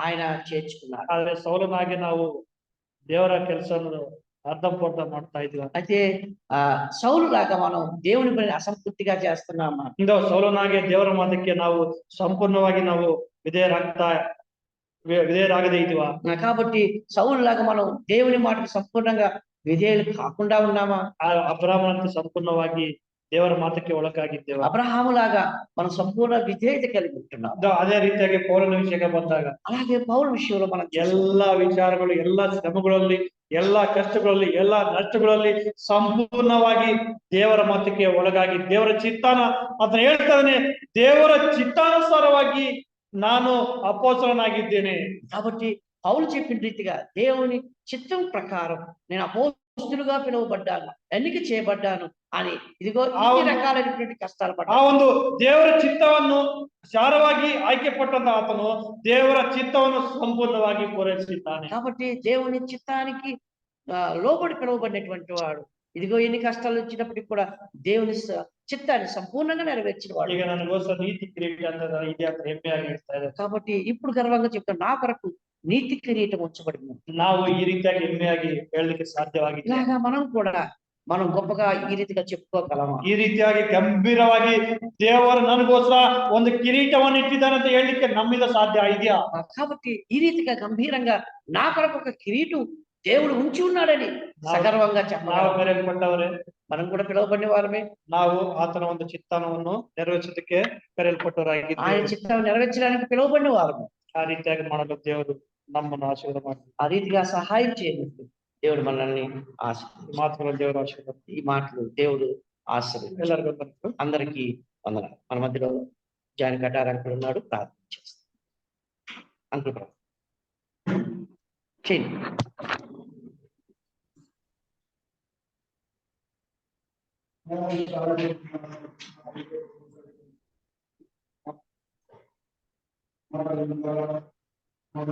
ఆయన చేర్చుకున్నాడు. ಆದ್ರೆ ಸೌಲನಾಗಿ ನಾವು ದೇವರ ಕೆಲಸವನ್ನು ಅರ್ಧಂಪರ್ಧ ಮಾಡ್ತಾ ಇದ್ವಿ. అయితే సౌలు లాగా మనం దేవుని పని అసంపూర్తిగా చేస్తున్నామా? ಸೌಲನಾಗೆ ದೇವರ ಮಾತಕ್ಕೆ ನಾವು ಸಂಪೂರ್ಣವಾಗಿ ನಾವು విధేయరాగదే ఇదివా? కాబట్టి సౌలు లాగా మనం దేవుని మాటకు సంపూర్ణంగా విధేయులు కాకుండా ఉన్నామా? ಅಬ್ರಹಾಮನಂತೆ ಸಂಪೂರ್ಣವಾಗಿ ದೇವರ ಮಾತಕ್ಕೆ ಒಳಗಾಗಿದ್ದೇವೆ. అబ్రహాము లాగా మనం సంపూర్ణ విధేయత కలిగి ఉంటున్నాం. ಅದೇ ರೀತಿಯಾಗಿ ಪೌಲನ ವಿಷಯಕ್ಕೆ ಬಂದಾಗ అలాగే పౌలు విషయంలో మనం ಎಲ್ಲಾ ವಿಚಾರಗಳು, ಎಲ್ಲಾ ಶ್ರಮಗಳಲ್ಲಿ, ಎಲ್ಲಾ ಕಷ್ಟಗಳಲ್ಲಿ, ಎಲ್ಲಾ ನಷ್ಟಗಳಲ್ಲಿ ಸಂಪೂರ್ಣವಾಗಿ ದೇವರ ಮಾತಕ್ಕೆ ಒಳಗಾಗಿ ದೇವರ ಚಿತ್ತಾನ ಅದನ್ನ ಹೇಳ್ತಾನೆ. ದೇವರ ಚಿತ್ತಾನುಸಾರವಾಗಿ ನಾನು ಅಪೊಸ್ತಲನಾಗಿದ್ದೇನೆ. కాబట్టి పౌలు చెప్పిన రీతిగా దేవుని చిత్తం ప్రకారం నేను అపోస్తలుగా పిలువబడ్డాను, ఎన్నిక చేయబడ్డాను అని ఇదిగో ఈ రకాలైనటువంటి కష్టాలు ಆ పడ్డాను. ಒಂದು ದೇವರ ಚಿತ್ತವನ್ನು ಸಾರವಾಗಿ ಆಯ್ಕೆ ಪಟ್ಟಂತ ಆತನು ದೇವರ ಚಿತ್ತವನ್ನು ಸಂಪೂರ್ಣವಾಗಿ ಪೂರೈಸಿದ್ದಾನೆ. కాబట్టి దేవుని చిత్తానికి లోబడి పిలువబడినటువంటి వాడు ఇదిగో ఎన్ని కష్టాలు వచ్చినప్పటికీ కూడా దేవుని చిత్తాన్ని సంపూర్ణంగా నెరవేర్చిన వాడు. ಈಗ ನನಗೋಸ್ಕರ ನೀತಿ ಕಿರೀಟ ಅಂತ ಇದೆ ಅಂತ ಹೆಮ್ಮೆಯಾಗಿ ಹೇಳ್ತಾ ಇದೆ. కాబట్టి ఇప్పుడు గర్వంగా చెప్తాను, నా కొరకు నీతి కిరీటం ఉంచబడింది. ನಾವು ಈ ರೀತಿಯಾಗಿ ಹೆಮ್ಮೆಯಾಗಿ ಹೇಳಲಿಕ್ಕೆ ಸಾಧ್ಯವಾಗಿದೆ. ఇలాగా మనం గొప్పగా ఈ రీతిగా చెప్పుకోగలమా? ಈ ರೀತಿಯಾಗಿ ಗಂಭೀರವಾಗಿ ದೇವರು ನನಗೋಸ್ಕರ ಒಂದು ಕಿರೀಟವನ್ನು ಇಟ್ಟಿದ್ದಾನೆ ಅಂತ ಹೇಳಲಿಕ್ಕೆ ನಮ್ಮಿಂದ ಸಾಧ್ಯ ಇದೆಯಾ? కాబట్టి ఈ రీతిగా గంభీరంగా నా కొరకు ఒక కిరీటం దేవుడు ఉంచి ఉన్నాడని సగర్వంగా ನಾವು చెప్పాలి. ಕರೆಯಲ್ಪಟ್ಟವರೇ, మనం కూడా పిలువబడిన వారమే. ನಾವು ಆತನ ಒಂದು ಚಿತ್ತಾನವನ್ನು ನೆರವೇರಿಸೋದಕ್ಕೆ ఆయన ಕರೆಯಲ್ಪಟ್ಟವರಾಗಿದ್ದೇವೆ. చిత్తం నెరవేర్చడానికి పిలువబడిన వారమే. ಆ ರೀತಿಯಾಗಿ ಮಾಡಲು ದೇವರು ನಮ್ಮನ್ನು ಆಶೀರ್ವಾದ ಮಾಡಿ ఆ రీతిగా సహాయం చేయండి. దేవుడు మనల్ని ಈ మాటలు ದೇವರ ಆಶೀರ್ವಾದ ఈ మాటలు దేవుడు ఆశీర్వదించు. ಎಲ್ಲರಿಗೂ ಬಂತು. అందరికీ వందనాలు. మన మధ్యలో జాన్ కటార్ అంకుల్ ఉన్నాడు, ప్రార్థన చేస్తాం. అంకుల్ ప్రార్థన చేయండి. మన